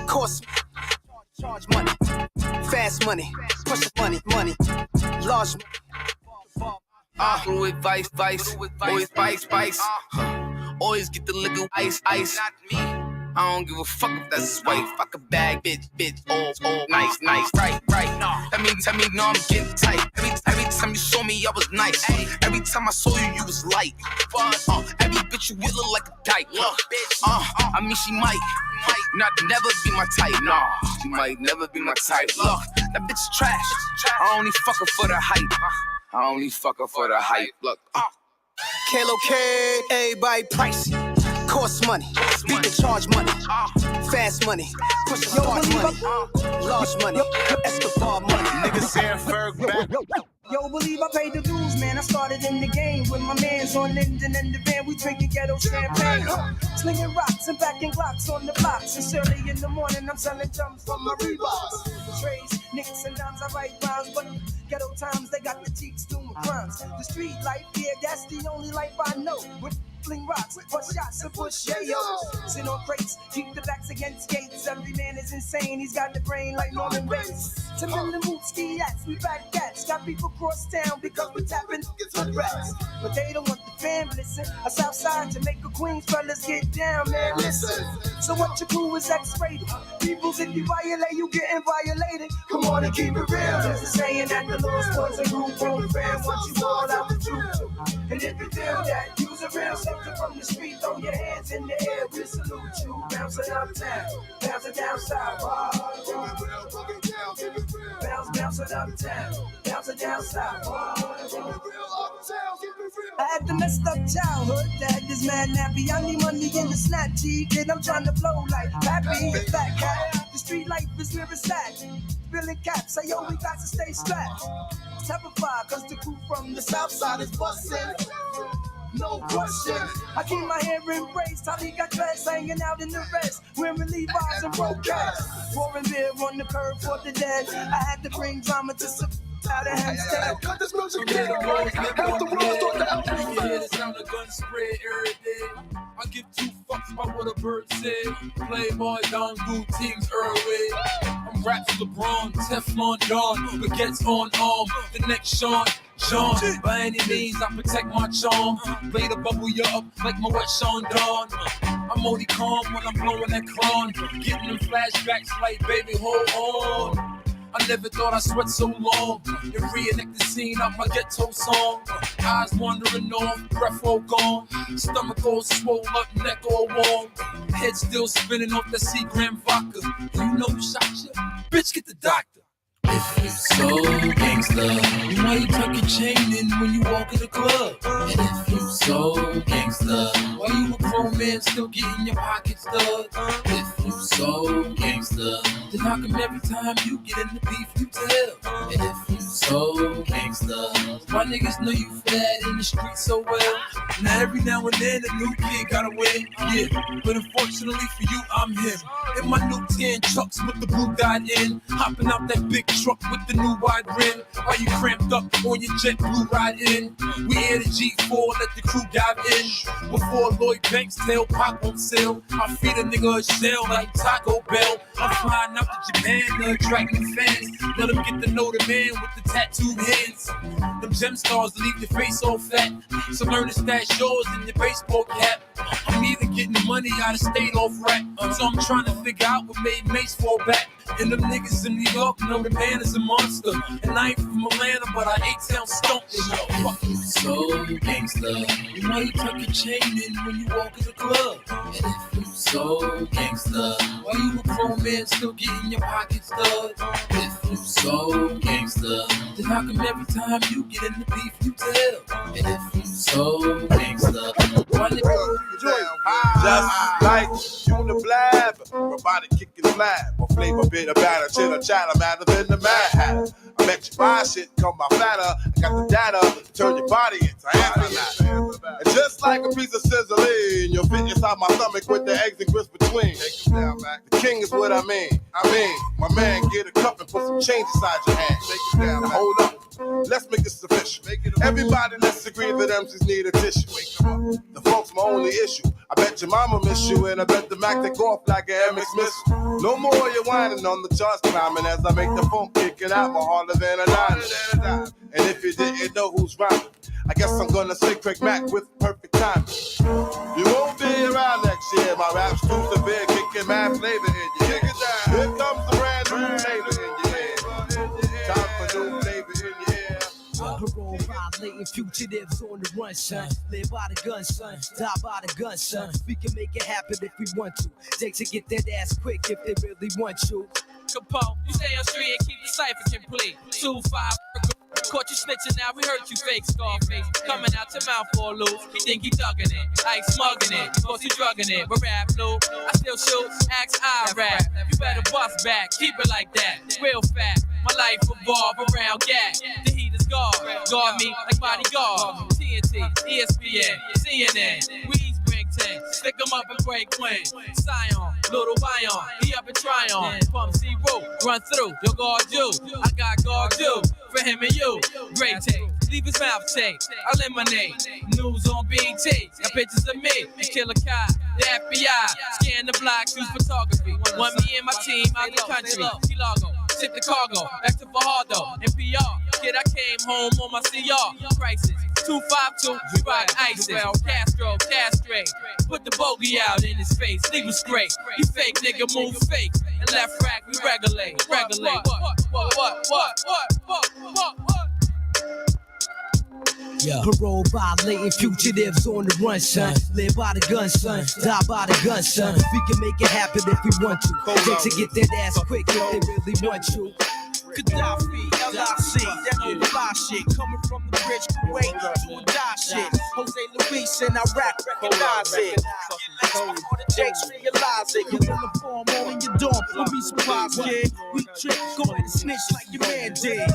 Speaker 8: Cost, charge money, fast money, push money, large money.
Speaker 9: Through it, vice, always vice. Always get the liquor, ice, not me. I don't give a fuck if that's his wife. Fuck a bag, bitch, all nice, right. That means no, I'm getting tight. Every time you saw me, I was nice. Every time I saw you, you was light. Every bitch you with look like a dyke. I mean, she might not never be my type. Nah, she might never be my type. Look, that bitch is trash. I only fuck her for the hype. Look,
Speaker 8: Kilo K, everybody pricey. Cost money, beat the charge money, fast money, push the start money, large money, Escobar money.
Speaker 7: Niggas saying Ferg back.
Speaker 12: Yo, believe I paid the dues, man. I started in the game with my mans on Linden and the van. We drinking ghetto champagne, slinging rocks and packing Glocks on the blocks. It's early in the morning, I'm selling jumps from my Reeboks. Trays, nicks and dimes, I write rhymes, but ghetto times they got the cheeks doing crimes. The street life, yeah, that's the only life I know. With fling rocks, bust shots and push yayos. Sit on crates, keep the backs against gates. Every man is insane, he's got the brain like Norman Bates. Tim the moot ski hats, we back cats. Got people cross town because we're tapping good rats. But they don't want the fam, listen. Us outside Jamaica Queens, fellas get down, man, listen. So what you do is X-rated. Peoples, if you violate, you getting violated. Come on and keep it real. There's a saying that the Lord's boys and group program once you all out the truth. And if you feel that, use a real something from the street, throw your hands in the air, we salute you. Bounce it uptown, bounce it down south. Bounce it uptown, bounce it down south. I had the messed up childhood, dad is mad nappy. I need money in the snap G, kid, I'm trying to blow like Pappy, fat cat. The street life is where it's at. Spilling caps, I yo, we got to stay strapped. Terrified, cause the crew from the south side is bustin'. No question, I keep my hair in braids. Tommy got dreads hanging out in the rest. Wearing Levi's and broadcast. Pouring beer on the curb for the dead. I had to bring drama to some out of handstand.
Speaker 14: Cut this music down, right? Half the world start to out. You can hear the sound of gun spray every day. I give 2 fucks about what a bird said. Playboy, don't do things early. I'm Raps LeBron, Teflon Don, baguettes on arm. The next Sean. By any means, I protect my charm. Play the bubble you up like my wet Sean Dawn. I'm only calm when I'm blowing that clown. Getting them flashbacks like baby, hold on. I never thought I'd sweat so long and reenact the scene of my ghetto song. Eyes wandering off, breath all gone, stomach all swole up, neck all warm, head still spinning off that Seagram vodka. You know you shot ya? Bitch, get the doctor. If you so gangsta, why you tuck your chain in when you walk in the club? And if you so gangsta, why you a grown man still getting your pockets dug? If you so gangsta, then how come every time you get in the beef you tell? And if you so gangsta, my niggas know you fat in the street so well. Now every now and then a new kid gotta win, yeah. But unfortunately for you, I'm him. In my new tan chucks with the blue dot in, hopping out that big truck with the new wide rim. While you cramped up on your jet blue ride in, we air the G4, let the crew dive in. Before Lloyd Banks tail pop on sale, I feed a nigga a shell like Taco Bell. I'm flying out to Japan to attract new fans. Let them get to know the man with the tattooed hands. Them gem stars leave your face all fat, so learn to stash yours in your baseball cap. I'm either getting money out of state off rap, so I'm trying to figure out what made Mace fall back. And them niggas in New York know the man is a monster. And I ain't from Atlanta, but I A-Town stomped. Fuck you so gangsta, you know you tuck your chain in when you walk in the club. And if you so gangsta, why you a grown man still getting your pockets dug? If you so gangsta, then how come every time you get in the beef you tell? And if you so gangsta, why nigga
Speaker 15: just like Uniblab, robotic kicking slab, or flavor bit of batter, chitter chatter, madder than the Mad Hatter. I bet you buy shit, come my fatter. I got the data to turn your body into antimatter. And just like a piece of sizzling, you'll fit inside my stomach with the eggs and grits between. Take them down, Mac. The king is what I mean, my man, get a cup and put some change inside your hand. Take it down, now hold up. Let's make this official. Everybody, let's agree that MCs need a tissue. The funk's my only issue. I bet your mama miss you, and I bet the Mac take off like an MX missile. No more you whining on the charts climbing as I make the funk kicking out more harder than a dime. And if you didn't know who's rhyming, I guess I'm gonna say Craig Mack with perfect timing. You won't be around next year. My rap's too severe, kicking mad flavor in your head. Here comes the brand new flavor in your head. Time for new flavor in your ear.
Speaker 8: Parole violating fugitives on the run, son. Live by the gun, son. Die by the gun, son. We can make it happen if we want to. Take to get that ass quick if they really want you.
Speaker 11: Capone, you stay on street and keep the cipher complete. 2-5. Caught you snitching now, we heard you fake Scarface. Coming out your mouth for a loop. He think he thugging it, like smugging it. Of course he drugging it, but rap loop. I still shoot, axe I rap. You better bust back, keep it like that. Real fat, my life revolve around gas. The heat is guard me like bodyguard. TNT, ESPN, CNN, we bring 10. Stick 'em up and break when. Scion, little Bion, he up and try on. Pump zero, run through, you'll guard you. I got guard you, for him and you. Great take, leave his mouth tape. Eliminate, news on BT. Got pictures of me, Killer Kai, the FBI. Scan the blocks, use photography. Want me and my team out the country. Chilago, ship the cargo, back to Fajardo. And PR, kid, I came home on my CR. Crisis, 252, we ride ISIS. Castro, castrate. Put the bogey out in his face, leave him straight. You fake nigga, move fake. And left rack, we regulate. What?
Speaker 8: Yeah. Parole violating fugitives on the run, son. Live by the gun, son. Die by the gun, son. We can make it happen if we want to. Take to get that ass quick if they really want you.
Speaker 13: Gaddafi, LIC, that old fly shit. Coming from the bridge, Kuwait, doing die shit. Jose Luis in Iraq, recognize it. Get laced before the Jakes realize it. You're in the form, all in your dorm, don't be surprised, kid. We trick, go ahead and snitch like your man did.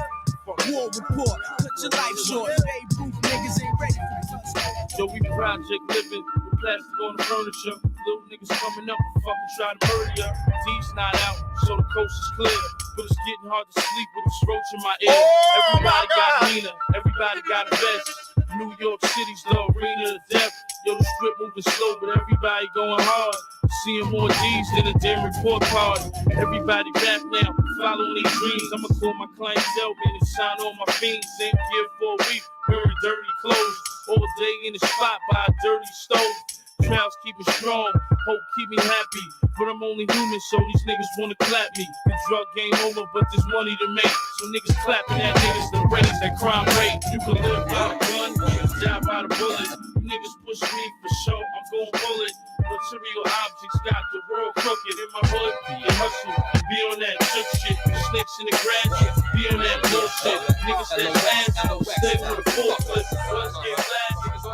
Speaker 13: War report, cut your life short. Babe Ruth niggas ain't ready for this.
Speaker 10: So we project living with plastic on the furniture. Little niggas coming up and fucking try to murder ya. D's not out, so the coast is clear. But it's getting hard to sleep with this roach in my ear. Everybody got a Nina, everybody got a vest. New York City's the arena of death. Yo, the strip moving slow, but everybody going hard. Seeing more D's than a damn report card. Everybody rap now, following their dreams. I'ma call my clientele, man, and sign on my fiends. Ain't give for a week, wearing dirty clothes. All day in the spot by a dirty stove.
Speaker 13: Crowds keep me strong, hope keep me happy. But I'm only human, so these niggas wanna clap me. The drug game over, but there's money to make. So niggas clapping at niggas to raise that crime rate. You can live by a gun, die by the bullet. Niggas push me for sure, I'm gon' pull it. Material objects got the world crooked. In my hood, you hustle, be on that shook shit. Snakes in the grass, be on that bullshit. Niggas that last, stay with a full clip. Guns get last, niggas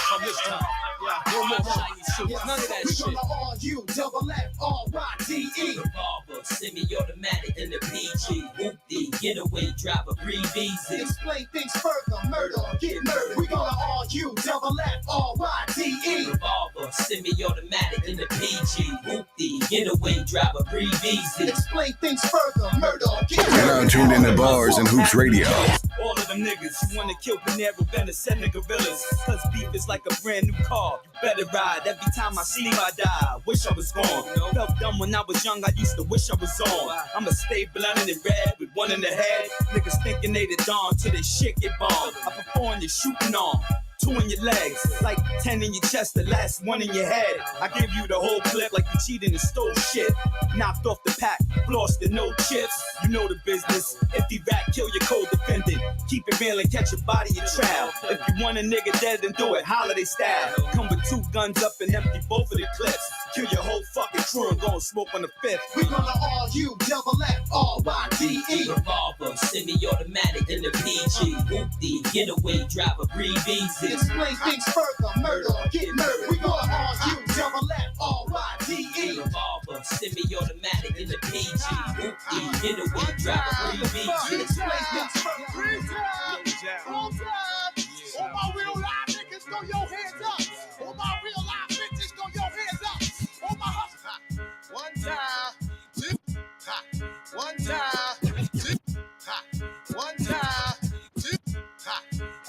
Speaker 13: from this time. No more shiny suits, none of that shit. We gonna argue, double F, R-Y-D-E.
Speaker 16: Revolver, semi-automatic in the PG. Whoop-dee, getaway driver, breathe easy.
Speaker 8: Explain things further, murder, get murdered. We gonna argue, double F, R-Y-D-E.
Speaker 16: Revolver, semi-automatic in the PG. Whoop-dee, getaway driver, breathe easy.
Speaker 8: Explain things further, murder, get murdered.
Speaker 6: You're now tuned in to Bars and Hoops Radio.
Speaker 9: All of them niggas who wanna kill Panero Bennett, send the gorillas. Cause beef is like a brand new car. You better ride. Every time I sleep, I die. Wish I was gone. Felt dumb when I was young. I used to wish I was on. I'ma stay blinded and red with one in the head. Niggas thinking they the dawn till they shit get bombed. I perform your shooting on. 2 in your legs, like 10 in your chest, the last 1 in your head. I give you the whole clip like you cheated and stole shit. Knocked off the pack, lost and no chips. You know the business. If he rat, kill your co-defendant. Keep it real and catch a body in trial. If you want a nigga dead, then do it holiday style. Come with 2 guns up and empty both of the clips. Kill your whole fucking crew and go and smoke on the 5th.
Speaker 8: We gonna argue, double F, R-Y-D-E.
Speaker 16: Revolver, semi-automatic in the PG. Whoop-dee, getaway driver, breathe easy.
Speaker 8: Explain things further, murder, get murdered. We gonna argue, double F, R-Y-D-E.
Speaker 16: Revolver, semi-automatic in the PG. Whoop-dee, getaway driver, breathe easy.
Speaker 8: Explain things further. 3 times, 4 times. All my real live niggas, throw your hands up. All my real live bitches, throw your hands up. All my hustlers. 1 time, 2, 1 time, 2, 1 time, 2,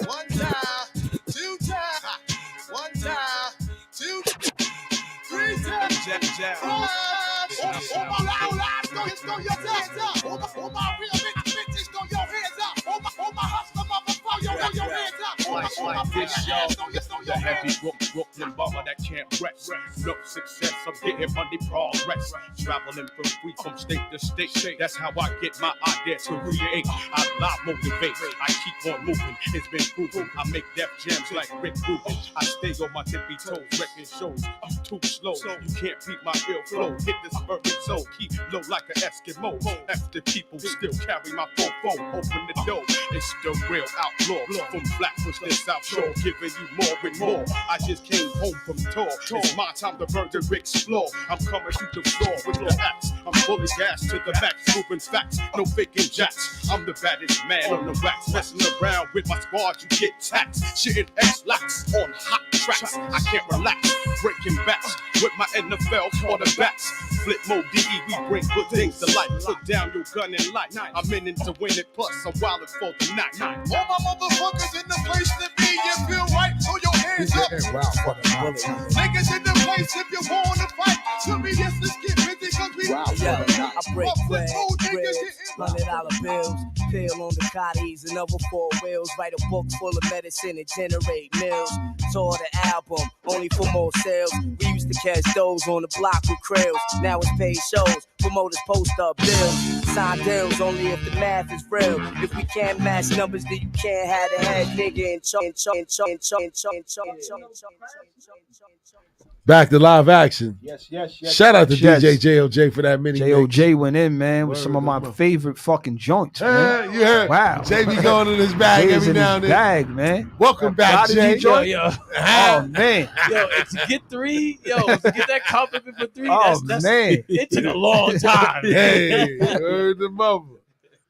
Speaker 8: 1 time, 2 times, 1 time, 2, 3 times. All my real live throw your hands up. All my real bitches, throw your hands up. All my hustler motherfucker, throw your hands up.
Speaker 17: Like this, y'all. The heavy Brooklyn bomber that can't rest. No success, I'm getting money progress. Traveling for free from state to state. That's how I get my idea to create. I live motivate. I keep on moving. It's been proven. I make death jams like Rick Rubin. I stay on my tippy toes, wrecking shows. I'm too slow. You can't beat my ill flow. Hit this urban soul. Keep low like an Eskimo. After people still carry my phone. Open the door. It's the real outlaw. From Blackbush to South Shore, giving you more and more. I just came home from tour. It's my time to burn to explore. I'm coming to the floor with the axe. I'm fully gassed to the max, moving facts, no faking jacks. I'm the baddest man on the wax, messing around with my squad. You get taxed, shitting X-lax on hot tracks. I can't relax, breaking backs with my NFL quarterbacks. Flip mode DE, we bring good things to life. Put down your gun and light. I'm in it to win it, plus I'm wildin' for the night.
Speaker 15: All my motherfuckers in the place to be. You feel right, throw your hands up. Niggas in the place if you wanna fight. To me, yes, let's get busy cause we
Speaker 11: I break bread, $100 bills, pill on the cotties and other 4 wheels. Write a book full of medicine and generate mills. Tour the album, only for more sales. We used to catch those on the block with krills. Now it's paid shows, promoters post up bills. Sign deals only if the math is real. If we can't match numbers, then you can't have the head nigga in
Speaker 1: Back to live action.
Speaker 3: Yes.
Speaker 1: Shout out to DJ JOJ for that mini.
Speaker 3: JOJ went in, man, with some of my favorite fucking joints, man.
Speaker 1: Yeah.
Speaker 3: Wow.
Speaker 1: Jay be going in his bag every now and then.
Speaker 3: Bag, man.
Speaker 1: Welcome back, Jay.
Speaker 2: Yo.
Speaker 3: Oh, man.
Speaker 2: Yo, to get 3, to get that compliment for 3, that's
Speaker 3: man.
Speaker 2: It took a long time.
Speaker 1: Hey, word the mother.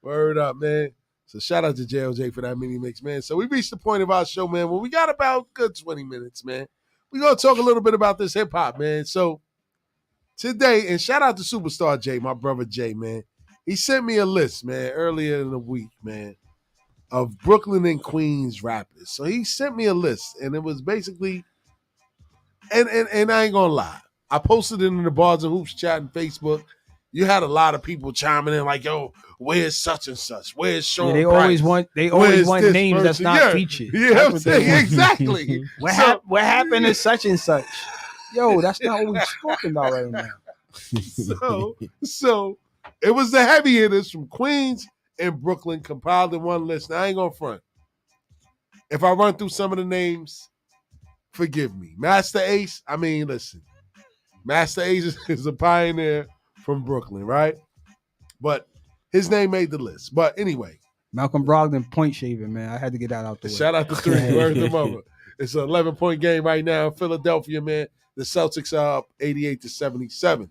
Speaker 1: Word up, man. So shout out to JOJ for that mini mix, man. So we reached the point of our show, man, where we got about good 20 minutes, man. We're going to talk a little bit about this hip-hop, man. So today, and shout out to Superstar Jay, my brother Jay, man. He sent me a list, man, earlier in the week, man, of Brooklyn and Queens rappers. So he sent me a list, and it was basically, and I ain't going to lie. I posted it in the Bars and Hoops chat and Facebook, you had a lot of people chiming in like, yo, where's such and such? Where's Sean
Speaker 3: Yeah, they
Speaker 1: Price?
Speaker 3: always want
Speaker 1: this
Speaker 3: names
Speaker 1: person?
Speaker 3: that's not
Speaker 1: Yeah.
Speaker 3: featured.
Speaker 1: Yeah,
Speaker 3: That's
Speaker 1: I'm
Speaker 3: what
Speaker 1: saying
Speaker 3: they want.
Speaker 1: exactly.
Speaker 3: What happened to such and such? Yo, that's not what we're talking about right now.
Speaker 1: So it was the heavy hitters from Queens and Brooklyn compiled in one list. Now, I ain't gonna front. If I run through some of the names, forgive me. Master Ace, I mean, listen. Master Ace is a pioneer from Brooklyn, right? But his name made the list. But anyway.
Speaker 3: Malcolm Brogdon point shaving, man. I had to get that out the way.
Speaker 1: Shout out to 3. Word them over. It's an 11-point game right now in Philadelphia, man. The Celtics are up 88-77.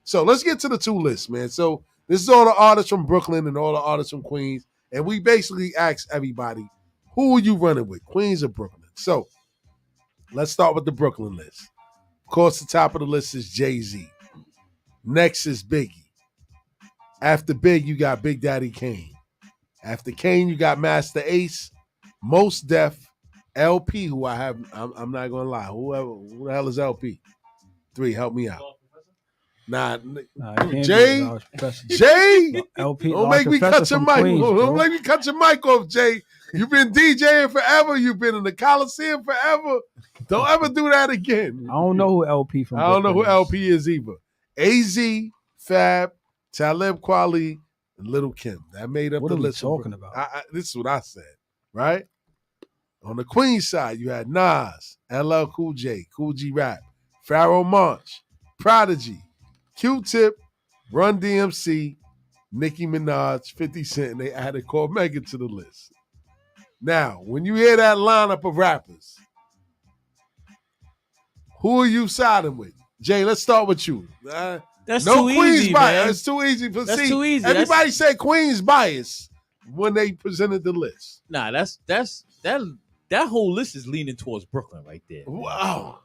Speaker 1: So let's get to the 2 lists, man. So this is all the artists from Brooklyn and all the artists from Queens. And we basically asked everybody, who are you running with, Queens or Brooklyn? So let's start with the Brooklyn list. Of course, the top of the list is Jay-Z. Next is Biggie. After Big, you got Big Daddy Kane. After Kane, you got Master Ace, Mos Def, LP, who I have, I'm not going to lie. Who the hell is LP? 3, help me out. Jay,
Speaker 3: LP,
Speaker 1: don't make me cut your mic. Don't make me cut your mic off, Jay. You've been DJing forever. You've been in the Coliseum forever. Don't ever do that again.
Speaker 3: I don't know who LP from.
Speaker 1: I don't know who LP is either. AZ, Fab, Talib Kweli, and Little Kim. That made up the list.
Speaker 3: What are we talking about?
Speaker 1: This is what I said, right? On the Queens side, you had Nas, LL Cool J, Cool G Rap, Pharoah Monch, Prodigy, Q-Tip, Run DMC, Nicki Minaj, 50 Cent, and they added Cormega to the list. Now, when you hear that lineup of rappers, who are you siding with? Jay, let's start with you.
Speaker 2: That's
Speaker 1: no
Speaker 2: too
Speaker 1: Queens
Speaker 2: easy,
Speaker 1: bias.
Speaker 2: man.
Speaker 1: It's too easy. But
Speaker 2: That's too easy.
Speaker 1: Everybody said Queens bias when they presented the list.
Speaker 2: Nah, that whole list is leaning towards Brooklyn right there.
Speaker 1: Wow.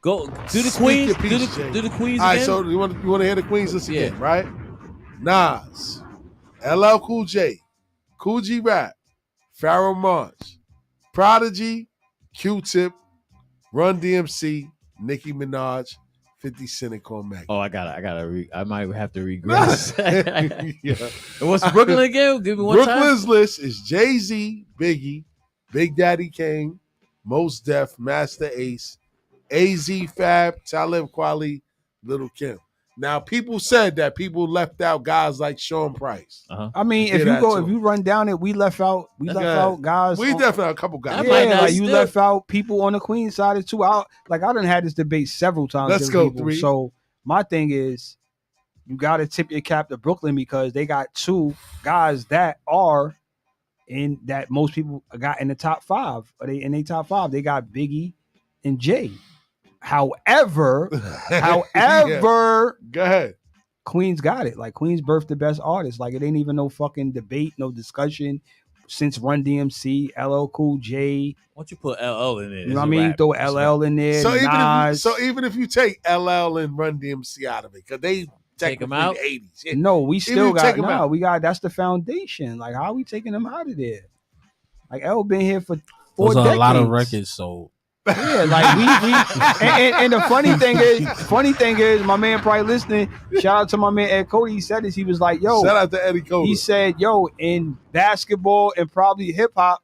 Speaker 2: Go do the Queens. Do the Queens.
Speaker 1: All right,
Speaker 2: again?
Speaker 1: so you want to hear the Queens list again, right? Nas, LL Cool J, Cool G Rap, Pharoah Monch, Prodigy, Q-Tip, Run DMC, Nicki Minaj, 50 Cent, and Cormega.
Speaker 2: Oh, I might have to regress. Yeah. And what's Brooklyn again? Give me one
Speaker 1: Brooklyn's
Speaker 2: time.
Speaker 1: list is Jay-Z, Biggie, Big Daddy Kane, Mos Def, Master Ace, AZ, Fab, Talib Kweli, Little Kim. Now, people said that people left out guys like Sean Price.
Speaker 3: I mean, if you run down it, we left out guys.
Speaker 1: We left out a couple guys.
Speaker 3: Yeah, like you left out people on the Queen side too. I done had this debate several times.
Speaker 1: Let's go,
Speaker 3: people.
Speaker 1: 3.
Speaker 3: So my thing is, you got to tip your cap to Brooklyn because they got 2 guys that are in that most people got in the top 5. Are they in their top 5? They got Biggie and Jay. However,
Speaker 1: Go ahead.
Speaker 3: Queens got it. Like Queens birthed the best artist. Like it ain't even no fucking debate, no discussion since Run DMC, LL Cool J.
Speaker 2: Why don't you put LL in there?
Speaker 3: You know what I mean? Throw LL in there.
Speaker 1: So even if you take LL and Run DMC out of it, because they
Speaker 2: take them out.
Speaker 1: 80s. Yeah.
Speaker 3: No, we still got
Speaker 1: out.
Speaker 3: That's the foundation. Like how are we taking them out of there? Like L been here for 4
Speaker 10: Those are
Speaker 3: decades.
Speaker 10: a lot of records sold.
Speaker 3: Yeah, like we and the funny thing is, my man probably listening. Shout out to my man Ed Cody. He said this. He was like, "Yo,"
Speaker 1: shout out to Eddie Cody.
Speaker 3: He said, "Yo, in basketball and probably hip hop,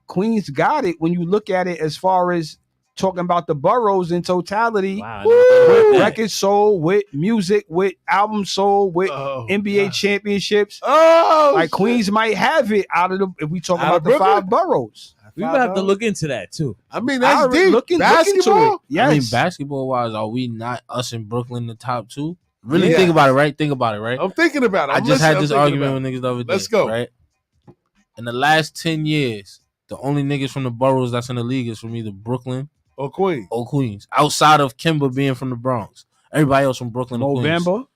Speaker 3: Queens got it. When you look at it as far as talking about the boroughs in totality, with records sold, with music, with albums sold, with NBA championships. Like Queens might have it out of the. If we talk about the 5 boroughs."
Speaker 2: We might have to look into that too.
Speaker 1: I mean, that's deep.
Speaker 3: Look into it. Yes.
Speaker 10: I mean, basketball wise, are we not us in Brooklyn the top 2? Really think about it, right? Think about it, right?
Speaker 1: I'm thinking about it.
Speaker 10: I just had this argument with niggas the other day.
Speaker 1: Let's go.
Speaker 10: Right? In the last 10 years, the only niggas from the boroughs that's in the league is from either Brooklyn
Speaker 1: or Queens.
Speaker 10: Outside of Kimba being from the Bronx. Everybody else from Brooklyn or Queens.
Speaker 3: Mobamba?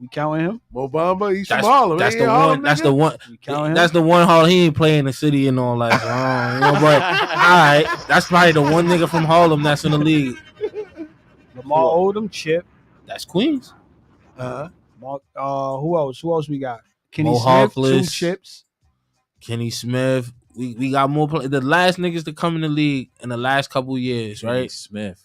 Speaker 3: We counting him?
Speaker 1: Mo Bamba, he's from Harlem.
Speaker 10: That's the one. That's the one. That's the one Harlem. He ain't playing the city and all that. But all right, that's probably the one nigga from Harlem that's in the league.
Speaker 3: Lamar Odom, Chip.
Speaker 10: That's Queens.
Speaker 3: Who else? Who else we got? Kenny
Speaker 10: Mo
Speaker 3: Smith,
Speaker 10: Harkless,
Speaker 3: 2 chips.
Speaker 10: Kenny Smith. We got more. The last niggas to come in the league in the last couple years, right?
Speaker 2: Smith.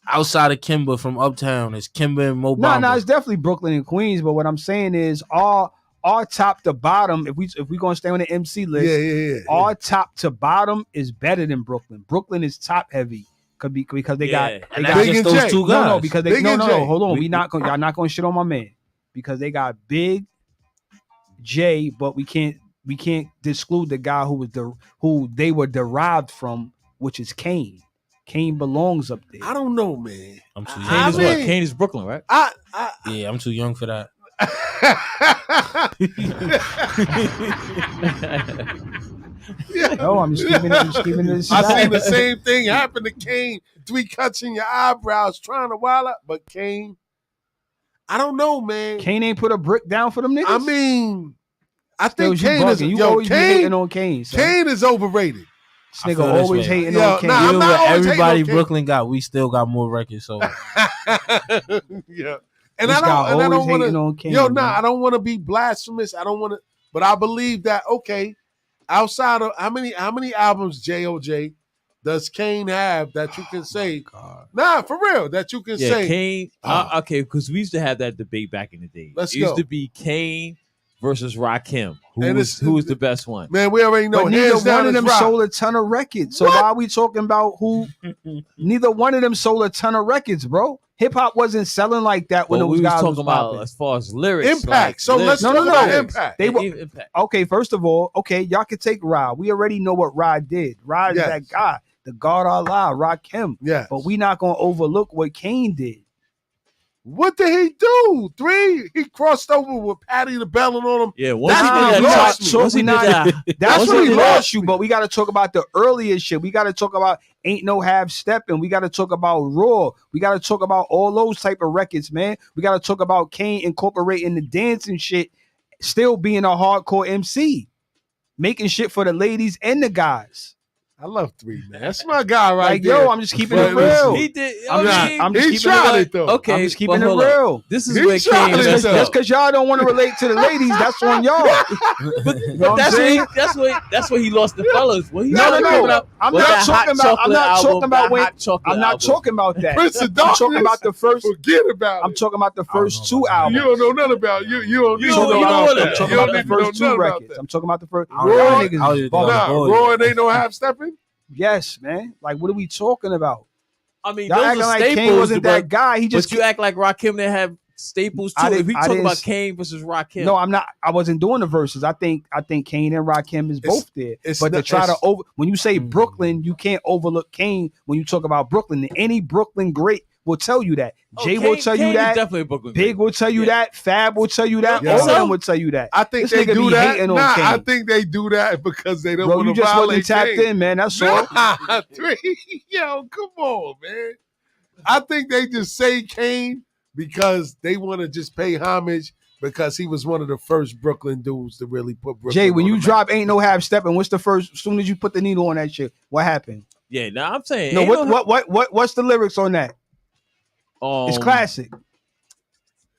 Speaker 10: outside of Kimber from Uptown. It's Kimber and Mo Bamba.
Speaker 3: No, it's definitely Brooklyn and Queens. But what I'm saying is, our top to bottom, if we gonna stay on the MC list, our top to bottom is better than Brooklyn. Brooklyn is top heavy because they got
Speaker 10: just those two guys.
Speaker 3: No, because they hold on. Y'all not gonna shit on my man because they got Big J, but we can't exclude the guy who they were derived from, which is Kane. Kane belongs up there.
Speaker 1: I don't know, man.
Speaker 10: I'm too
Speaker 2: young. Kane is Brooklyn, right?
Speaker 10: Yeah, I'm too young for that.
Speaker 3: No, I'm just keeping this.
Speaker 1: I seen the same thing happen to Kane. 3 cuts in your eyebrows, trying to wild out, but Kane, I don't know, man.
Speaker 3: Kane ain't put a brick down for them niggas.
Speaker 1: I mean, I think
Speaker 3: Kane
Speaker 1: Kane is.
Speaker 3: always be hating on
Speaker 1: Kane.
Speaker 3: Son.
Speaker 1: Kane is overrated.
Speaker 3: This nigga always hating on Kane.
Speaker 1: I'm not always
Speaker 10: everybody
Speaker 1: hating on
Speaker 10: Brooklyn got, we still got more records. So
Speaker 1: yeah, and I don't want to. I don't want to be blasphemous. I don't want to, but I believe that outside of how many albums J.O.J. does Kane have that you can say? Nah, for real, that you can say.
Speaker 2: Kane. Okay, because we used to have that debate back in the day.
Speaker 1: Let's
Speaker 2: it
Speaker 1: go.
Speaker 2: used to be Kane versus Rakim. Who was the best one?
Speaker 1: Man, we already know.
Speaker 3: But neither one of them sold a ton of records. So why are we talking about who? Neither one of them sold a ton of records, bro. Hip hop wasn't selling like that when those guys was popping.
Speaker 2: As far as lyrics,
Speaker 1: impact. So let's talk about impact.
Speaker 3: They were okay. First of all, y'all can take Rod. We already know what Rod did. Rod is that guy, the God Allah, Rakim.
Speaker 1: Yeah,
Speaker 3: but we not gonna overlook what Kane did.
Speaker 1: What did he do? 3, he crossed over with Patty the Bellin on him.
Speaker 2: Yeah,
Speaker 3: that's when he lost you. But we got to talk about the earlier shit. We got to talk about Ain't No Half Stepping. We got to talk about Raw. We got to talk about all those type of records, man. We got to talk about Kane incorporating the dancing shit, still being a hardcore MC, making shit for the ladies and the guys.
Speaker 1: I love 3, man. That's my guy right
Speaker 3: there.
Speaker 1: Yo,
Speaker 3: I'm just keeping it real.
Speaker 2: He did.
Speaker 3: I'm just
Speaker 1: he
Speaker 3: keeping
Speaker 1: tried
Speaker 3: it
Speaker 1: though.
Speaker 2: Okay,
Speaker 3: I'm just keeping it
Speaker 2: hold
Speaker 3: real.
Speaker 2: Up. This is where Kane.
Speaker 3: Just because y'all don't want to relate to the ladies, that's on y'all.
Speaker 2: but that's where he lost the fellas. Well,
Speaker 3: no. I'm not talking about that.
Speaker 1: Prince of
Speaker 3: I'm
Speaker 1: Darkness.
Speaker 3: talking about the first.
Speaker 1: Forget about it.
Speaker 3: I'm talking about the first 2 albums.
Speaker 1: You don't know nothing about it. You don't know
Speaker 3: about
Speaker 1: that.
Speaker 3: I'm talking about the first 2 records. I'm talking about the first.
Speaker 1: Raw and Ain't No Half Stepping.
Speaker 3: Yes, man. Like, what are we talking about?
Speaker 2: I mean,
Speaker 3: y'all
Speaker 2: those
Speaker 3: acting
Speaker 2: are
Speaker 3: like
Speaker 2: staples.
Speaker 3: Kane wasn't that guy. He just
Speaker 2: you act like Rakim didn't have staples too. If we talk about Kane versus Rakim,
Speaker 3: no, I'm not. I wasn't doing the verses. I think Kane and Rakim is both there. But to try to when you say Brooklyn, you can't overlook Kane when you talk about Brooklyn. Any Brooklyn great will tell you that. Jay will tell you that.
Speaker 2: Definitely a Brooklyn
Speaker 3: Big will tell you that. Fab will tell you that.
Speaker 1: Yeah.
Speaker 3: All of them will tell you that.
Speaker 1: I think
Speaker 3: this
Speaker 1: they do that.
Speaker 3: I
Speaker 1: think they do that because they don't
Speaker 3: Bro,
Speaker 1: want to
Speaker 3: you just
Speaker 1: violate
Speaker 3: wasn't tapped
Speaker 1: Kane.
Speaker 3: in, man. That's all.
Speaker 1: 3. Yo, come on, man. I think they just say Kane because they want to just pay homage because he was one of the first Brooklyn dudes to really put Brooklyn.
Speaker 3: Jay, when
Speaker 1: on
Speaker 3: you
Speaker 1: the
Speaker 3: drop Ain't No Half Stepping, what's the first? As soon as you put the needle on that shit, what happened?
Speaker 2: Yeah, I'm saying.
Speaker 3: No, what's the lyrics on that? It's classic.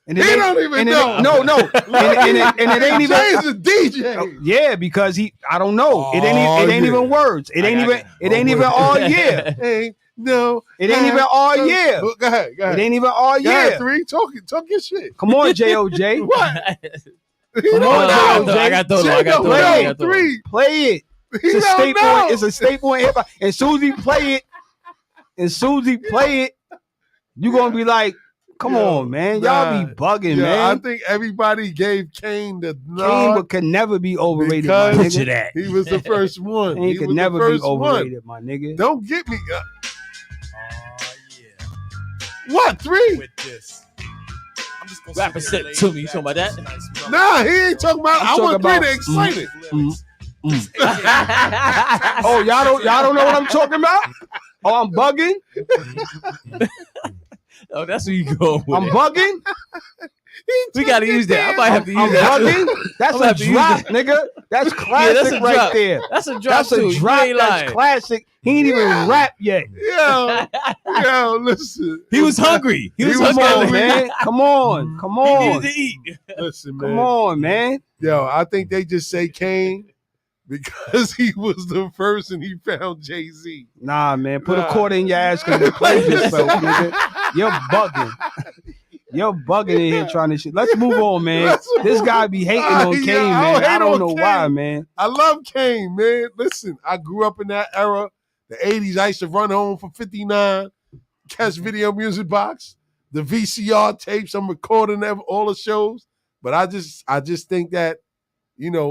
Speaker 3: And
Speaker 1: he don't even know.
Speaker 3: No. and it ain't even.
Speaker 1: Jay's a DJ.
Speaker 3: Yeah, because I don't know. It ain't even words. It ain't even all year.
Speaker 1: Ain't no.
Speaker 3: It ain't even all year.
Speaker 1: Go ahead.
Speaker 3: It ain't even all year.
Speaker 1: Go ahead, 3. Talk your shit.
Speaker 3: Come on, J.O.J.
Speaker 1: What?
Speaker 3: Come on, J.O.J.
Speaker 2: I got
Speaker 1: 3.
Speaker 3: Play it. It's a staple. It's a staple in hip hop. And as soon as he play it, you gonna be like, come on, man. Y'all be bugging, man.
Speaker 1: I think everybody gave Kane the
Speaker 3: nod. Kane could never be overrated, my nigga.
Speaker 2: Picture that.
Speaker 1: He was the first one.
Speaker 3: Kane could never be overrated, my nigga.
Speaker 1: Don't get me. What, 3?
Speaker 14: With this. I'm just gonna
Speaker 2: Rapper said to me. You talking about that?
Speaker 1: Nah, he ain't talking about. I want 3 to explain it.
Speaker 3: Oh, y'all don't know what I'm talking about? Oh, I'm bugging.
Speaker 2: Oh, that's where you go.
Speaker 3: I'm bugging.
Speaker 2: We gotta use that. I might have to use that.
Speaker 3: Bugging. That's a drop, nigga. That's classic
Speaker 2: right
Speaker 3: there.
Speaker 2: That's a drop.
Speaker 3: That's a drop. That's classic. He ain't even rap yet.
Speaker 1: Yo, listen.
Speaker 2: He was hungry. He was
Speaker 3: hungry, man. Come on.
Speaker 2: He needed to eat.
Speaker 1: Listen, man.
Speaker 3: Come on, man.
Speaker 1: Yo, I think they just say Kane because he was the first and he found Jay-Z.
Speaker 3: Nah, man. Put a quarter in your ass because you played yourself, nigga. You're bugging. You're bugging in here trying to shit. Let's move on, man. This guy be hating on Kane, man. I don't know why, man.
Speaker 1: I love Kane, man. Listen, I grew up in that era. The 80s, I used to run home for 59, catch Video Music Box, the VCR tapes. I'm recording all the shows. But I just think that,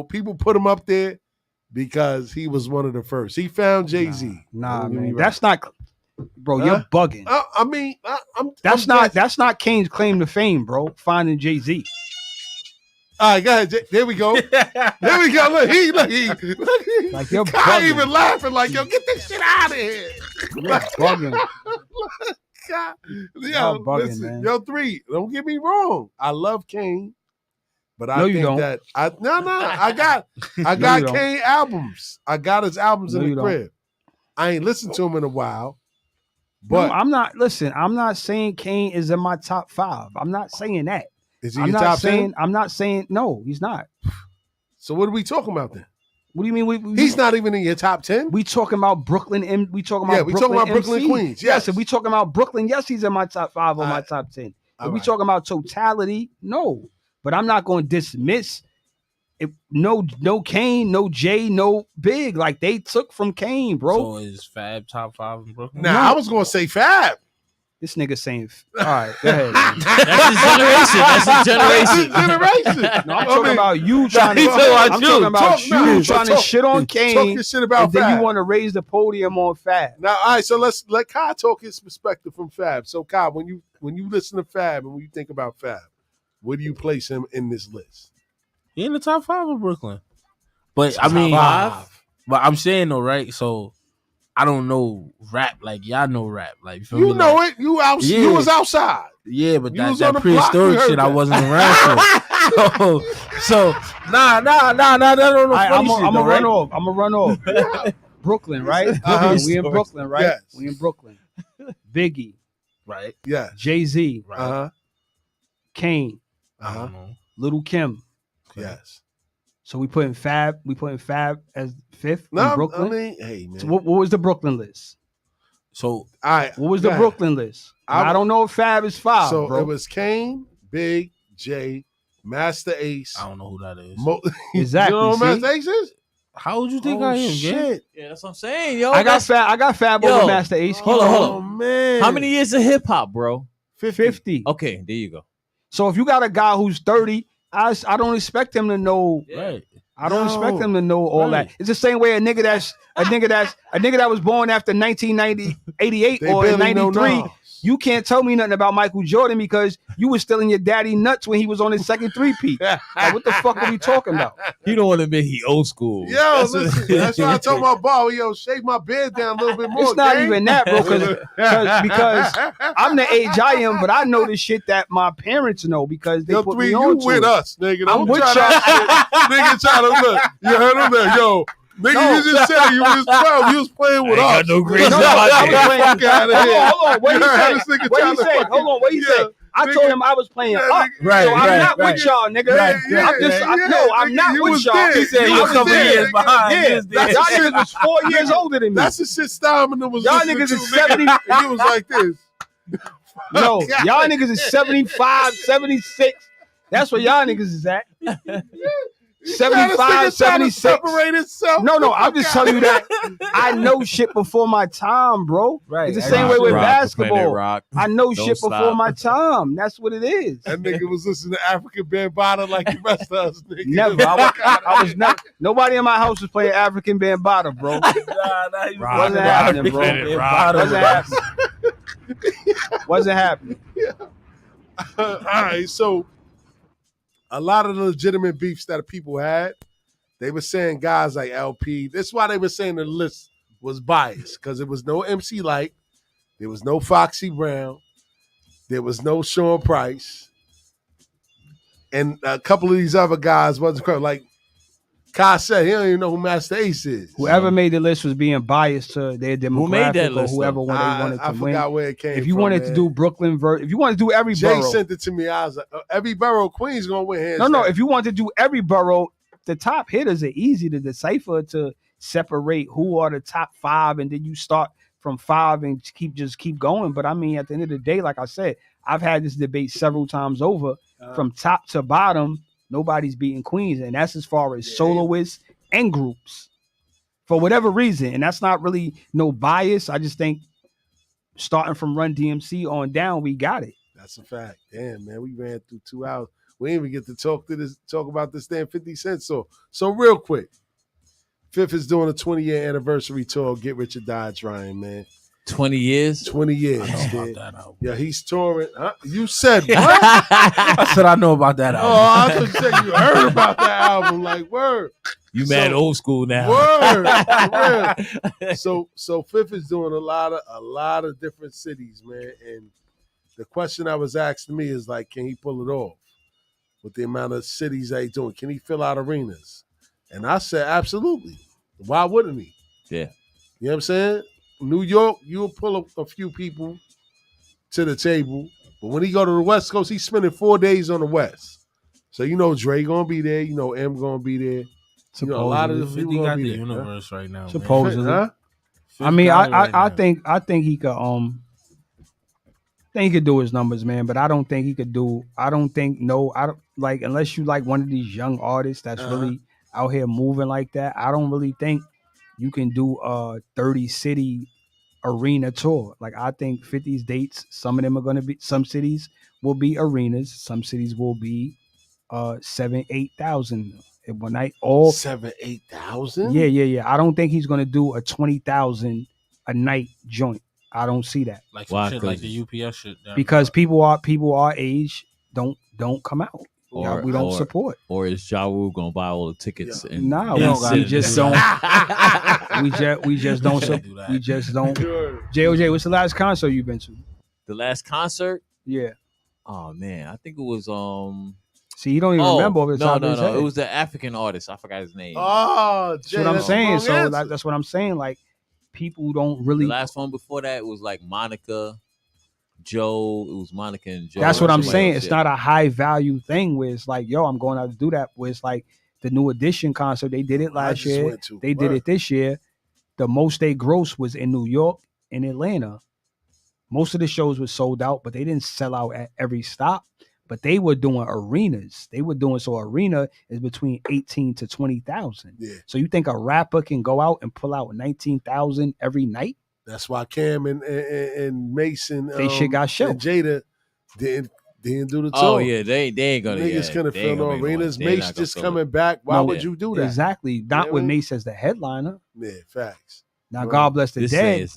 Speaker 1: people put him up there because he was one of the first. He found Jay-Z.
Speaker 3: Nah, man. That's not, bro, you're bugging. That's not Kane's claim to fame, bro, finding Jay-Z.
Speaker 1: All right, go ahead. There we go. There we go. Look, he
Speaker 3: like you're
Speaker 1: Kai
Speaker 3: bugging.
Speaker 1: even laughing like, yo, get this shit out of here.
Speaker 3: You're bugging.
Speaker 1: God.
Speaker 3: You're
Speaker 1: Yo,
Speaker 3: bugging,
Speaker 1: listen,
Speaker 3: man.
Speaker 1: yo, 3, don't get me wrong. I love Kane, but I
Speaker 3: No, you
Speaker 1: think
Speaker 3: don't.
Speaker 1: that I got
Speaker 3: you don't.
Speaker 1: Kane albums. I got his albums
Speaker 3: No,
Speaker 1: in
Speaker 3: you
Speaker 1: the
Speaker 3: don't.
Speaker 1: crib. I ain't listened to him in a while, but
Speaker 3: No, I'm not saying Kane is in my top 5. I'm not saying that.
Speaker 1: is he
Speaker 3: I'm
Speaker 1: your
Speaker 3: not
Speaker 1: top
Speaker 3: saying
Speaker 1: 10?
Speaker 3: I'm not saying no, he's not.
Speaker 1: So what are we talking about then?
Speaker 3: What do you mean?
Speaker 1: He's not even in your top 10?
Speaker 3: We talking about Brooklyn. We talking about
Speaker 1: Brooklyn
Speaker 3: MC.
Speaker 1: Queens.
Speaker 3: Yes,
Speaker 1: Yes.
Speaker 3: if we talking about Brooklyn, yes, he's in my top 5 or my top 10. If we talking about totality, no. But I'm not going to dismiss it. No Kane, no Jay, no Big. Like they took from Kane, bro.
Speaker 10: So is Fab top 5 in Brooklyn?
Speaker 1: Nah, I was going to say Fab.
Speaker 3: This nigga saying, all right, go ahead.
Speaker 2: That's his generation.
Speaker 3: No, I'm talking about you trying to. I'm talking about you trying to shit on Kane.
Speaker 1: Talk your shit about
Speaker 3: and then
Speaker 1: Fab.
Speaker 3: you want to raise the podium on Fab.
Speaker 1: Now, all right, so let's let Kai talk his perspective from Fab. So, Kai, when you listen to Fab and when you think about Fab, where do you place him in this list?
Speaker 10: He in the top 5 of Brooklyn. But
Speaker 1: Top
Speaker 10: I mean,
Speaker 1: 5.
Speaker 10: but I'm saying though, right? So I don't know rap like y'all know rap. Like you feel
Speaker 1: You
Speaker 10: me?
Speaker 1: know
Speaker 10: Like,
Speaker 1: it. You was outside.
Speaker 10: Yeah, but
Speaker 1: You was
Speaker 10: that
Speaker 1: on the block, we
Speaker 10: prehistoric
Speaker 1: heard
Speaker 10: shit I
Speaker 1: that.
Speaker 10: wasn't around for. So nah, that don't know
Speaker 3: I'm
Speaker 10: funny shit
Speaker 3: gonna
Speaker 10: though,
Speaker 3: run
Speaker 10: right?
Speaker 3: off. I'm gonna run off. Brooklyn, right? We in Brooklyn, right?
Speaker 1: Yes.
Speaker 3: We in Brooklyn. Biggie,
Speaker 10: Right.
Speaker 1: Yeah.
Speaker 3: Jay-Z,
Speaker 10: Right.
Speaker 3: Kane,
Speaker 10: I don't know.
Speaker 3: Little Kim.
Speaker 1: Yes.
Speaker 3: So we putting Fab as 5th
Speaker 1: No,
Speaker 3: in Brooklyn.
Speaker 1: I mean, hey man.
Speaker 3: So what was the Brooklyn list?
Speaker 10: So
Speaker 1: all right,
Speaker 3: What was the
Speaker 1: go ahead.
Speaker 3: Brooklyn list? I don't know if Fab is 5,
Speaker 1: So
Speaker 3: bro.
Speaker 1: it was Kane, Big, Jay, Master Ace.
Speaker 10: I don't know who that is.
Speaker 3: Exactly,
Speaker 1: You know who
Speaker 3: see?
Speaker 1: Master Ace is?
Speaker 10: How would you think
Speaker 1: Oh,
Speaker 10: I am?
Speaker 1: shit.
Speaker 2: Yeah, that's what I'm saying, yo.
Speaker 3: I got Fab
Speaker 2: Yo,
Speaker 3: over Master Ace.
Speaker 2: Hold
Speaker 1: Oh
Speaker 2: on.
Speaker 1: man.
Speaker 2: How many years of hip hop, bro?
Speaker 3: 50.
Speaker 2: Okay, there you go.
Speaker 3: So if you got a guy who's 30, I don't expect him to know.
Speaker 10: Right.
Speaker 3: I don't
Speaker 1: No.
Speaker 3: expect him to know all
Speaker 10: Right.
Speaker 3: that. It's the same way a nigga that was born after 1988
Speaker 1: They
Speaker 3: or
Speaker 1: barely know
Speaker 3: 93.
Speaker 1: Nas.
Speaker 3: You can't tell me nothing about Michael Jordan because you was still in your daddy nuts when he was on his second 3-peat. Like, what the fuck are we talking about?
Speaker 2: You don't want to admit he old school.
Speaker 1: Yo, listen, that's why I told my ball, yo, shave my beard down a little bit more.
Speaker 3: It's not
Speaker 1: gang.
Speaker 3: even that, bro, because I'm the age I am, but I know the shit that my parents know because they
Speaker 1: Yo,
Speaker 3: put
Speaker 1: 3,
Speaker 3: me
Speaker 1: you
Speaker 3: on to
Speaker 1: with
Speaker 3: it.
Speaker 1: us, nigga.
Speaker 3: I'm
Speaker 1: Don't
Speaker 3: with
Speaker 1: try that shit. Nigga try to look. You heard him there. Yo, nigga,
Speaker 3: No.
Speaker 1: you just said you was 12. You was playing with
Speaker 2: I
Speaker 1: us.
Speaker 2: ain't got no grades
Speaker 3: No,
Speaker 2: in my
Speaker 3: I was
Speaker 2: day.
Speaker 3: playing.
Speaker 1: Fuck outta here.
Speaker 3: Hold on. What
Speaker 1: You
Speaker 3: he
Speaker 1: heard
Speaker 3: say?
Speaker 1: this nigga
Speaker 3: What
Speaker 1: trying
Speaker 3: he
Speaker 1: to
Speaker 3: say?
Speaker 1: fucking-
Speaker 3: Hold on. What he
Speaker 1: Yeah,
Speaker 3: say? I
Speaker 1: nigga.
Speaker 3: told him I was playing
Speaker 1: Yeah,
Speaker 3: up.
Speaker 1: nigga.
Speaker 10: Right,
Speaker 3: So I'm
Speaker 10: right,
Speaker 3: not
Speaker 10: right.
Speaker 3: with y'all, nigga.
Speaker 10: Right,
Speaker 3: I'm just,
Speaker 1: yeah,
Speaker 3: I'm
Speaker 1: nigga,
Speaker 3: not
Speaker 1: you
Speaker 3: with
Speaker 1: was
Speaker 3: y'all.
Speaker 1: there.
Speaker 10: He said
Speaker 3: I
Speaker 10: you're a
Speaker 3: was
Speaker 10: couple
Speaker 3: there.
Speaker 10: years behind.
Speaker 3: Yeah,
Speaker 10: Yes,
Speaker 3: y'all
Speaker 10: yes.
Speaker 3: niggas was 4 years older than me.
Speaker 1: That's the shit Steinman was
Speaker 3: Y'all
Speaker 1: listening
Speaker 3: niggas
Speaker 1: to,
Speaker 3: is
Speaker 1: nigga.
Speaker 3: 70.
Speaker 1: And you was like this.
Speaker 3: No, y'all niggas is 75, 76. That's where y'all niggas is at. 75, 76.
Speaker 1: Separate itself.
Speaker 3: No, I'm just telling you that I know shit before my time, bro.
Speaker 10: Right.
Speaker 3: It's the same way with
Speaker 2: Rock,
Speaker 3: basketball.
Speaker 2: Planet Rock.
Speaker 3: I know
Speaker 2: Don't
Speaker 3: shit before
Speaker 2: stop.
Speaker 3: my time. That's what it is.
Speaker 1: That nigga was listening to African Bambaataa like the rest of us, nigga.
Speaker 3: Never. I was never. Nobody in my house was playing African Bambaataa, bro. Wasn't happening, bro. Wasn't happening.
Speaker 1: All right, so a lot of the legitimate beefs that people had, they were saying guys like LP. That's why they were saying the list was biased because there was no MC Light, there was no Foxy Brown, there was no Sean Price, and a couple of these other guys wasn't correct. Like Kai said, he don't even know who Master Ace is.
Speaker 3: Whoever made the list was being biased to their demographic
Speaker 2: made that
Speaker 3: or
Speaker 2: list,
Speaker 3: whoever
Speaker 2: though?
Speaker 3: they wanted to
Speaker 1: I
Speaker 3: win.
Speaker 1: forgot where it came
Speaker 3: If you
Speaker 1: from,
Speaker 3: wanted
Speaker 1: man.
Speaker 3: to do Brooklyn, if you want to do every
Speaker 1: Jay
Speaker 3: borough,
Speaker 1: sent it to me. I was like, every borough Queens gonna win hands
Speaker 3: no.
Speaker 1: down.
Speaker 3: If you want to do every borough, top hitters are easy to decipher, to separate who are the top 5, and then you start from 5 and keep going. But I mean, at the end of the day, like I said, I've had this debate several times over. From top to bottom, nobody's beating Queens, and that's as far as soloists and groups. For whatever reason, and that's not really no bias. I just think starting from Run DMC on down, we got it.
Speaker 1: That's a fact. Damn, man, we ran through 2 hours. We didn't even get to talk about this damn 50 Cent. So real quick, Fifth is doing a 20-year anniversary tour. Get Rich or Die Trying, man.
Speaker 2: 20 years?
Speaker 1: 20 years.
Speaker 10: I know about that album.
Speaker 1: Yeah, he's touring. Huh? You said what?
Speaker 10: I said I know about that album.
Speaker 1: Oh, I thought you said you heard about that album. Like, word.
Speaker 2: You mad old school now.
Speaker 1: Word. So Fifth is doing a lot of different cities, man. And the question I was asked to me is like, can he pull it off with the amount of cities that he's doing? Can he fill out arenas? And I said, absolutely. Why wouldn't he?
Speaker 2: Yeah.
Speaker 1: You know what I'm saying? New York, you'll pull a few people to the table. But when he go to the West Coast, he's spending 4 days on the West. So you know Dre gonna be there. You know M gonna be there. You know, a lot of the people
Speaker 10: got
Speaker 1: gonna
Speaker 10: the
Speaker 1: be there.
Speaker 10: universe right now.
Speaker 3: Supposedly.
Speaker 1: Huh?
Speaker 3: I mean, I think he could think he could do his numbers, man, but I don't think he could do. I don't like, unless you like one of these young artists that's really out here moving like that. I don't really think you can do a 30 city arena tour. Like, I think 50's dates, some of them are going to be, some cities will be arenas, some cities will be 7,000-8,000 one night. All
Speaker 1: 7,000-8,000.
Speaker 3: Yeah. I don't think he's going to do a 20,000 a night joint. I don't see that.
Speaker 10: Like some shit like the UPS shit.
Speaker 3: Because people our age don't come out.
Speaker 2: Or
Speaker 3: we don't support.
Speaker 2: Or is Ja Rule gonna buy all the tickets? And
Speaker 3: we just don't. we just don't. We just don't. JOJ, what's the last concert you've been to?
Speaker 2: The last concert?
Speaker 3: Yeah.
Speaker 2: Oh man, I think it was
Speaker 3: See, you don't even remember over the top of his head.
Speaker 2: It was the African artist. I forgot his name.
Speaker 1: Oh,
Speaker 3: that's what I'm saying. So that's what I'm saying. Like, people don't really.
Speaker 2: The last one before that was like Monica, Joe. It was Monica and Joe.
Speaker 3: That's what I'm saying. It's not a high value thing where it's like, yo, I'm going out to do that. Where it's like the New Edition concert. They did it last year. They did it this year. The most they grossed was in New York and Atlanta. Most of the shows were sold out, but they didn't sell out at every stop. But they were doing arenas. So arena is between 18 to 20,000.
Speaker 1: Yeah.
Speaker 3: So you think a rapper can go out and pull out 19,000 every night?
Speaker 1: That's why Cam and Mason,
Speaker 3: they shit got show.
Speaker 1: And Jada didn't do the tour.
Speaker 2: Oh yeah, they ain't gonna.
Speaker 1: Niggas couldn't fill no arenas. Mace just coming back. Why would you do that?
Speaker 3: Exactly. Not with Mace as the headliner.
Speaker 1: Yeah, facts.
Speaker 3: Now, God bless the dead.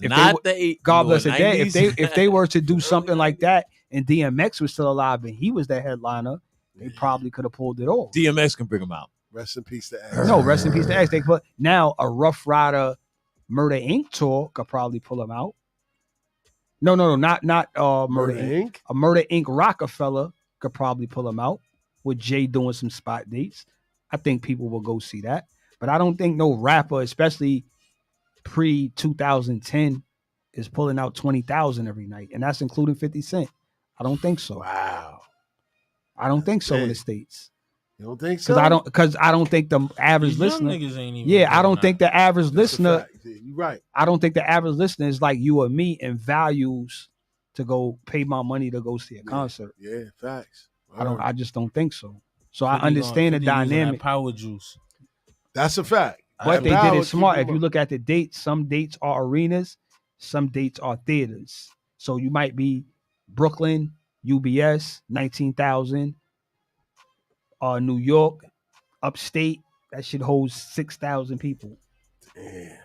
Speaker 3: God bless the dead. If they were to do something like that, and DMX was still alive and he was the headliner, they probably could have pulled it off.
Speaker 2: DMX can bring him out.
Speaker 1: Rest in peace to X.
Speaker 3: No, rest in peace to X. They put now a Rough Rider Murder Inc. tour could probably pull him out. No, not Murder Inc. A Murder Inc. Rockefeller could probably pull him out with Jay doing some spot dates. I think people will go see that, but I don't think no rapper, especially pre 2010, is pulling out 20,000 every night, and that's including 50 Cent. I don't think so.
Speaker 1: Wow.
Speaker 3: I don't think so in the States.
Speaker 1: You don't think so?
Speaker 3: Because I don't think the average listener. I don't think the average listener.
Speaker 1: You're right.
Speaker 3: I don't think the average listener is like you or me and values to go pay my money to go see a concert.
Speaker 1: Yeah, facts.
Speaker 3: I just don't think so. So I understand the dynamic.
Speaker 10: Power juice.
Speaker 1: That's a fact.
Speaker 3: But they did it smart. If you look at the dates, some dates are arenas, some dates are theaters. So you might be Brooklyn, UBS, 19,000. New York, upstate, that shit holds 6,000 people.
Speaker 1: Damn.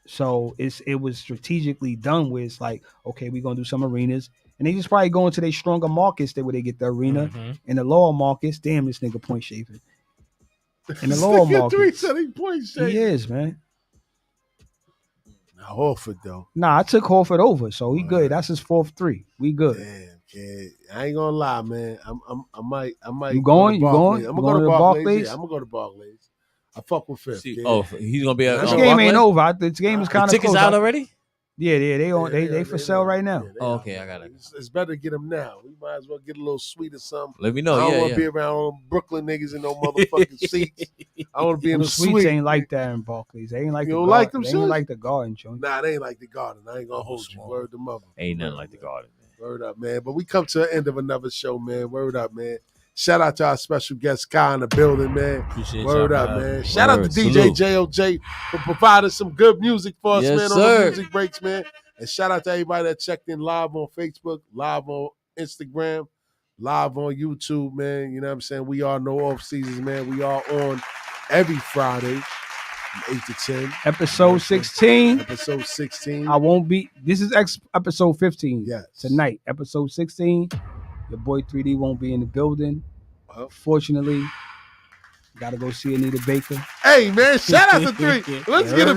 Speaker 3: So it was strategically done where it's like, okay, we're gonna do some arenas, and they just probably go into their stronger markets where they get the arena. In the lower markets, damn, this nigga point shaving. In the lower markets, he is, man.
Speaker 1: Now Horford though.
Speaker 3: Nah, I took Horford over, so he good. That's his 4th-3. We good.
Speaker 1: Damn, kid. I ain't gonna lie, man. I might.
Speaker 3: You going?
Speaker 1: I'm gonna go to
Speaker 3: Barclays?
Speaker 1: Yeah, I'm gonna go to Barclays. I fuck with Fifth.
Speaker 2: He's gonna be.
Speaker 3: This game ain't over. This game is kind of.
Speaker 2: Tickets out already?
Speaker 3: Yeah, they for sale right now.
Speaker 2: Okay, I got it.
Speaker 1: It's better to get them now. We might as well get a little sweet or something.
Speaker 2: Let me know.
Speaker 1: I don't
Speaker 2: Yeah,
Speaker 1: want to be around Brooklyn niggas in no motherfucking seats. I want to be in the
Speaker 3: sweets
Speaker 1: suite.
Speaker 3: ain't like that in Barclays. They ain't like
Speaker 1: You
Speaker 3: the
Speaker 1: don't
Speaker 3: garden.
Speaker 1: like them
Speaker 3: They ain't
Speaker 1: shits?
Speaker 3: like the garden joint.
Speaker 1: Nah, they ain't like the garden. I ain't gonna hold you. Word to mother.
Speaker 2: Ain't nothing like the garden, man.
Speaker 1: Word up, man. But we come to the end of another show, man. Word up, man. Shout out to our special guest, Kai, in the building, man.
Speaker 10: Appreciate
Speaker 1: Word
Speaker 10: y'all,
Speaker 1: up, man.
Speaker 10: Word.
Speaker 1: Shout out to DJ JOJ for providing some good music for us,
Speaker 2: Yes,
Speaker 1: man, on
Speaker 2: sir.
Speaker 1: the music breaks, man. And shout out to everybody that checked in live on Facebook, live on Instagram, live on YouTube, man. You know what I'm saying? We are no off seasons, man. We are on every Friday, from 8 to 10.
Speaker 3: Episode 16.
Speaker 1: Episode 16.
Speaker 3: I won't be. This is episode 15.
Speaker 1: Yes.
Speaker 3: Tonight, episode 16. Your boy 3D won't be in the building. Fortunately, gotta go see Anita Baker.
Speaker 1: Hey man, shout out to 3. Let's get a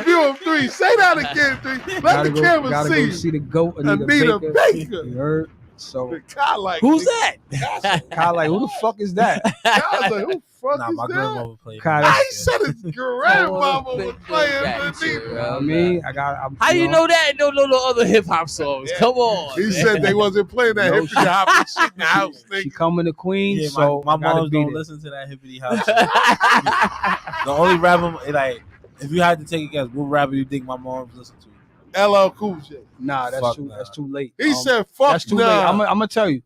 Speaker 1: view of 3. Say that again, 3. Let the camera
Speaker 3: gotta
Speaker 1: see.
Speaker 3: go see the GOAT Anita
Speaker 1: Baker.
Speaker 3: You heard? So
Speaker 2: who's that?
Speaker 3: Kyle, like, who the fuck is that?
Speaker 1: Kyle's like, who the fuck
Speaker 10: Nah,
Speaker 1: is
Speaker 10: my
Speaker 1: that?
Speaker 10: grandmother played.
Speaker 3: Kyle,
Speaker 1: He said his grandmama was playing for me.
Speaker 3: I mean, I'm,
Speaker 2: How you know that? No other hip hop songs. Come on.
Speaker 1: He
Speaker 2: man.
Speaker 1: said they wasn't playing that
Speaker 3: No,
Speaker 1: hippity hop shit in the house.
Speaker 3: She coming to Queen,
Speaker 10: Yeah,
Speaker 3: so
Speaker 10: my
Speaker 3: I gotta
Speaker 10: moms
Speaker 3: be
Speaker 10: don't
Speaker 3: there.
Speaker 10: listen to that hippity hop shit. The only rapper, like, if you had to take a guess, what rapper you think my moms listen to?
Speaker 1: LL Cool J.
Speaker 3: Nah,
Speaker 10: Fuck
Speaker 3: that's too late.
Speaker 1: He said, fuck
Speaker 3: that's too
Speaker 1: nah.
Speaker 3: late. I'm gonna tell you.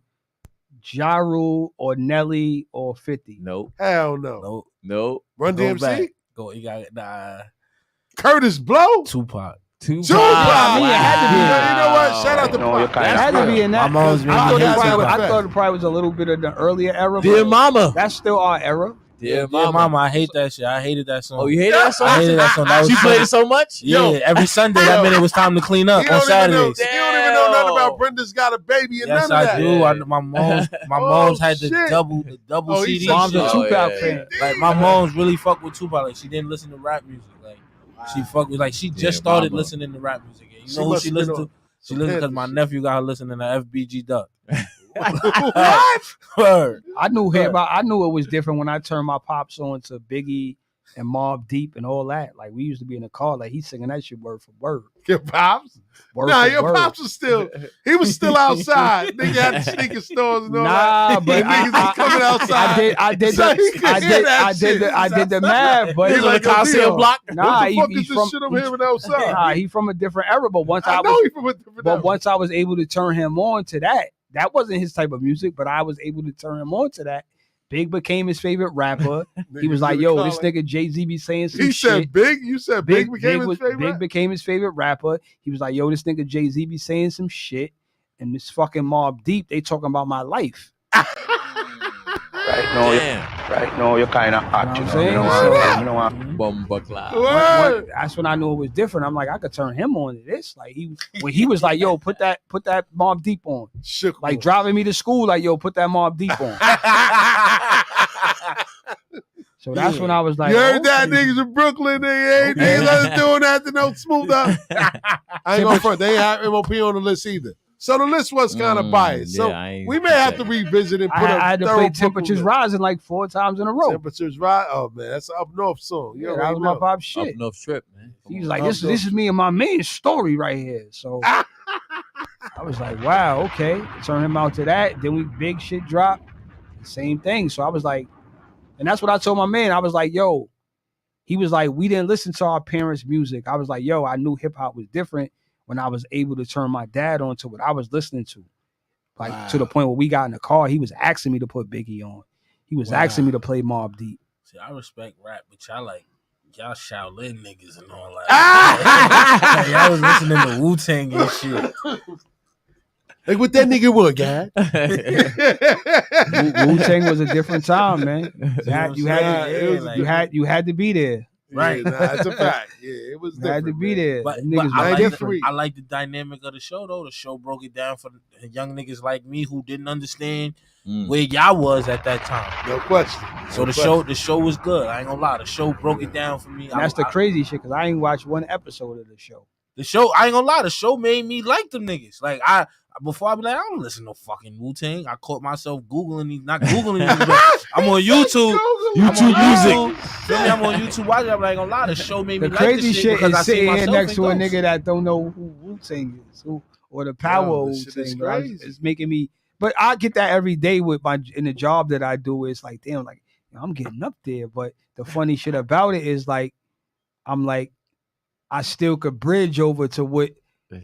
Speaker 3: Ja Rule or Nelly or 50.
Speaker 2: Nope.
Speaker 1: Hell no.
Speaker 2: Nope.
Speaker 1: Run
Speaker 10: Go
Speaker 1: DMC?
Speaker 10: back. Go, you got nah.
Speaker 1: Curtis Blow?
Speaker 10: Tupac.
Speaker 1: Tupac.
Speaker 3: I mean, it had to be.
Speaker 1: You know what? Shout out to Pac.
Speaker 3: It had to be in that.
Speaker 10: My mom's
Speaker 3: I thought
Speaker 1: Tupac.
Speaker 3: it probably was a little bit of the earlier era.
Speaker 2: Dear
Speaker 3: but
Speaker 2: Mama.
Speaker 3: That's still our era.
Speaker 2: Dear
Speaker 10: Mama, I hate that shit. I hated that song.
Speaker 2: Oh, you hate that song?
Speaker 10: I hated that song. That was
Speaker 2: She played
Speaker 10: funny.
Speaker 2: it so much?
Speaker 10: Yeah, every Sunday that meant it was time to clean up
Speaker 1: He
Speaker 10: on
Speaker 1: don't even know-
Speaker 10: Saturdays.
Speaker 1: He don't even know nothing about Brenda's Got a Baby and
Speaker 10: Yes,
Speaker 1: none of
Speaker 10: I
Speaker 1: that.
Speaker 10: do. My mom's had the
Speaker 1: shit.
Speaker 10: double
Speaker 1: Oh, he
Speaker 10: CD.
Speaker 1: said
Speaker 3: Mom's a
Speaker 1: shit.
Speaker 3: Tupac fan.
Speaker 10: Like my mom's really fuck with Tupac. Like she didn't listen to rap music. Like she fuck with she just started
Speaker 2: mama.
Speaker 10: listening to rap music. And
Speaker 1: She
Speaker 10: you know who
Speaker 1: must
Speaker 10: she
Speaker 1: have been
Speaker 10: listened
Speaker 1: on
Speaker 10: to? She
Speaker 1: some
Speaker 10: listened because
Speaker 1: Panther
Speaker 10: my
Speaker 1: shit.
Speaker 10: nephew got her listening to FBG Duck.
Speaker 1: What?
Speaker 10: Word.
Speaker 3: I knew it was different when I turned my pops on to Biggie and Mobb Deep and all that. Like we used to be in the car, like he's singing that shit word for word.
Speaker 1: Your pops?
Speaker 3: Word
Speaker 1: Nah,
Speaker 3: for
Speaker 1: your
Speaker 3: word.
Speaker 1: pops was still outside. Nigga had the sneaker stores and all
Speaker 3: Nah,
Speaker 1: that.
Speaker 3: but
Speaker 1: And niggas was coming outside.
Speaker 3: I did the math, but
Speaker 1: He's like,
Speaker 2: Coliseum block?
Speaker 3: Nah,
Speaker 1: what the fuck
Speaker 3: he's
Speaker 1: is
Speaker 3: from
Speaker 1: this shit I'm hearing outside?
Speaker 3: Nah, he from a different era. But once
Speaker 1: I
Speaker 3: I
Speaker 1: know
Speaker 3: was,
Speaker 1: he from a different
Speaker 3: but
Speaker 1: era.
Speaker 3: once I was able to turn him on to that, that wasn't his type of music. But I was able to turn him on to that. Big became his favorite rapper. He was like, "Yo, this nigga Jay-Z be saying some
Speaker 1: He
Speaker 3: shit."
Speaker 1: said Big? You said Big became his favorite?
Speaker 3: Big became his favorite rapper. He was like, "Yo, this nigga Jay-Z be saying some shit." And this fucking Mobb Deep, they talking about my life.
Speaker 18: Right now, you're kind of hot.
Speaker 3: You know what I'm saying?
Speaker 2: Bomba clap.
Speaker 3: That's when I knew it was different. I'm like, I could turn him on to this. Like when he was like, "Yo, put that Mobb Deep on."
Speaker 1: Shook
Speaker 3: like driving me to school, like, "Yo, put that Mobb Deep on." So that's when I was like,
Speaker 1: you heard that
Speaker 3: okay.
Speaker 1: niggas in Brooklyn, they ain't doing that to no smooth up. I ain't gonna front. They ain't have MOP on the list either. So the list was kind of biased. So we may have to revisit and put
Speaker 3: I had to
Speaker 1: thorough
Speaker 3: play
Speaker 1: Brooklyn
Speaker 3: Temperatures
Speaker 1: list.
Speaker 3: Rising like 4 times in a row.
Speaker 1: Temperatures Rise. Oh man, that's an up north song. You
Speaker 3: Yeah, that
Speaker 1: already
Speaker 3: was my
Speaker 1: know.
Speaker 3: pop shit.
Speaker 2: Up North Trip, man.
Speaker 3: He was like, this is me and my man's story right here. So I was like, wow, okay. Turn him out to that. Then we big shit drop. Same thing. So I was like, and that's what I told my man. I was like, yo, he was like, we didn't listen to our parents' music. I was like, yo, I knew hip hop was different when I was able to turn my dad on to what I was listening to. Like to the point where we got in the car, he was asking me to put Biggie on. He was asking me to play Mobb Deep.
Speaker 10: See, I respect rap, but y'all Shaolin niggas and all that. Y'all was listening to Wu-Tang and shit.
Speaker 1: Like what that nigga want, guy?
Speaker 3: Wu-Tang was a different time, man. You had to be there.
Speaker 10: Right.
Speaker 1: Yeah, that's a fact. Yeah, it was
Speaker 3: You had to be there.
Speaker 10: But
Speaker 3: Niggas
Speaker 10: I,
Speaker 3: was
Speaker 10: like
Speaker 3: different.
Speaker 10: I like the dynamic of the show, though. The show broke it down for the young niggas like me who didn't understand where y'all was at that time.
Speaker 1: No question.
Speaker 10: So the show was good. I ain't gonna lie. The show broke it down for me.
Speaker 3: And that's the crazy shit, because I ain't watched one episode of the show.
Speaker 10: The show, I ain't gonna lie, the show made me like them niggas. Like before I be like, I don't listen to no fucking Wu-Tang. I caught myself Googling these, not Googling these, but I'm on YouTube.
Speaker 2: YouTube music.
Speaker 10: Feel me? I'm on YouTube watching. I'm like, a lot of show made me
Speaker 3: The
Speaker 10: like
Speaker 3: crazy
Speaker 10: this shit
Speaker 3: shit
Speaker 10: because
Speaker 3: is
Speaker 10: I see
Speaker 3: sitting here
Speaker 10: myself
Speaker 3: next to a
Speaker 10: in Ghost.
Speaker 3: nigga that don't know who Wu-Tang is, or the power of Wu-Tang. Bro. It's making me. But I get that every day with in the job that I do. It's like, damn, like I'm getting up there. But the funny shit about it is like, I'm like, I still could bridge over to what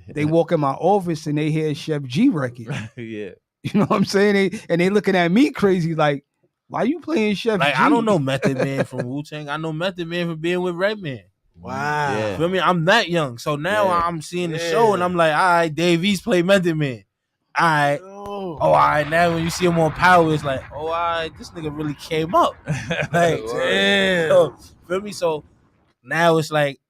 Speaker 3: they walk in my office and they hear Chef G record.
Speaker 2: Yeah.
Speaker 3: You know what I'm saying? They looking at me crazy like, why you playing Chef
Speaker 10: Like,
Speaker 3: G?
Speaker 10: I don't know Method Man from Wu-Tang. I know Method Man from being with Redman.
Speaker 1: Wow.
Speaker 2: Yeah.
Speaker 10: Feel me? I'm that young. So now
Speaker 2: Yeah.
Speaker 10: I'm seeing the show and I'm like, all right, Dave East play Method Man. All right. Oh, all right. Now when you see him on Power, it's like, oh, all right, this nigga really came up. Like, damn. So, feel me? So now it's like,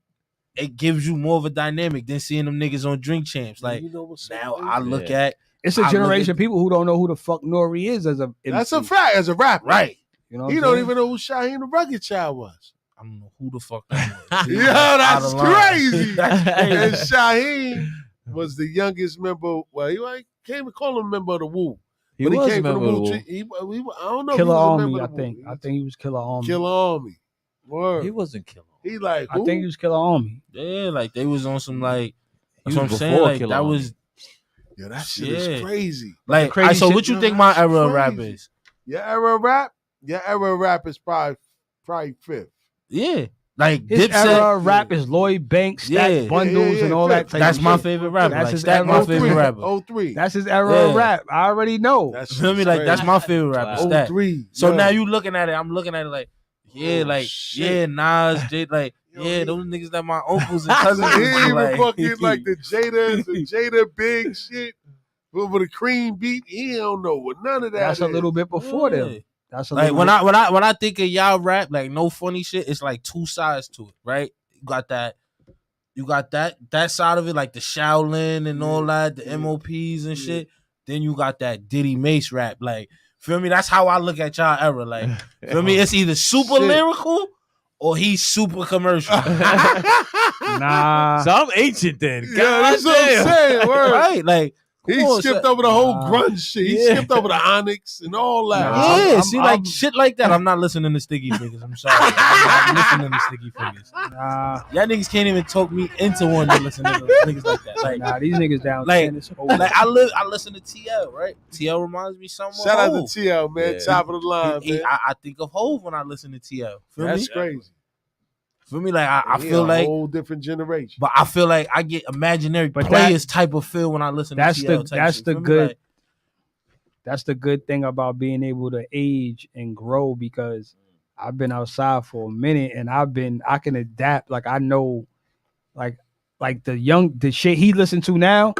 Speaker 10: it gives you more of a dynamic than seeing them niggas on Drink Champs. Like, now I look at.
Speaker 3: It's a generation of people who don't know who the fuck Nori is as a MC.
Speaker 1: That's a fact, as a rapper.
Speaker 10: Right.
Speaker 3: You know,
Speaker 1: he don't even know who Shaheem the Rugged Child was.
Speaker 10: I don't know who the fuck that was.
Speaker 1: Yo, that's crazy.
Speaker 10: That's crazy.
Speaker 1: And Shaheem was the youngest member. Well, he can't even call him a member of the Wu.
Speaker 2: He
Speaker 1: but
Speaker 2: was
Speaker 1: he came
Speaker 2: a
Speaker 1: from the
Speaker 2: member of
Speaker 1: Wu.
Speaker 2: the Wu.
Speaker 1: I don't know.
Speaker 3: Killer
Speaker 1: if he was a
Speaker 3: Army,
Speaker 1: member
Speaker 3: I
Speaker 1: of the Wu.
Speaker 3: think. I think he was Killer Army.
Speaker 1: Killer Army. Word.
Speaker 2: He wasn't Killer.
Speaker 1: He like who?
Speaker 3: I think he was Killer Army.
Speaker 10: Yeah, like they was on some like. That's
Speaker 2: He
Speaker 10: what I'm
Speaker 2: was
Speaker 10: saying.
Speaker 2: before
Speaker 10: Like
Speaker 2: Killer
Speaker 10: that
Speaker 2: Army.
Speaker 10: was.
Speaker 1: Yeah, that shit is crazy.
Speaker 10: Like,
Speaker 3: crazy
Speaker 10: so
Speaker 3: shit,
Speaker 10: what you
Speaker 1: yo,
Speaker 10: think my
Speaker 1: that's
Speaker 10: era of rap
Speaker 1: crazy.
Speaker 10: is?
Speaker 1: Your era of rap? Your era of rap is probably fifth.
Speaker 10: Yeah, like
Speaker 3: His
Speaker 10: Dipset.
Speaker 3: era of rap is Lloyd Banks, Stack Bundles, and all that type
Speaker 10: That's
Speaker 3: of
Speaker 10: my
Speaker 3: shit.
Speaker 10: favorite rapper.
Speaker 3: That's
Speaker 10: Like
Speaker 3: his
Speaker 10: Stack,
Speaker 3: era
Speaker 10: my
Speaker 3: of
Speaker 10: favorite rapper.
Speaker 1: 03.
Speaker 3: That's his era of rap. I already know.
Speaker 1: That's
Speaker 10: Feel me? Like that's my favorite rapper. Stack.
Speaker 1: 03.
Speaker 10: So
Speaker 1: yo.
Speaker 10: now you looking at it. I'm looking at it like, yeah, like
Speaker 1: shit.
Speaker 10: yeah, Nas, Jay, like yeah, those niggas that my uncles and cousins.
Speaker 1: He
Speaker 10: used to
Speaker 1: even
Speaker 10: like.
Speaker 1: fucking like the Jada big shit with a cream beat. He don't know what none of that
Speaker 3: That's
Speaker 1: is.
Speaker 3: a little bit before them. That's a
Speaker 10: Like
Speaker 3: little
Speaker 10: when
Speaker 3: bit.
Speaker 10: I think of y'all rap, like no funny shit, it's like two sides to it, right? You got that side of it, like the Shaolin and all that, the MOPs and shit. Then you got that Diddy Mace rap, like feel me? That's how I look at y'all era. Like feel me? It's either super lyrical or he's super commercial.
Speaker 3: Nah.
Speaker 2: So I'm ancient then.
Speaker 1: Yeah, that's what I'm saying. Word.
Speaker 10: Right? Like
Speaker 1: He skipped over the whole grunge shit. He skipped over the Onyx and all that.
Speaker 10: Yeah, like shit like that. I'm not listening to Sticky Fingers. I'm sorry. I'm not listening to Sticky Fingers.
Speaker 3: Nah.
Speaker 10: Y'all niggas can't even talk me into one to listen to niggas like that. Like,
Speaker 3: Nah, these niggas down.
Speaker 10: like,
Speaker 3: 10 is over.
Speaker 10: like I listen to TL, right? TL reminds me somewhat.
Speaker 1: Shout out
Speaker 10: Hov.
Speaker 1: to TL, man. Top of the line, man.
Speaker 10: I think of Hov when I listen to TL. Feel
Speaker 1: That's
Speaker 10: me?
Speaker 1: crazy.
Speaker 10: Feel me? Like I
Speaker 1: He
Speaker 10: feel
Speaker 1: a
Speaker 10: like,
Speaker 1: whole different generation.
Speaker 10: but I feel like I get imaginary players type of feel when I listen to TL.
Speaker 3: That's the good. That's the good thing about being able to age and grow, because I've been outside for a minute and I can adapt. Like I know, like the shit he listened to now,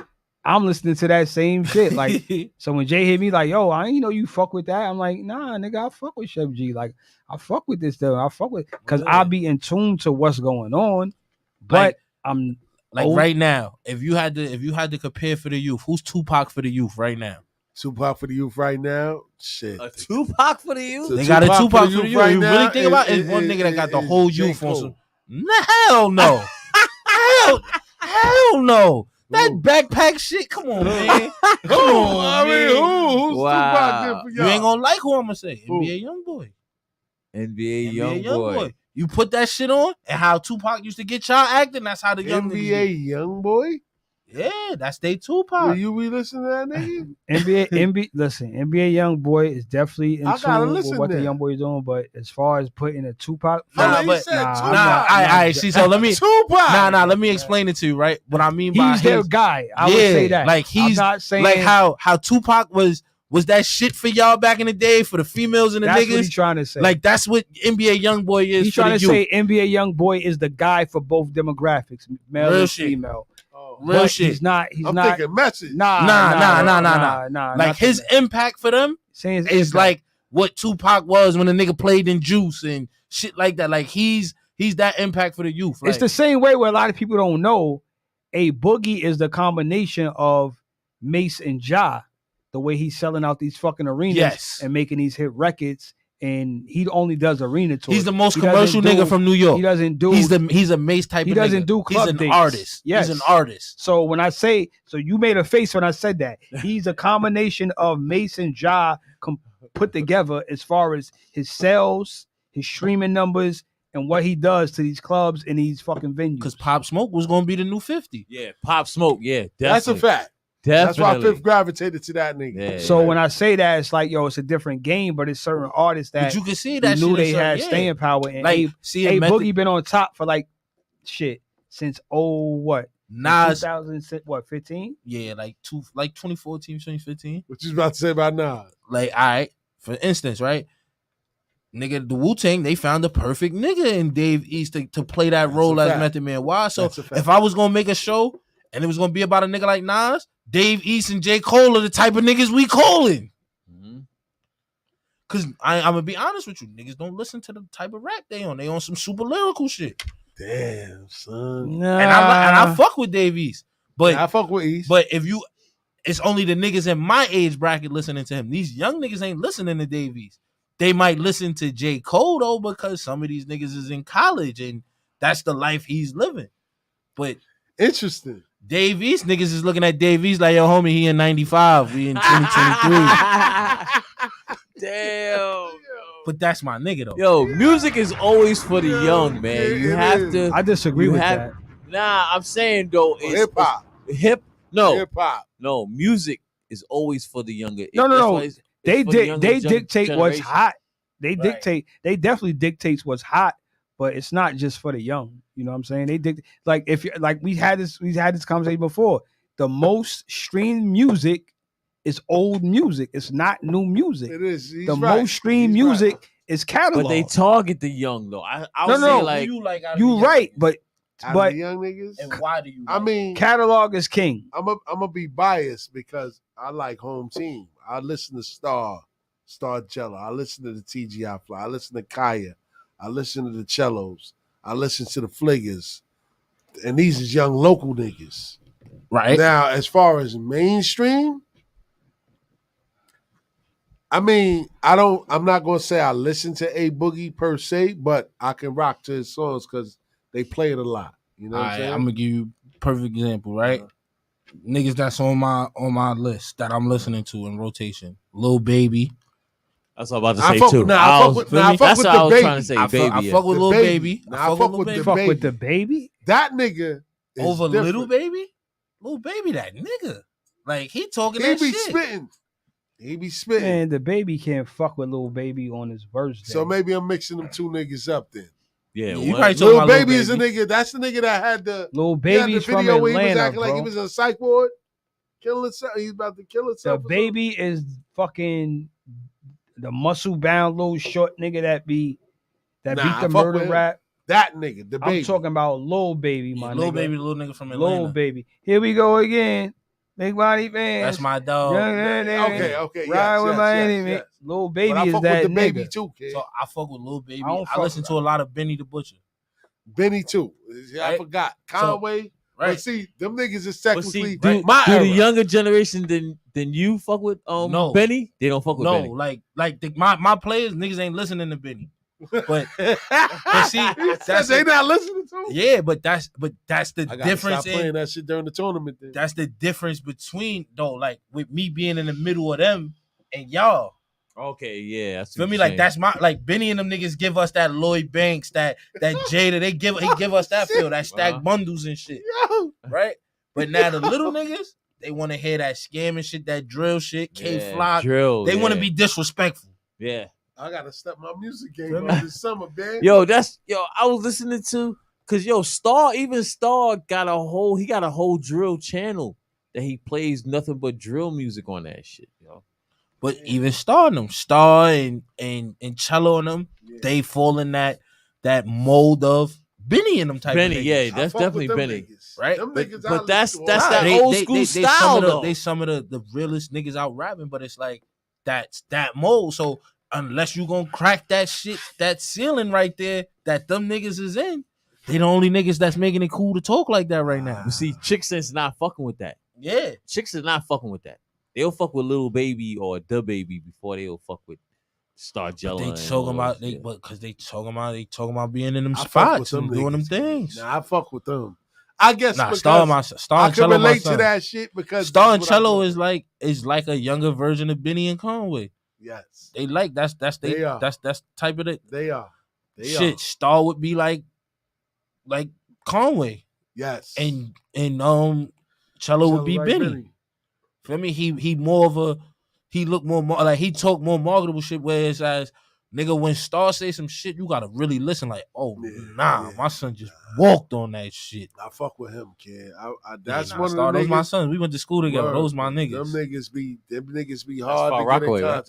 Speaker 3: I'm listening to that same shit. Like so when Jay hit me like, yo, I ain't know you fuck with that. I'm like, nah, nigga, I fuck with Chef G. Like I fuck with this though. I fuck with because I'll be in tune to what's going on. But
Speaker 10: Like-
Speaker 3: I'm
Speaker 10: Like right now, if you had to compare for the youth, who's Tupac for the youth right now?
Speaker 1: Tupac for the youth right now, shit.
Speaker 2: A Tupac for the youth?
Speaker 1: So
Speaker 10: They got a Tupac for the youth.
Speaker 1: right
Speaker 10: You
Speaker 1: now
Speaker 10: really think about it?
Speaker 1: is-
Speaker 10: It's one
Speaker 1: is-
Speaker 10: nigga that got the
Speaker 1: is
Speaker 10: whole
Speaker 1: J.
Speaker 10: youth on
Speaker 1: Cole.
Speaker 10: some. Hell no. hell no. That backpack shit. Come on, man. Come on,
Speaker 1: I mean, who's
Speaker 2: Wow.
Speaker 1: Tupac did for
Speaker 10: You
Speaker 1: y'all?
Speaker 10: ain't gonna like who I'm gonna say.
Speaker 1: Who?
Speaker 10: NBA Youngboy.
Speaker 2: NBA
Speaker 10: NBA
Speaker 2: Youngboy.
Speaker 10: You put that shit on, and how Tupac used to get y'all acting. That's how the young niggas
Speaker 1: NBA Youngboy?
Speaker 10: Yeah, that's they Tupac.
Speaker 1: Will you be listening to that nigga?
Speaker 3: NBA Youngboy is definitely in
Speaker 1: I gotta
Speaker 3: tune
Speaker 1: listen
Speaker 3: with what
Speaker 1: then.
Speaker 3: the Youngboy is doing, but as far as putting a Tupac,
Speaker 10: Nah,
Speaker 1: he
Speaker 10: but
Speaker 1: said
Speaker 3: nah,
Speaker 1: Tupac.
Speaker 3: I'm
Speaker 10: Nah,
Speaker 3: not-
Speaker 10: all
Speaker 3: I'm not-
Speaker 10: right. See, so let me.
Speaker 1: Tupac.
Speaker 10: Nah. Let me explain it to you. Right, what I mean by
Speaker 3: he's their
Speaker 10: his-
Speaker 3: guy. I would say that.
Speaker 10: Like he's
Speaker 3: I'm not saying
Speaker 10: like how Tupac was that shit for y'all back in the day for the females and the
Speaker 3: that's
Speaker 10: niggas.
Speaker 3: what he's trying to say.
Speaker 10: Like that's what NBA Youngboy is.
Speaker 3: He's
Speaker 10: for
Speaker 3: trying
Speaker 10: the
Speaker 3: to
Speaker 10: youth.
Speaker 3: say NBA Youngboy is the guy for both demographics, male
Speaker 10: Real
Speaker 3: and
Speaker 10: shit.
Speaker 3: female.
Speaker 10: Real
Speaker 3: But
Speaker 10: shit.
Speaker 3: He's not.
Speaker 1: I'm thinking message.
Speaker 3: Nah.
Speaker 10: Like his impact for them
Speaker 3: Saying his
Speaker 10: is
Speaker 3: impact.
Speaker 10: like what Tupac was when the nigga played in Juice and shit like that. Like he's that impact for the youth.
Speaker 3: It's the same way where a lot of people don't know. A Boogie is the combination of Mace and Ja. The way he's selling out these fucking arenas
Speaker 10: Yes.
Speaker 3: and making these hit records, and he only does arena tours.
Speaker 10: He's the most
Speaker 3: He doesn't
Speaker 10: commercial nigga from New York.
Speaker 3: He doesn't do.
Speaker 10: He's a Mace type.
Speaker 3: He
Speaker 10: of
Speaker 3: doesn't
Speaker 10: nigga.
Speaker 3: do club
Speaker 10: He's an
Speaker 3: dates.
Speaker 10: artist.
Speaker 3: Yes.
Speaker 10: He's an artist.
Speaker 3: So when I say, so you made a face when I said that. He's a combination of Mace and Ja put together as far as his sales, his streaming numbers, and what he does to these clubs and these fucking venues.
Speaker 10: Because Pop Smoke was gonna be the new 50.
Speaker 2: Yeah, Pop Smoke. Yeah, definitely.
Speaker 1: That's a fact.
Speaker 2: Definitely.
Speaker 1: That's why Fifth gravitated to that nigga.
Speaker 2: Yeah,
Speaker 3: so when I say that, it's like, yo, it's a different game, but it's certain artists that
Speaker 10: but you can see that
Speaker 3: knew
Speaker 10: shit
Speaker 3: they had staying power. And
Speaker 10: like,
Speaker 3: Boogie been on top for like shit since
Speaker 10: Nas
Speaker 3: 15?
Speaker 10: Yeah, like 2014, 2015.
Speaker 1: What you about to say about Nas?
Speaker 10: Like, all right, for instance, right? Nigga, the Wu-Tang, they found the perfect nigga in Dave East to play that role as Method Man. Why? So if I was gonna make a show and it was gonna be about a nigga like Nas, Dave East and J. Cole are the type of niggas we calling. Cause I'm gonna be honest with you, niggas don't listen to the type of rap they on. They on some super lyrical shit.
Speaker 1: Damn, son.
Speaker 10: And I fuck with Dave East, but
Speaker 1: I fuck with East.
Speaker 10: But it's only the niggas in my age bracket listening to him. These young niggas ain't listening to Dave East. They might listen to J. Cole though, because some of these niggas is in college and that's the life he's living. But
Speaker 1: interesting.
Speaker 10: Dave East niggas is looking at Dave East like, yo, homie, he in 95. We in 2023.
Speaker 2: Damn.
Speaker 10: But that's my nigga though.
Speaker 2: Yo, music is always for the young, man. You have to.
Speaker 3: I disagree with that.
Speaker 2: Nah, I'm saying though, it's
Speaker 1: hip hop.
Speaker 2: Hip
Speaker 1: hop.
Speaker 2: No, music is always for the younger.
Speaker 3: No. They dictate what's hot. They definitely dictates what's hot, but it's not just for the young. You know what I'm saying? They dictate, like, if you like, we had this conversation before. The most streamed music is old music. It's not new music.
Speaker 1: It is.
Speaker 3: The most streamed music is catalog.
Speaker 2: But they target the young though. I would say like
Speaker 3: you right, but
Speaker 1: the young niggas.
Speaker 10: And why do you?
Speaker 1: I mean,
Speaker 3: catalog is king.
Speaker 1: I'm gonna be biased because I like Home Team. I listen to Star Jello. I listen to the TGI Fly. I listen to Kaya. I listen to the Cellos. I listen to the Fliggers. And these is young local niggas.
Speaker 10: Right.
Speaker 1: Now, as far as mainstream, I mean, I'm not gonna say I listen to A Boogie per se, but I can rock to his songs because they play it a lot. You know what I'm saying?
Speaker 10: I'm gonna give you a perfect example, right? Niggas that's on my list that I'm listening to in rotation. Lil Baby.
Speaker 2: That's what I was about to say too.
Speaker 1: I fuck with
Speaker 2: Baby.
Speaker 10: I fuck with Lil Baby.
Speaker 1: I fuck with
Speaker 3: the Baby.
Speaker 1: That nigga is
Speaker 10: over
Speaker 1: different.
Speaker 10: Little Baby. Lil Baby, that nigga. Like, he talking that shit.
Speaker 1: He be spitting.
Speaker 3: Man, the Baby can't fuck with Lil Baby on his birthday.
Speaker 1: So maybe I'm mixing them two niggas up then.
Speaker 2: Yeah,
Speaker 10: you probably talking
Speaker 1: Lil
Speaker 10: about
Speaker 1: Baby
Speaker 10: Lil
Speaker 1: is a nigga. That's the nigga that had the
Speaker 3: Lil Baby's
Speaker 1: the video
Speaker 3: from
Speaker 1: where he was
Speaker 3: Atlanta,
Speaker 1: acting like he was in a psych ward, killing himself. He's about to kill himself.
Speaker 3: The Baby is fucking the muscle bound little short nigga that beat the murder rap.
Speaker 1: That nigga, the Baby.
Speaker 3: I'm talking about Lil Baby, my
Speaker 10: Lil
Speaker 3: nigga.
Speaker 10: Baby, the little nigga from Atlanta.
Speaker 3: Lil Baby. Here we go again. Big body fans.
Speaker 10: That's my dog.
Speaker 1: Okay.
Speaker 3: Ride with my enemy.
Speaker 1: Yes.
Speaker 3: Lil Baby
Speaker 1: But I
Speaker 3: is
Speaker 1: fuck
Speaker 3: that
Speaker 1: with the
Speaker 3: nigga.
Speaker 1: Baby too, kid.
Speaker 10: So I fuck with Lil Baby.
Speaker 3: I
Speaker 10: listen to a lot of Benny the Butcher.
Speaker 1: Benny too. I
Speaker 10: Right?
Speaker 1: forgot. Conway.
Speaker 10: So, right.
Speaker 1: But see, them niggas is technically
Speaker 2: do
Speaker 1: my
Speaker 2: the
Speaker 1: era.
Speaker 2: younger generation than you fuck with
Speaker 10: No.
Speaker 2: Benny? They don't fuck with Benny.
Speaker 10: My players, niggas ain't listening to Benny. But see,
Speaker 1: they not listening to him.
Speaker 10: Yeah, but that's the
Speaker 1: I gotta
Speaker 10: difference.
Speaker 1: Stop playing that shit during the tournament. Then.
Speaker 10: That's the difference between though, like with me being in the middle of them and y'all.
Speaker 2: Okay, yeah.
Speaker 10: Feel me? Like that's my Benny and them niggas give us that Lloyd Banks, that Jada. He give us that feel, that stack bundles and shit. Right? But now the little niggas, they want to hear that scamming shit, that drill shit, K-Fly.
Speaker 2: Drill.
Speaker 10: They want to be disrespectful.
Speaker 2: Yeah.
Speaker 1: I gotta step my music game up this summer, man.
Speaker 2: I was listening to Star got a whole drill channel that he plays nothing but drill music on that shit, yo.
Speaker 10: But even Star and Cello and them, they fall in that mold of Benny and them type of niggas.
Speaker 2: Yeah, that's definitely Benny.
Speaker 1: Niggas.
Speaker 10: Right?
Speaker 1: Them niggas
Speaker 2: But that's that old school style, though.
Speaker 10: They some of the realest niggas out rapping, but it's like that's that mold. So unless you gonna crack that shit, that ceiling right there that them niggas is in, they the only niggas that's making it cool to talk like that right now.
Speaker 2: You see, Chicks is not fucking with that.
Speaker 10: Yeah.
Speaker 2: Chicks is not fucking with that. They'll fuck with Lil Baby or Da Baby before they'll fuck with Star Jello.
Speaker 10: They talking about they talking about being in them spots and doing them things.
Speaker 1: Nah, I fuck with them. I guess
Speaker 10: Star
Speaker 1: I can relate to that shit because
Speaker 10: Star and Cello is like a younger version of Benny and Conway.
Speaker 1: Yes,
Speaker 10: they like that's
Speaker 1: they are.
Speaker 10: That's type of it.
Speaker 1: They are.
Speaker 10: Star would be like Conway.
Speaker 1: Yes.
Speaker 10: And Cello would be Benny. Feel me? He more of a he looked more like he talked more marketable shit. Whereas nigga, when Star say some shit, you gotta really listen. Like, my son just walked on that shit.
Speaker 1: I fuck with him, kid. That's one
Speaker 10: Star,
Speaker 1: of the niggas.
Speaker 10: Those my sons. We went to school together. Those my niggas.
Speaker 1: Them niggas be hard to get in contact.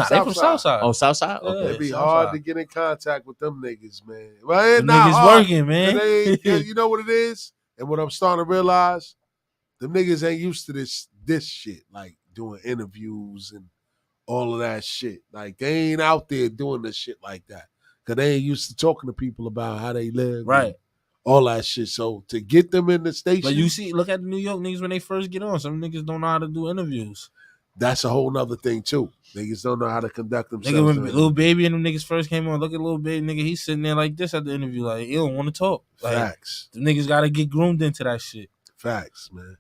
Speaker 10: They from Southside.
Speaker 2: Oh, Southside. Okay.
Speaker 1: They be hard to get in contact with them niggas, man. Well,
Speaker 10: them niggas
Speaker 1: hard,
Speaker 10: working, man.
Speaker 1: You know what it is, and what I'm starting to realize, them niggas ain't used to this shit, like doing interviews and all of that shit. Like they ain't out there doing this shit like that. Cause they ain't used to talking to people about how they live.
Speaker 10: Right.
Speaker 1: All that shit. So to get them in the station.
Speaker 10: But you see, look at the New York niggas when they first get on. Some niggas don't know how to do interviews.
Speaker 1: That's a whole nother thing too. Niggas don't know how to conduct themselves.
Speaker 10: Nigga, when Lil Baby and them niggas first came on, look at Lil Baby, nigga, he's sitting there like this at the interview. Like, he don't want to talk. Like,
Speaker 1: Facts.
Speaker 10: The niggas gotta get groomed into that shit.
Speaker 1: Facts, man.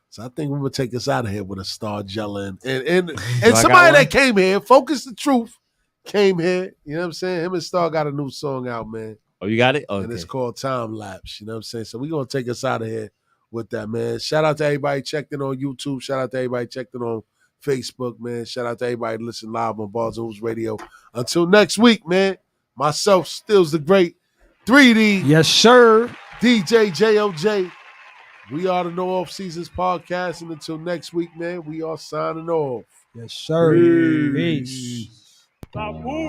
Speaker 1: So I think we're gonna take us out of here with a Star gelling. And somebody that came here, Focus the Truth, came here. You know what I'm saying? Him and Star got a new song out, man.
Speaker 2: Oh, you got it? Okay.
Speaker 1: And it's called Time Lapse. You know what I'm saying? So we're gonna take us out of here with that, man. Shout out to everybody checked in on YouTube. Shout out to everybody checked in on Facebook, man. Shout out to everybody listen live on Bars and Hoops Radio. Until next week, man. Myself, Steelsdagreat, 3D.
Speaker 3: Yes, sir.
Speaker 1: DJ JOJ. We are the No Off Seasons podcast, and until next week, man, we are signing off.
Speaker 3: Yes, sir.
Speaker 1: Peace.
Speaker 19: Yo.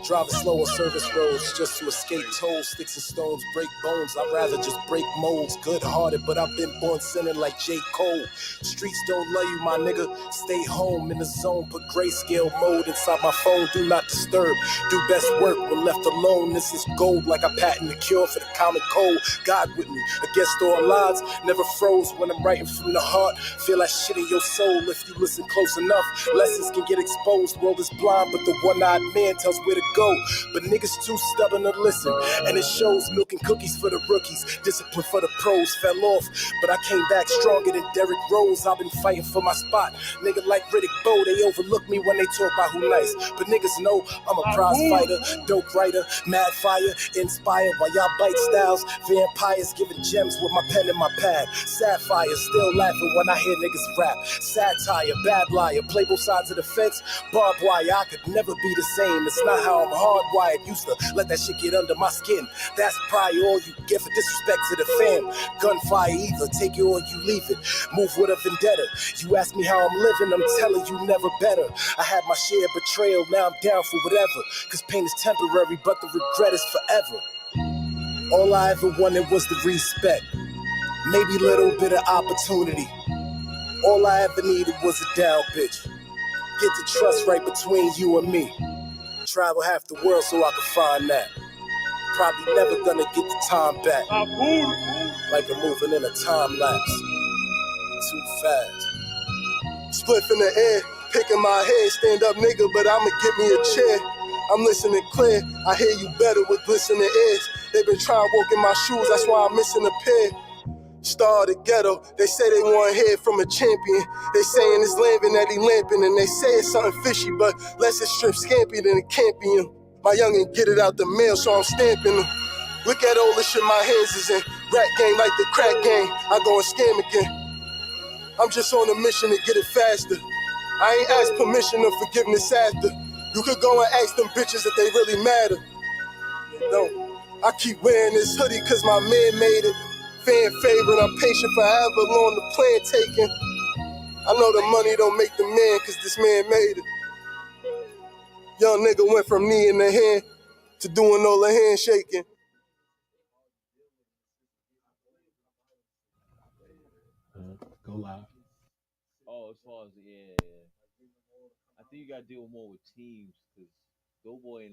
Speaker 19: Driving slow on service roads just to escape tolls, sticks and stones, break bones. I'd rather just break molds. Good-hearted, but I've been born sinning like J. Cole. Streets don't love you, my nigga. Stay home in the zone. Put grayscale mode inside my phone. Do not disturb. Do best work when left alone. This is gold like I patent the cure for the common cold. God with me against all odds. Never froze when I'm writing from the heart. Feel that shit in your soul if you listen close enough. Lessons can get exposed. World is blind, but the one-eyed man tells where to go. But niggas too stubborn to listen, and it shows. Milking cookies for the rookies, discipline for the pros. Fell off, but I came back stronger than Derrick Rose. I've been fighting for my spot. Nigga like Riddick Bowe, they overlook me when they talk about who nice. But niggas know I'm a prize fighter, dope writer, mad fire, inspired by y'all bite styles. Vampires giving gems with my pen and my pad. Sapphire, still laughing when I hear niggas rap. Satire, bad liar, play both sides of the fence. Barbed wire, I could never be the same. It's not how I'm hardwired. Used to let that shit get under my skin. That's probably all you get for disrespect to the fam. Gunfire either, take it or you leave it. Move with a vendetta. You ask me how I'm living, I'm telling you never better. I had my share of betrayal, now I'm down for whatever. Cause pain is temporary, but the regret is forever. All I ever wanted was the respect. Maybe a little bit of opportunity. All I ever needed was a down bitch. Get the trust right between you and me. Travel half the world so I can find that. Probably never gonna get the time back. Like I'm moving in a time lapse. Too fast. Spliff in the air, picking my head. Stand up nigga, but I'ma get me a chair. I'm listening clear, I hear you better with glistening ears. They been trying to walk in my shoes, that's why I'm missing a pair. Star of the ghetto, they say they want to hear from a champion. They saying it's lambing that he lamping, and they say it's something fishy, but less it's strip scampi than it can't be him. My youngin' get it out the mail, so I'm stamping him. Look at all the shit my hands is in. Rat game like the crack game, I go and scam again. I'm just on a mission to get it faster. I ain't asked permission or forgiveness after. You could go and ask them bitches if they really matter. No, I keep wearing this hoodie cause my man made it. Fan favorite, I'm patient for however long the plan taking. I know the money don't make the man cause this man made it. Young nigga went from knee in the hand to doing all the handshaking.
Speaker 1: Go live.
Speaker 2: Oh, as far as, yeah. I think you got to deal more with teams because Doughboy